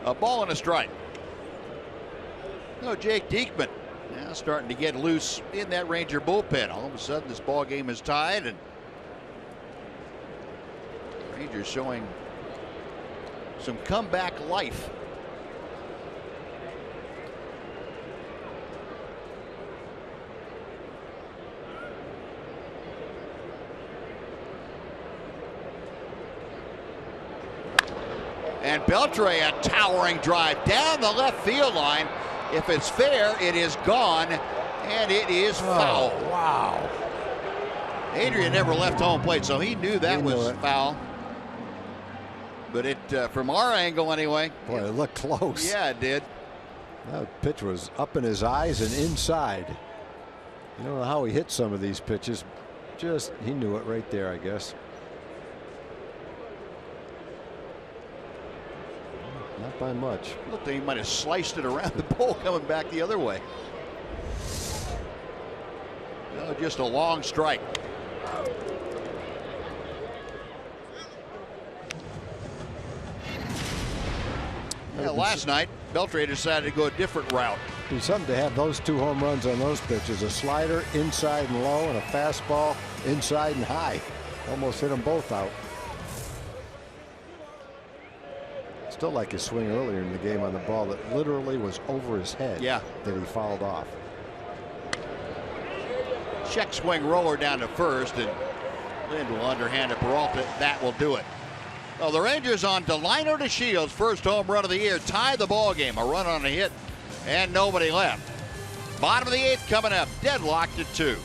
A ball and a strike. No, Jake Diekman now starting to get loose in that Ranger bullpen. All of a sudden, this ball game is tied, and Rangers showing some comeback life. And Beltre, a towering drive down the left field line. If it's fair, it is gone, and it is foul. Oh, wow. Adrian never left home plate, so he knew that was foul. But it, from our angle anyway. Boy, it looked close. Yeah, it did. That pitch was up in his eyes and inside. You don't know how he hit some of these pitches. Just, he knew it right there, I guess. Not by much. Looked like he might have sliced it around the pole coming back the other way. No, just a long strike. Yeah, last night, Beltre decided to go a different route. It'd be something to have those 2 home runs on those pitches. A slider inside and low, and a fastball inside and high. Almost hit them both out. Still like his swing earlier in the game on the ball that literally was over his head. Yeah. That he fouled off. Check swing roller down to first, and Lind will underhand to Peralta. That will do it. Well, the Rangers on Delino Deshields' first home run of the year tie the ball game. A run on a hit, and nobody left. Bottom of the 8th coming up. Deadlocked at 2.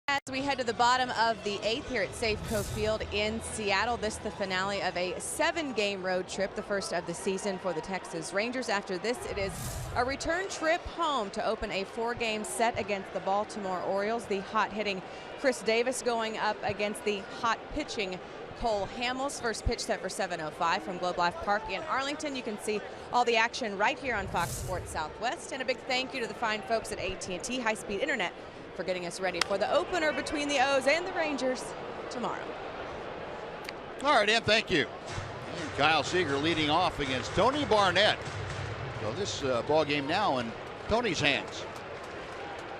As we head to the bottom of the 8th here at Safeco Field in Seattle, this the finale of a 7-game road trip, the first of the season for the Texas Rangers. After this, it is a return trip home to open a 4-game set against the Baltimore Orioles. The hot-hitting Chris Davis going up against the hot-pitching Cole Hamels. First pitch set for 7:05 from Globe Life Park in Arlington. You can see all the action right here on Fox Sports Southwest. And a big thank you to the fine folks at AT&T High-Speed Internet for getting us ready for the opener between the O's and the Rangers tomorrow. All right, Dan, thank you. And Kyle Seager leading off against Tony Barnett. So this ball game now in Tony's hands.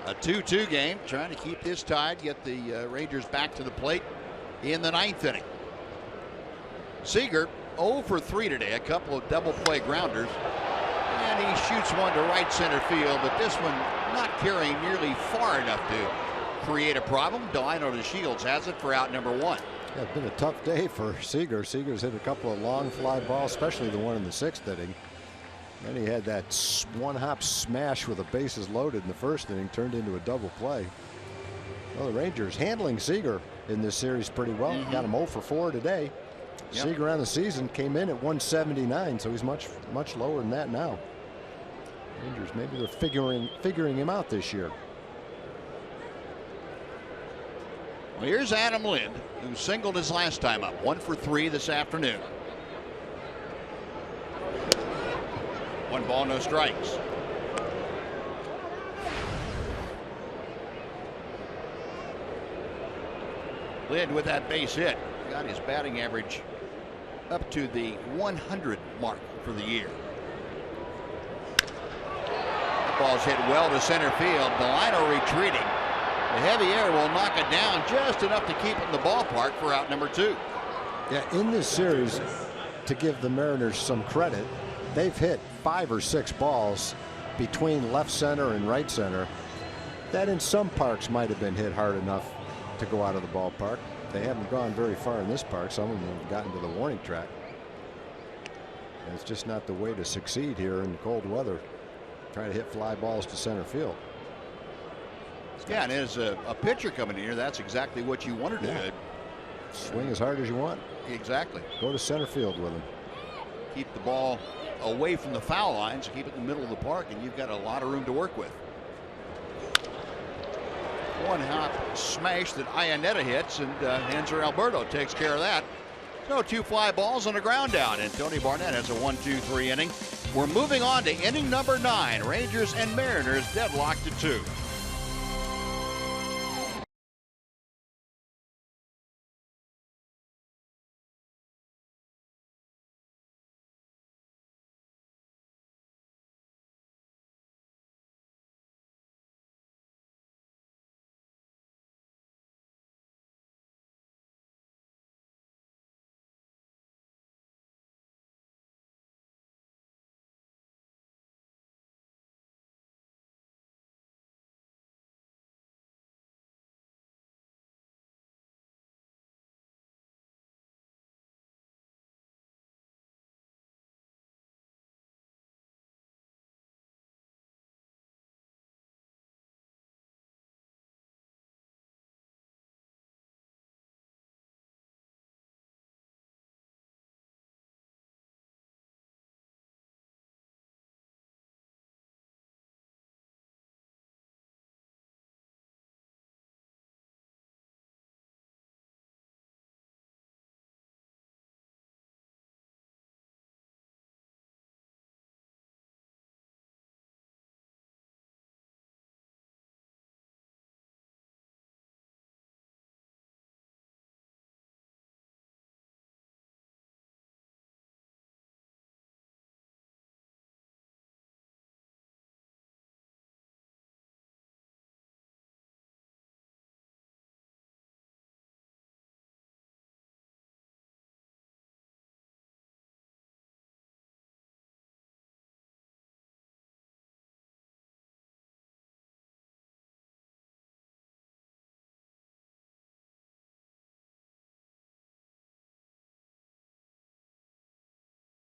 A 2-2 game, trying to keep this tied, get the Rangers back to the plate in the 9th inning. Seager 0 for 3 today, a couple of double play grounders, and he shoots one to right center field, but this one not carrying nearly far enough to create a problem. Deshields has it for out number 1. Yeah, it's been a tough day for Seager. Seager's hit a couple of long fly balls, especially the one in the 6th inning. Then he had that one-hop smash with the bases loaded in the 1st inning, turned into a double play. Well, the Rangers handling Seager in this series pretty well. Got him 0 for 4 today. Yep. Seager on the season came in at 179, so he's much lower than that now. Rangers, maybe they're figuring him out this year. Well, here's Adam Lind, who singled his last time up. 1 for 3 this afternoon. 1 ball, no strikes. Lind with that base hit got his batting average up to the 100 mark for the year. That ball's hit well to center field. Delino retreating. The heavy air will knock it down just enough to keep it in the ballpark for out number 2. Yeah, in this series, to give the Mariners some credit, they've hit 5 or 6 balls between left center and right center that in some parks might have been hit hard enough to go out of the ballpark. They haven't gone very far in this park. Some of them have gotten to the warning track. And it's just not the way to succeed here in cold weather. Try to hit fly balls to center field. Yeah, and as a pitcher coming in here, that's exactly what you wanted to do. Swing as hard as you want. Exactly. Go to center field with him. Keep the ball away from the foul lines, keep it in the middle of the park, and you've got a lot of room to work with. One hop smash that Iannetta hits, and Hanser Alberto takes care of that. So 2 fly balls and a ground down, and Tony Barnett has a 1-2-3 inning. We're moving on to inning number 9. Rangers and Mariners deadlocked at 2.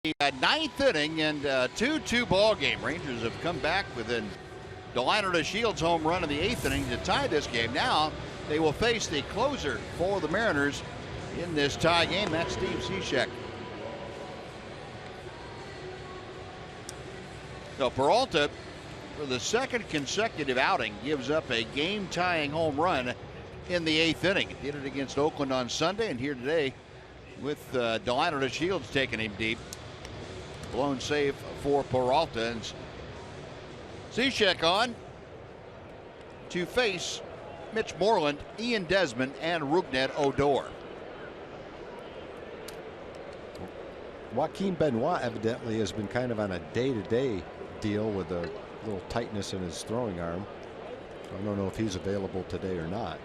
The 9th inning and 2-2 ball game. Rangers have come back within Deshields' home run in the 8th inning to tie this game. Now they will face the closer for the Mariners in this tie game. That's Steve Cishek. So Peralta, for the 2nd consecutive outing, gives up a game-tying home run in the 8th inning. Did it against Oakland on Sunday, and here today with Deshields taking him deep. Blown save for Peralta, and Cishek on to face Mitch Moreland, Ian Desmond, and Rougned Odor. Joaquin Benoit evidently has been kind of on a day-to-day deal with a little tightness in his throwing arm. I don't know if he's available today or not.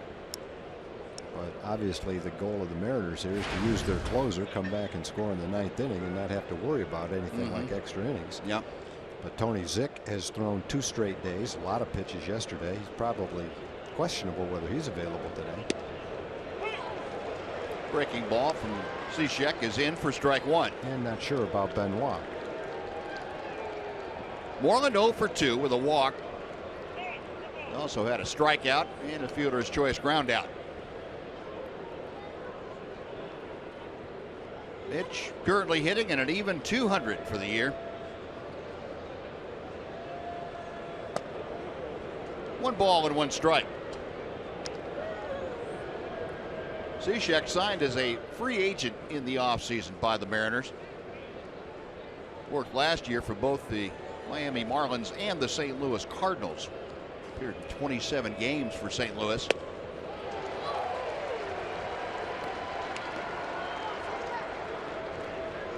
But obviously the goal of the Mariners here is to use their closer, come back and score in the 9th inning and not have to worry about anything like extra innings. Yep. But Tony Zick has thrown 2 straight days. A lot of pitches yesterday. He's probably questionable whether he's available today. Breaking ball from Cishek is in for strike 1. And not sure about Benoit. Moreland 0 for 2 with a walk. He also had a strikeout and a fielder's choice ground out. Mitch currently hitting at an even 200 for the year. 1 ball and 1 strike. Cishek signed as a free agent in the offseason by the Mariners. Worked last year for both the Miami Marlins and the St. Louis Cardinals. Appeared in 27 games for St. Louis.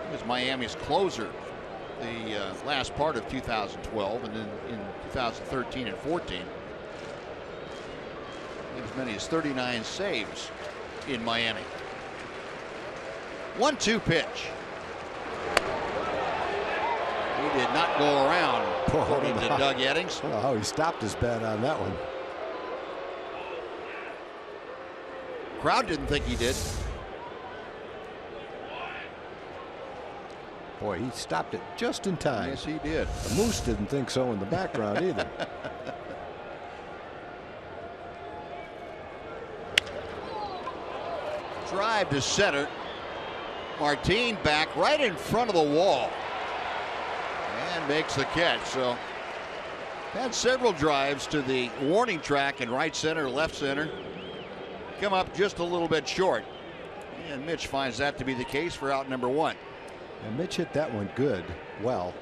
He was Miami's closer the last part of 2012, and then in 2013 and 14. As many as 39 saves in Miami. 1-2 pitch. He did not go around, according to Doug Eddings. Oh, he stopped his bat on that one. Crowd didn't think he did. Boy, he stopped it just in time. Yes, he did. The Moose didn't think so in the background either. Drive to center. Martin back right in front of the wall and makes the catch. So had several drives to the warning track in right center, left center. Come up just a little bit short. And Mitch finds that to be the case for out number 1. And Mitch hit that one good, well,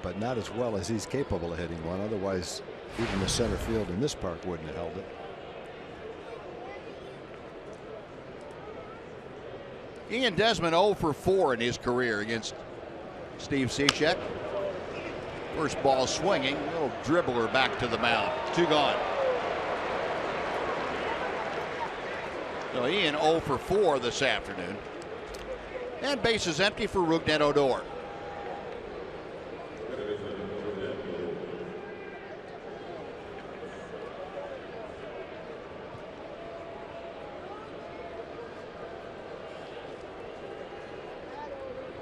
but not as well as he's capable of hitting one. Otherwise, even the center field in this park wouldn't have held it. Ian Desmond 0 for 4 in his career against Steve Cishek. First ball swinging, little dribbler back to the mound. 2 gone. So Ian 0 for 4 this afternoon. And bases empty for Rougned Odor.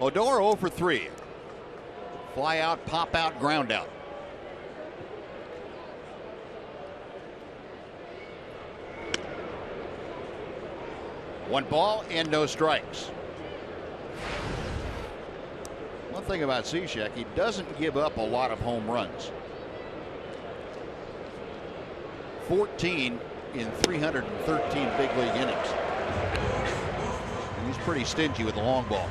Odor 0 for 3. Fly out, pop out, ground out. One ball and no strikes. One thing about Cishek, he doesn't give up a lot of home runs. 14 in 313 big league innings. And he's pretty stingy with the long ball.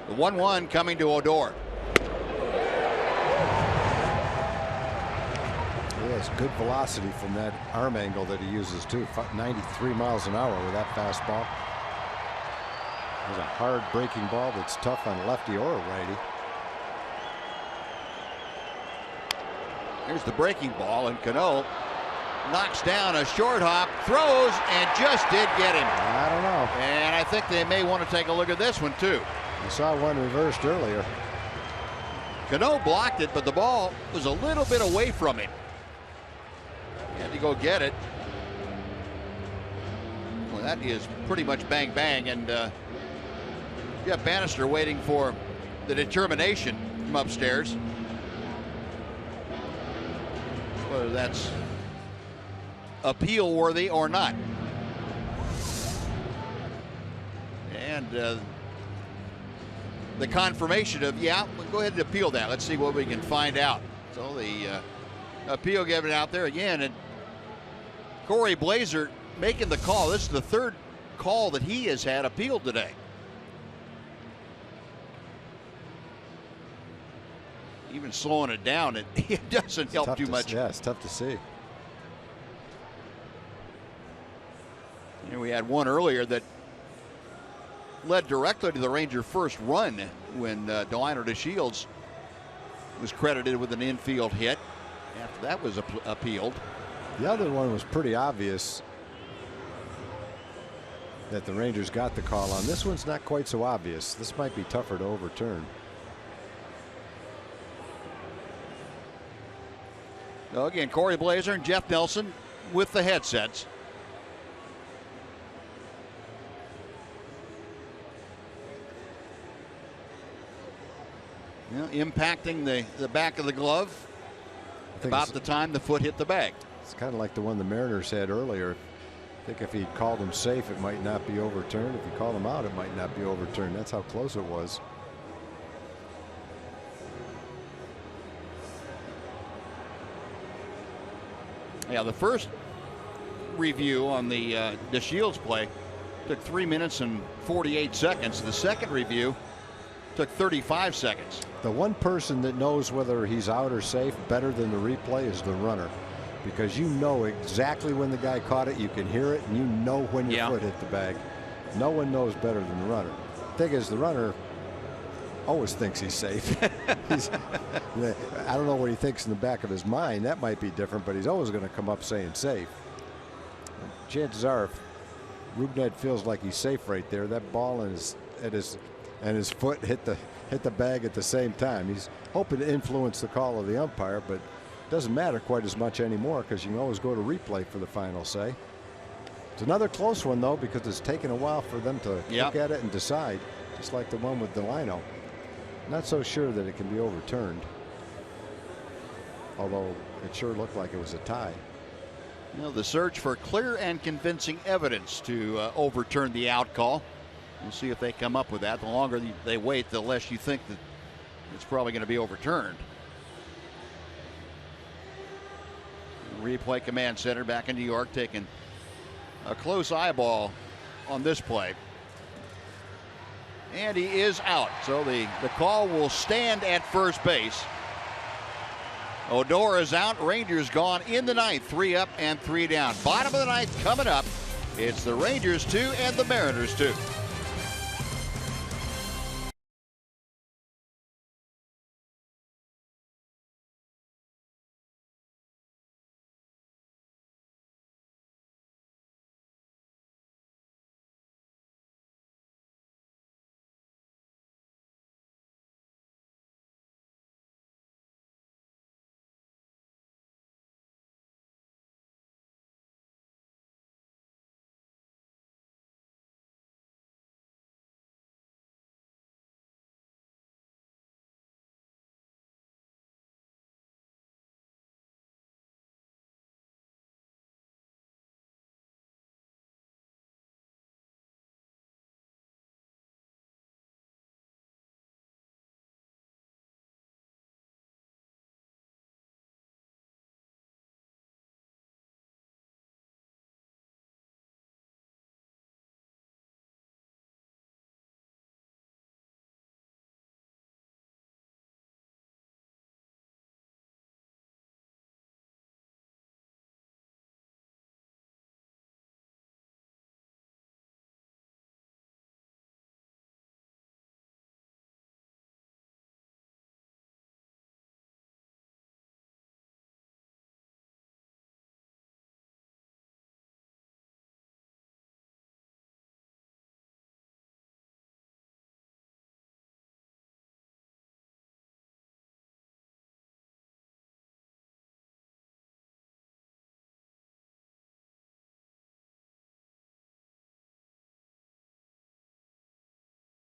The 1-1 coming to Odor. Yes, good velocity from that arm angle that he uses too. 93 miles an hour with that fastball. There's a hard breaking ball that's tough on lefty or righty. Here's the breaking ball, and Cano knocks down a short hop, throws, and just did get him. I don't know. And I think they may want to take a look at this one too. You saw one reversed earlier. Cano blocked it, but the ball was a little bit away from him. He had to go get it. Well, that is pretty much bang bang, and Jeff Bannister waiting for the determination from upstairs. Whether that's appeal worthy or not. And the confirmation of, yeah, we'll go ahead and appeal that. Let's see what we can find out. So the appeal given out there again, and Corey Blazer making the call. This is the 3rd call that he has had appealed today. Even slowing it down, it doesn't help too much. Yeah, it's tough to see. And we had one earlier that led directly to the Ranger first run when Delino Deshields was credited with an infield hit. After that was appealed. The other one was pretty obvious. that the Rangers got the call on. This one's not quite so obvious. This might be tougher to overturn. So again, Corey Blazer and Jeff Nelson with the headsets. You know, impacting the back of the glove about the time the foot hit the bag. It's kind of like the one the Mariners had earlier. I think if he called him safe, it might not be overturned. If he called him out, it might not be overturned. That's how close it was. Yeah, the first review on the Deshields play took 3 minutes and 48 seconds. The second review took 35 seconds. The one person that knows whether he's out or safe better than the replay is the runner, because you know exactly when the guy caught it. You can hear it, and you know when your foot hit the bag. No one knows better than the runner. Thing is, the runner always thinks he's safe. I don't know what he thinks in the back of his mind. That might be different, but he's always going to come up saying safe. Chances are, if Rubned feels like he's safe right there, that ball and his foot hit the bag at the same time. He's hoping to influence the call of the umpire, but it doesn't matter quite as much anymore because you can always go to replay for the final say. It's another close one, though, because it's taken a while for them to look at it and decide, just like the one with Delino. Not so sure that it can be overturned, although it sure looked like it was a tie. You know, the search for clear and convincing evidence to overturn the out call. We'll see if they come up with that. The longer they wait, the less you think that it's probably going to be overturned. Replay command center back in New York taking a close eyeball on this play. And he is out. So the call will stand at first base. Odor is out. Rangers gone in the ninth. 3 up and 3 down. Bottom of the ninth coming up. It's the Rangers 2 and the Mariners 2.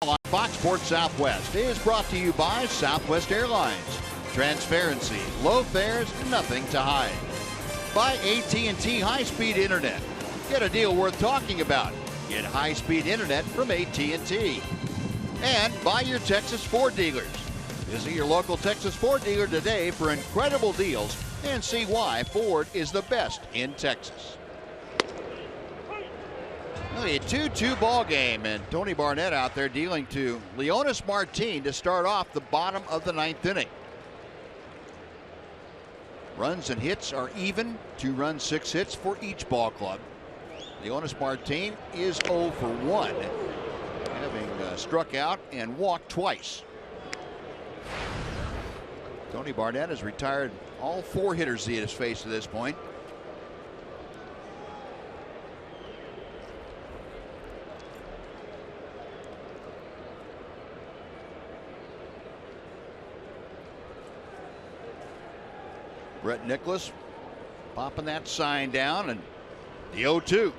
On Fox Sports Southwest is brought to you by Southwest Airlines. Transparency, low fares, nothing to hide. By AT&T high-speed internet. Get a deal worth talking about. Get high-speed internet from AT&T. And by your Texas Ford dealers. Visit your local Texas Ford dealer today for incredible deals and see why Ford is the best in Texas. A 2-2 ball game, and Tony Barnett out there dealing to Leonis Martin to start off the bottom of the ninth inning. Runs and hits are even. 2 runs, 6 hits for each ball club. Leonis Martin is 0 for 1, having struck out and walked twice. Tony Barnett has retired all 4 hitters he has faced to this point. Brett Nicholas popping that sign down, and the 0-2.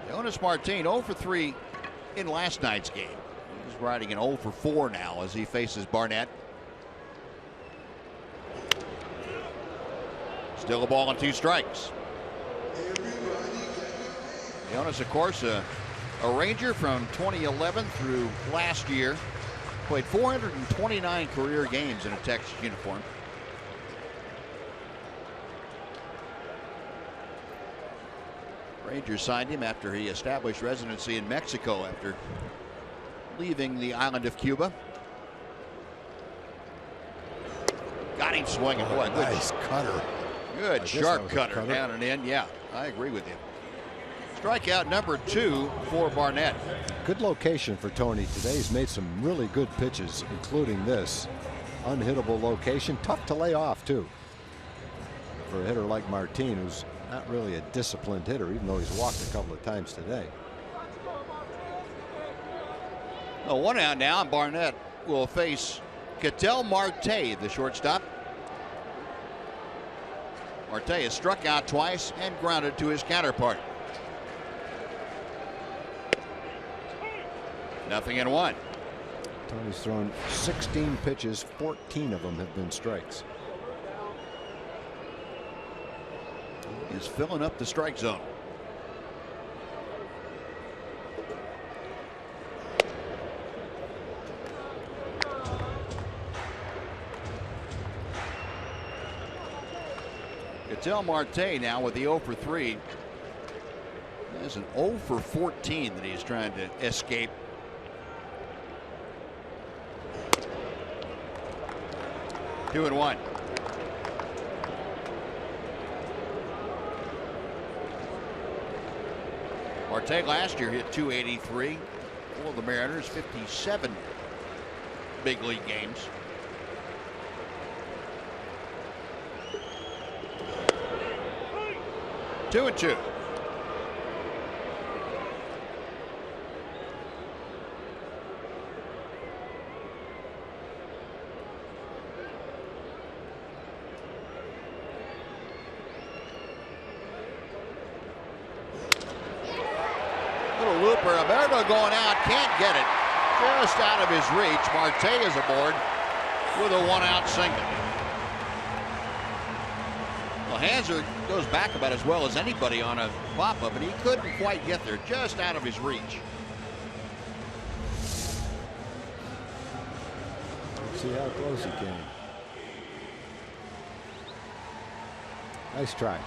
Jonas Martin 0 for 3 in last night's game. He's riding an 0 for 4 now as he faces Barnett. Still a ball and 2 strikes. Jonas, of course, a Ranger from 2011 through last year. Played 429 career games in a Texas uniform. Rangers signed him after he established residency in Mexico after leaving the island of Cuba. Got him swinging. Boy, good, nice cutter. Good sharp cutter down and in. Yeah, I agree with you. Strikeout number 2 for Barnett. Good location for Tony today. He's made some really good pitches, including this. Unhittable location. Tough to lay off, too, for a hitter like Martin, who's not really a disciplined hitter, even though he's walked a couple of times today. Well, 1 out now, and Barnett will face Ketel Marte, the shortstop. Marte has struck out twice and grounded to his counterpart. 0-1. Tony's thrown 16 pitches, 14 of them have been strikes. He's filling up the strike zone. Ketel Marte now with the 0 for 3. There's an 0 for 14 that he's trying to escape. Two and 1. Marte last year hit 283 for the Mariners, 57 big league games. Two and 2. Little looper. Alberto going out, can't get it. Just out of his reach. Marte is aboard with a 1-out single. Well, Hanser goes back about as well as anybody on a pop-up, but he couldn't quite get there. Just out of his reach. Let's see how close he came. Nice try.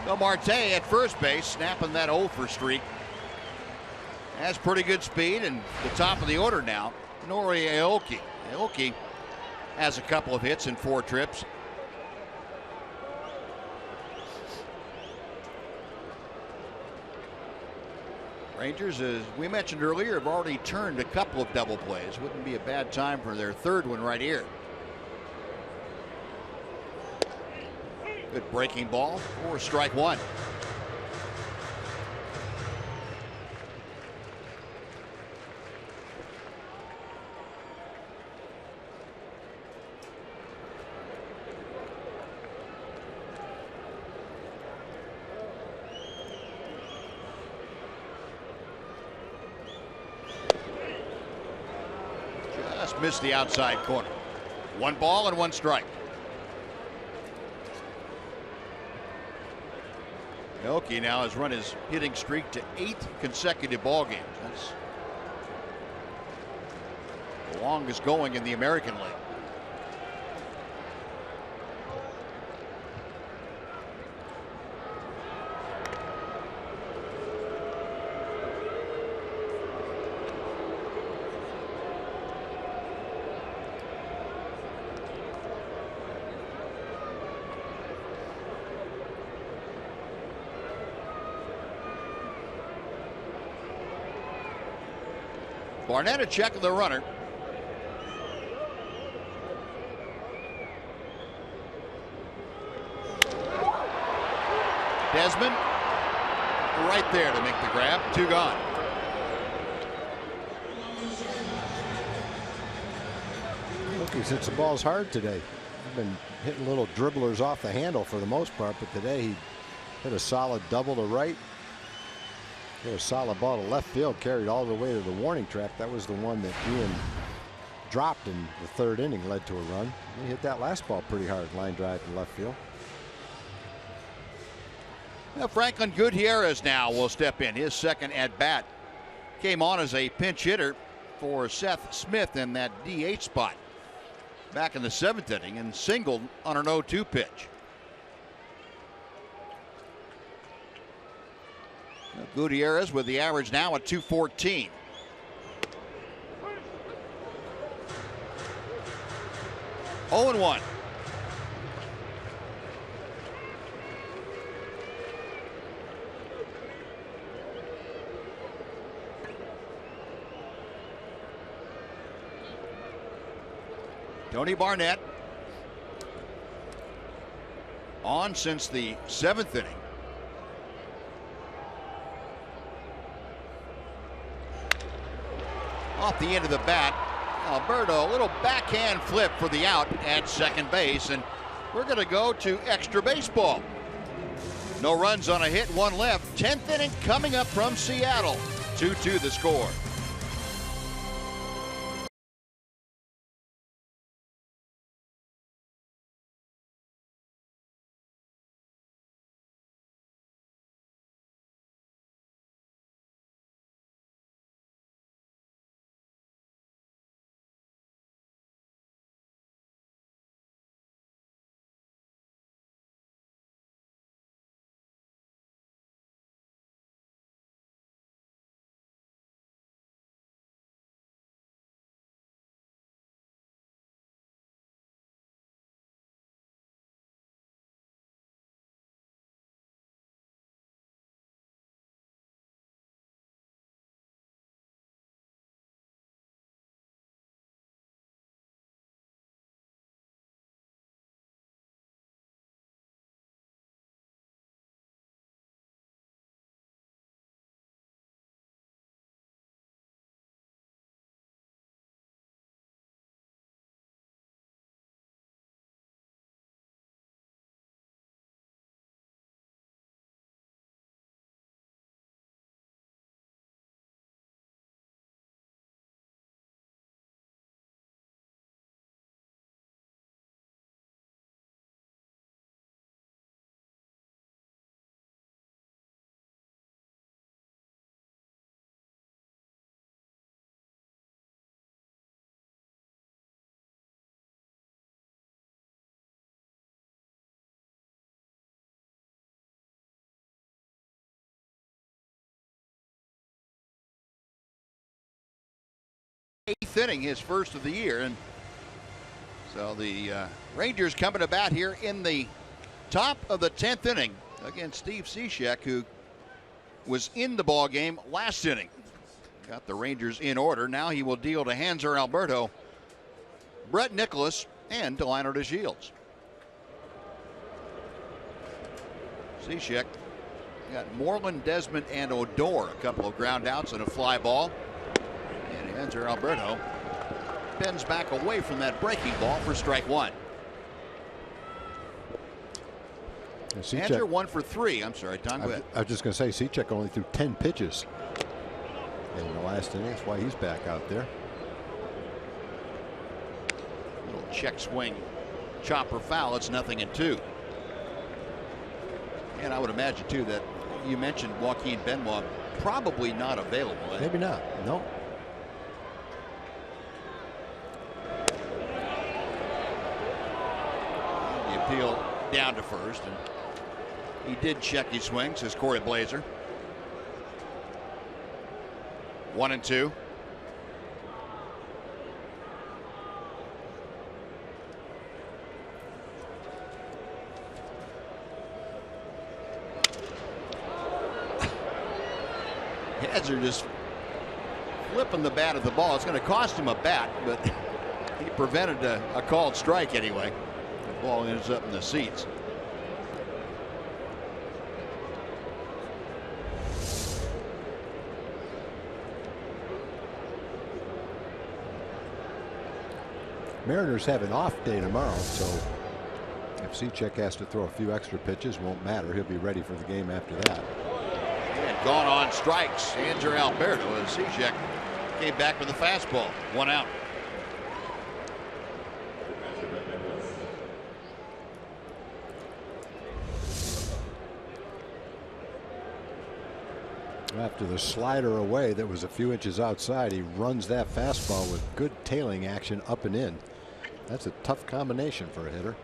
Well, Marte at first base, snapping that 0 for streak. Has pretty good speed, and the top of the order now, Nori Aoki. Aoki has a couple of hits in 4 trips. Rangers, as we mentioned earlier, have already turned a couple of double plays. Wouldn't be a bad time for their 3rd one right here. Good breaking ball for strike 1. Just missed the outside corner. 1 ball and 1 strike. Aoki now has run his hitting streak to 8 consecutive ball games. That's the longest going in the American League. Barnett a check of the runner. Desmond right there to make the grab. 2 gone. Rockies hits the balls hard today. He's been hitting little dribblers off the handle for the most part, but today he hit a solid double to right. Hit a solid ball to left field, carried all the way to the warning track. That was the one that Ian dropped in the 3rd inning, led to a run. He hit that last ball pretty hard, line drive to left field. Now Franklin Gutierrez now will step in. His second at bat came on as a pinch hitter for Seth Smith in that DH spot back in the 7th inning and singled on an 0-2 pitch. Gutierrez with the average now at 214. Oh and 1. Tony Barnett on since the 7th inning. Off the end of the bat, Alberto, a little backhand flip for the out at second base, and we're going to go to extra baseball. No runs on a hit, 1 left. 10th inning coming up from Seattle. 2-2 the score. Eighth inning, his first of the year, and so the Rangers coming to bat here in the top of the 10th inning against Steve Cishek, who was in the ball game last inning. Got the Rangers in order. Now he will deal to Hanser Alberto, Brett Nicholas, and Delino Deshields. Cishek got Moreland, Desmond, and Odor. A couple of ground outs and a fly ball. And Hanser Alberto bends back away from that breaking ball for strike 1. Hanser 1 for 3. I'm sorry, Tom. Go ahead. I was just going to say, Cishek only threw 10 pitches in the last inning. That's why he's back out there. Little check swing, chopper foul. It's 0-2. And I would imagine too that you mentioned Joaquin Benoit, probably not available. Maybe not. No. The appeal down to first, and he did check his swing, says Corey Blazer. 1-2. Heads are just flipping the bat at the ball. It's going to cost him a bat, but he prevented a called strike anyway. The ball ends up in the seats. Mariners have an off day tomorrow, so if Cechek has to throw a few extra pitches, won't matter. He'll be ready for the game after that. And gone on strikes. Andrew Alberto as Cechek came back with a fastball. 1 out. After the slider away that was a few inches outside, he runs that fastball with good tailing action up and in. That's a tough combination for a hitter.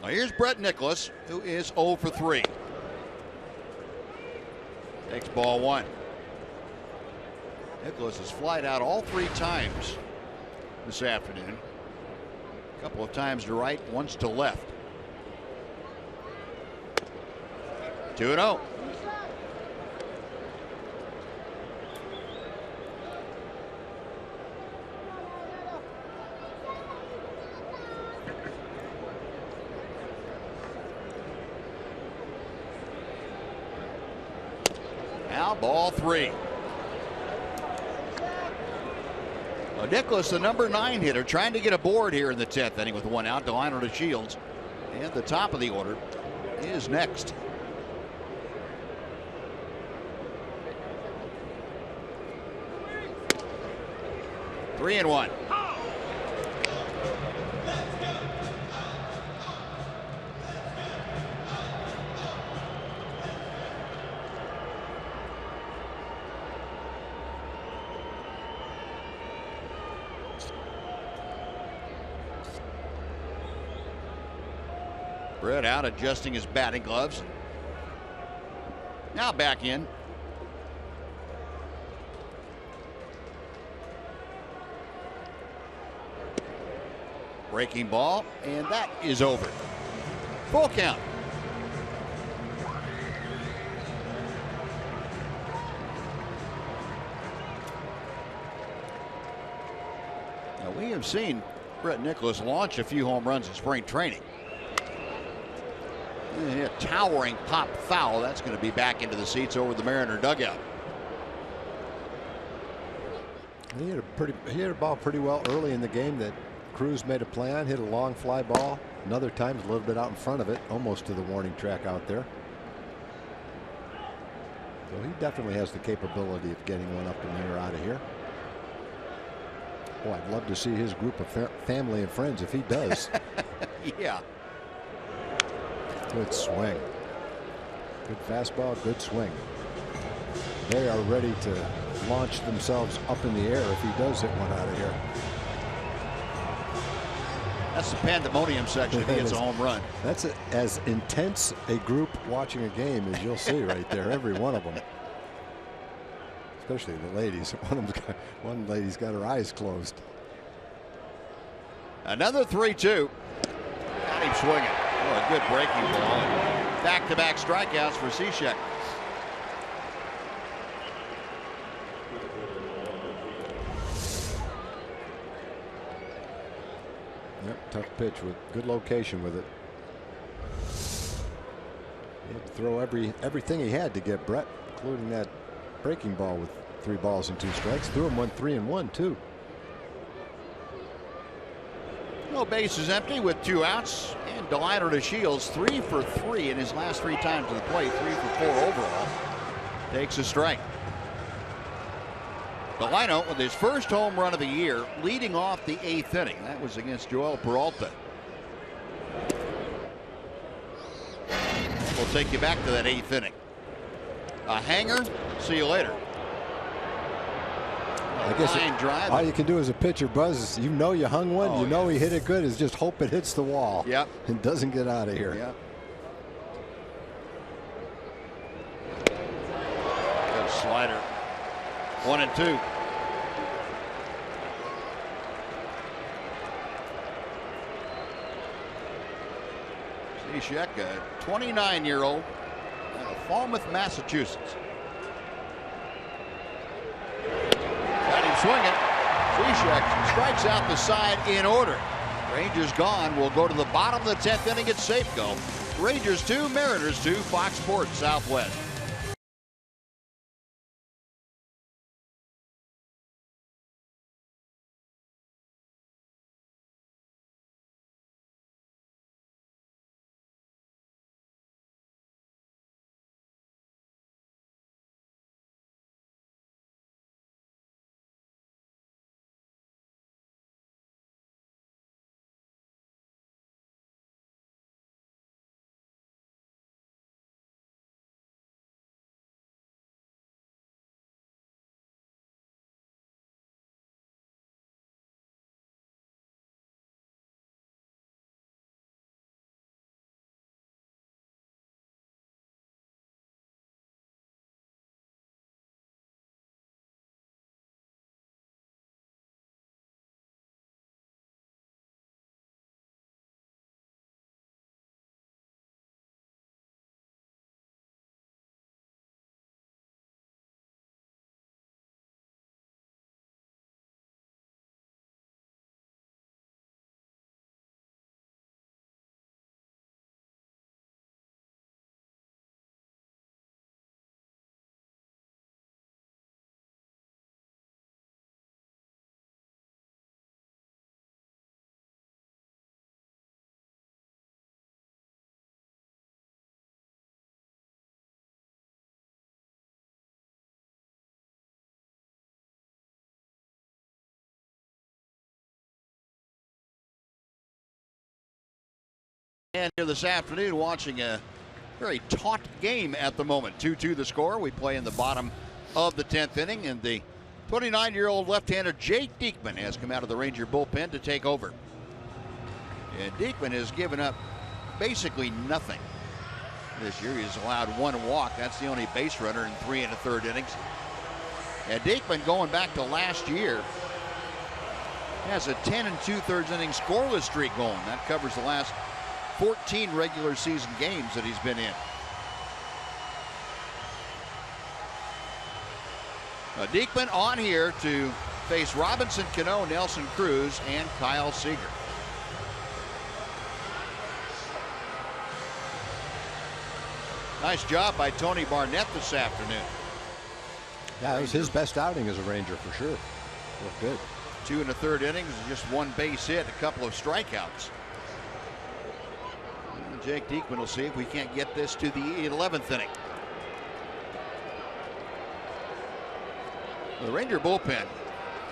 Now here's Brett Nicholas, who is 0 for 3. Takes ball 1. Nicholas has flied out all 3 times this afternoon. A couple of times to right, once to left. 2-0. Now ball 3. Well, Nicholas, the number 9 hitter, trying to get aboard here in the 10th inning with 1 out. Delino to Deshields, and the top of the order is next. Three and 1. Brett out adjusting his batting gloves. Now back in. Breaking ball, and that is over. Full count. Now we have seen Brett Nicholas launch a few home runs in spring training. A towering pop foul. That's going to be back into the seats over the Mariner dugout. He hit a ball pretty well early in the game that Cruz made a play on, hit a long fly ball. Another time a little bit out in front of it, almost to the warning track out there. So he definitely has the capability of getting one up in the air out of here. Oh, I'd love to see his group of family and friends if he does. Yeah. Good swing. Good fastball, good swing. They are ready to launch themselves up in the air if he does hit one out of here. That's the pandemonium section if he hits a home run. That's as intense a group watching a game as you'll see right there, every one of them. Especially the ladies. One lady's got her eyes closed. Another 3-2. Got him swinging. Oh, a good breaking ball. Back-to-back strikeouts for Cechek. Yep, tough pitch with good location with it. He had to throw everything he had to get Brett, including that breaking ball with 3 balls and 2 strikes. Threw him 3-1 too. No base is empty with 2 outs, and Delino Deshields 3 for 3 in his last 3 times to the plate, 3 for 4 overall. Takes a strike. Delino with his first home run of the year, leading off the 8th inning. That was against Joel Peralta. We'll take you back to that 8th inning. A hanger. See you later. I guess drive. All you can do as a pitcher, Buzz, is you know you hung one, you know he hit it good, is just hope it hits the wall. Yep. And doesn't get out of here. Yep. Good slider. 1-2. Cechek, a 29-year-old out of Falmouth, Massachusetts. Got him swinging. Cechek strikes out the side in order. Rangers gone. We'll go to the bottom of the 10th inning at Safeco. Rangers 2, Mariners 2, Fox Sports Southwest. And here this afternoon, watching a very taut game at the moment. 2-2 the score. We play in the bottom of the 10th inning, and the 29-year-old left-hander Jake Diekman has come out of the Ranger bullpen to take over. And Diekman has given up basically nothing this year. He's allowed one walk. That's the only base runner in 3 1/3 innings. And Diekman, going back to last year, has a 10 2/3 inning scoreless streak going. That covers the last 14 regular season games that he's been in. Diekman on here to face Robinson Cano, Nelson Cruz, and Kyle Seager. Nice job by Tony Barnett this afternoon. Yeah, it was his best outing as a Ranger for sure. Looked good. 2 1/3 innings, just one base hit, a couple of strikeouts. And Jake Diekman will see if we can't get this to the 11th inning. The Ranger bullpen,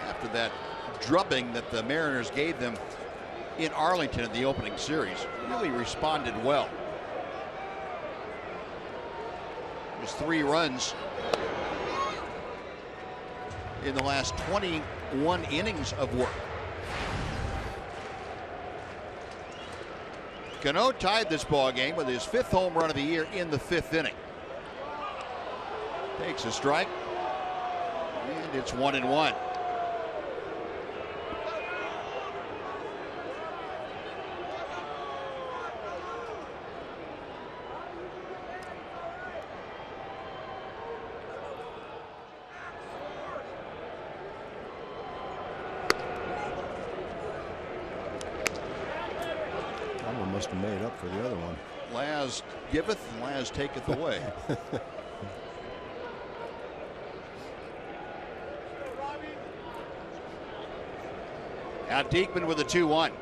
after that drubbing that the Mariners gave them in Arlington in the opening series, really responded well. Just 3 runs in the last 21 innings of work. Cano tied this ball game with his 5th home run of the year in the 5th inning. Takes a strike, and it's 1-1. Must have made up for the other one. Laz giveth, Laz taketh away. Now Diekman with a 2-1.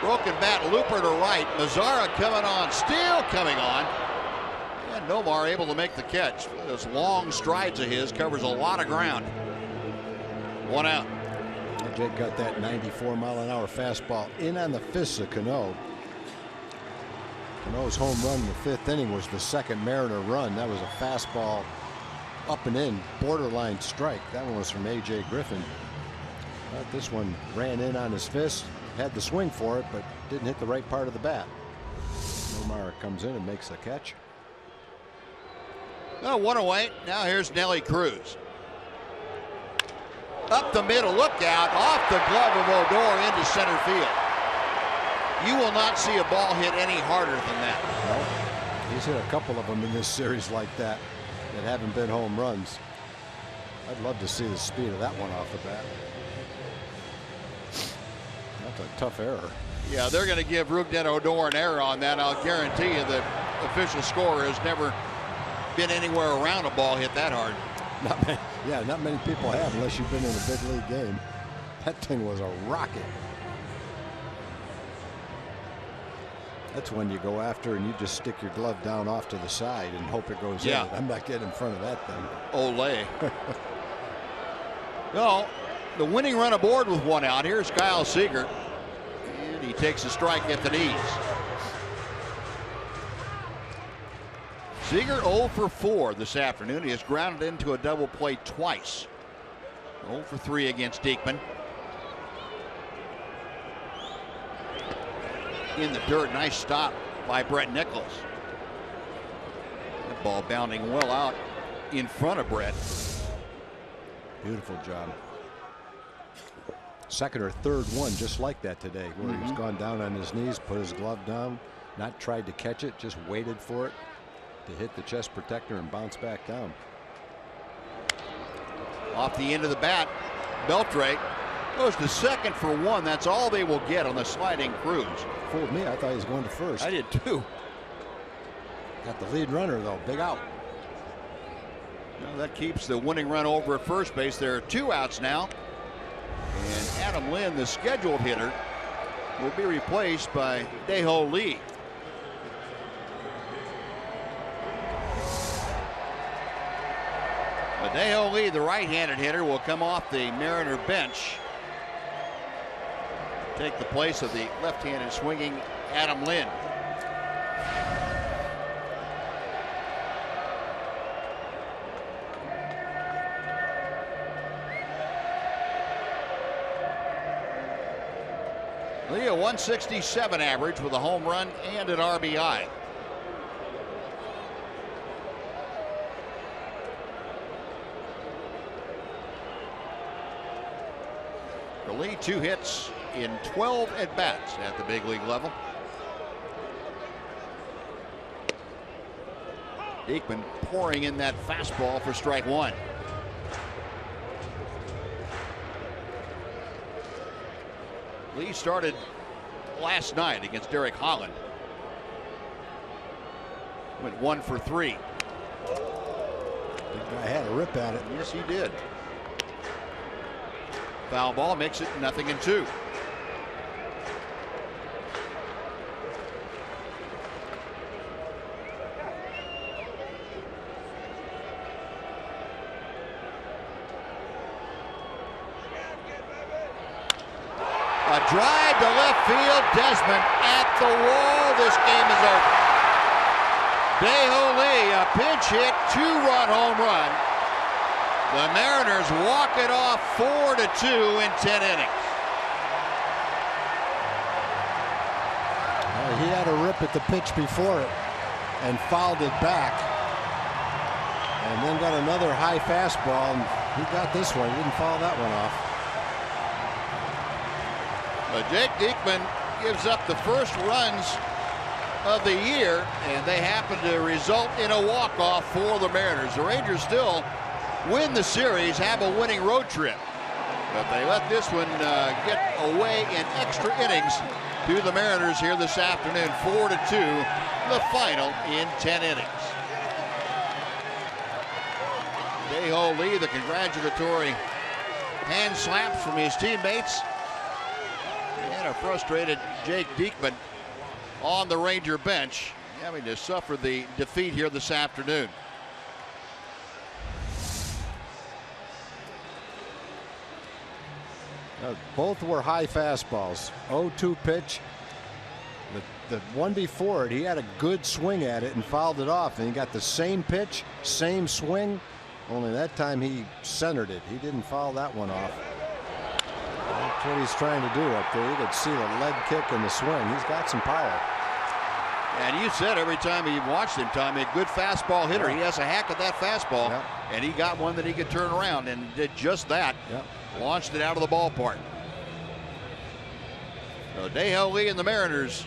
Broken bat, looper to right. Mazzara coming on, still coming on. And Nomar able to make the catch. Those long strides of his covers a lot of ground. 1 out. Jake got that 94-mile-an-hour fastball in on the fists of Cano. Cano's home run in the 5th inning was the second Mariner run. That was a fastball up and in, borderline strike. That one was from A.J. Griffin. But this one ran in on his fist, had the swing for it, but didn't hit the right part of the bat. Nomar comes in and makes the catch. Well, 1 away. Now here's Nelly Cruz. Up the middle, look out, off the glove of Odor into center field. You will not see a ball hit any harder than that. No, he's hit a couple of them in this series like that haven't been home runs. I'd love to see the speed of that one off the bat. That's a tough error. Yeah, they're going to give Rougned Odor an error on that. I'll guarantee you the official scorer has never been anywhere around a ball hit that hard. Not many people have unless you've been in a big league game. That thing was a rocket. That's when you go after and you just stick your glove down off to the side and hope it goes in. I'm not getting in front of that thing. Olay. No, the winning run aboard with 1 out. Here's Kyle Seager. And he takes a strike at the knees. Seager 0 for 4 this afternoon. He has grounded into a double play twice. 0 for 3 against Diekman. In the dirt, nice stop by Brett Nichols. That ball bounding well out in front of Brett. Beautiful job. Second or third one just like that today, where he's gone down on his knees, put his glove down, not tried to catch it, just waited for it to hit the chest protector and bounce back down. Off the end of the bat, Beltre goes to second for 1. That's all they will get on the sliding Cruz. Fooled me. I thought he was going to first. I did too. Got the lead runner though. Big out. Well, that keeps the winning run over at first base. There are 2 outs now. And Adam Lynn, the scheduled hitter, will be replaced by Dae-Ho Lee. Dae-Ho Lee, the right-handed hitter, will come off the Mariner bench take the place of the left-handed swinging Adam Lynn. Lee, a 167 average with a home run and an RBI. For Lee, 2 hits in 12 at-bats at the big league level. Diekman pouring in that fastball for strike 1. Lee started last night against Derek Holland. Went 1 for 3. Big guy had a rip at it. Yes, he did. Foul ball makes it 0-2. A drive to left field. Desmond at the wall. This game is over. Dae-Ho Lee, a pinch hit, 2-run home run. The Mariners walk it off 4-2 in 10 innings. He had a rip at the pitch before it and fouled it back. And then got another high fastball, and he got this one. He didn't foul that one off. Jake Diekman gives up the first runs of the year, and they happen to result in a walk-off for the Mariners. The Rangers still win the series, have a winning road trip, but they let this one get away in extra innings to the Mariners here this afternoon. 4-2, the final in 10 innings. Dae-Ho Lee, the congratulatory hand slaps from his teammates, and a frustrated Jake Diekman on the Ranger bench, having to suffer the defeat here this afternoon. Both were high fastballs. 0-2 pitch. The one before it, he had a good swing at it and fouled it off. And he got the same pitch, same swing, only that time he centered it. He didn't foul that one off. That's what he's trying to do up there. You could see the leg kick and the swing. He's got some power. And you said every time you watched him, Tommy, a good fastball hitter. Yeah. He has a hack at that fastball, Yep. and he got one that he could turn around and did just that. Yep. Launched it out of the ballpark. So Dae-Ho Lee and the Mariners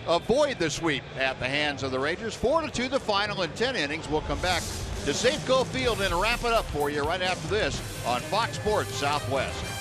avoid the sweep at the hands of the Rangers. 4-2 the final in 10 innings. We'll come back to Safeco Field and wrap it up for you right after this on Fox Sports Southwest.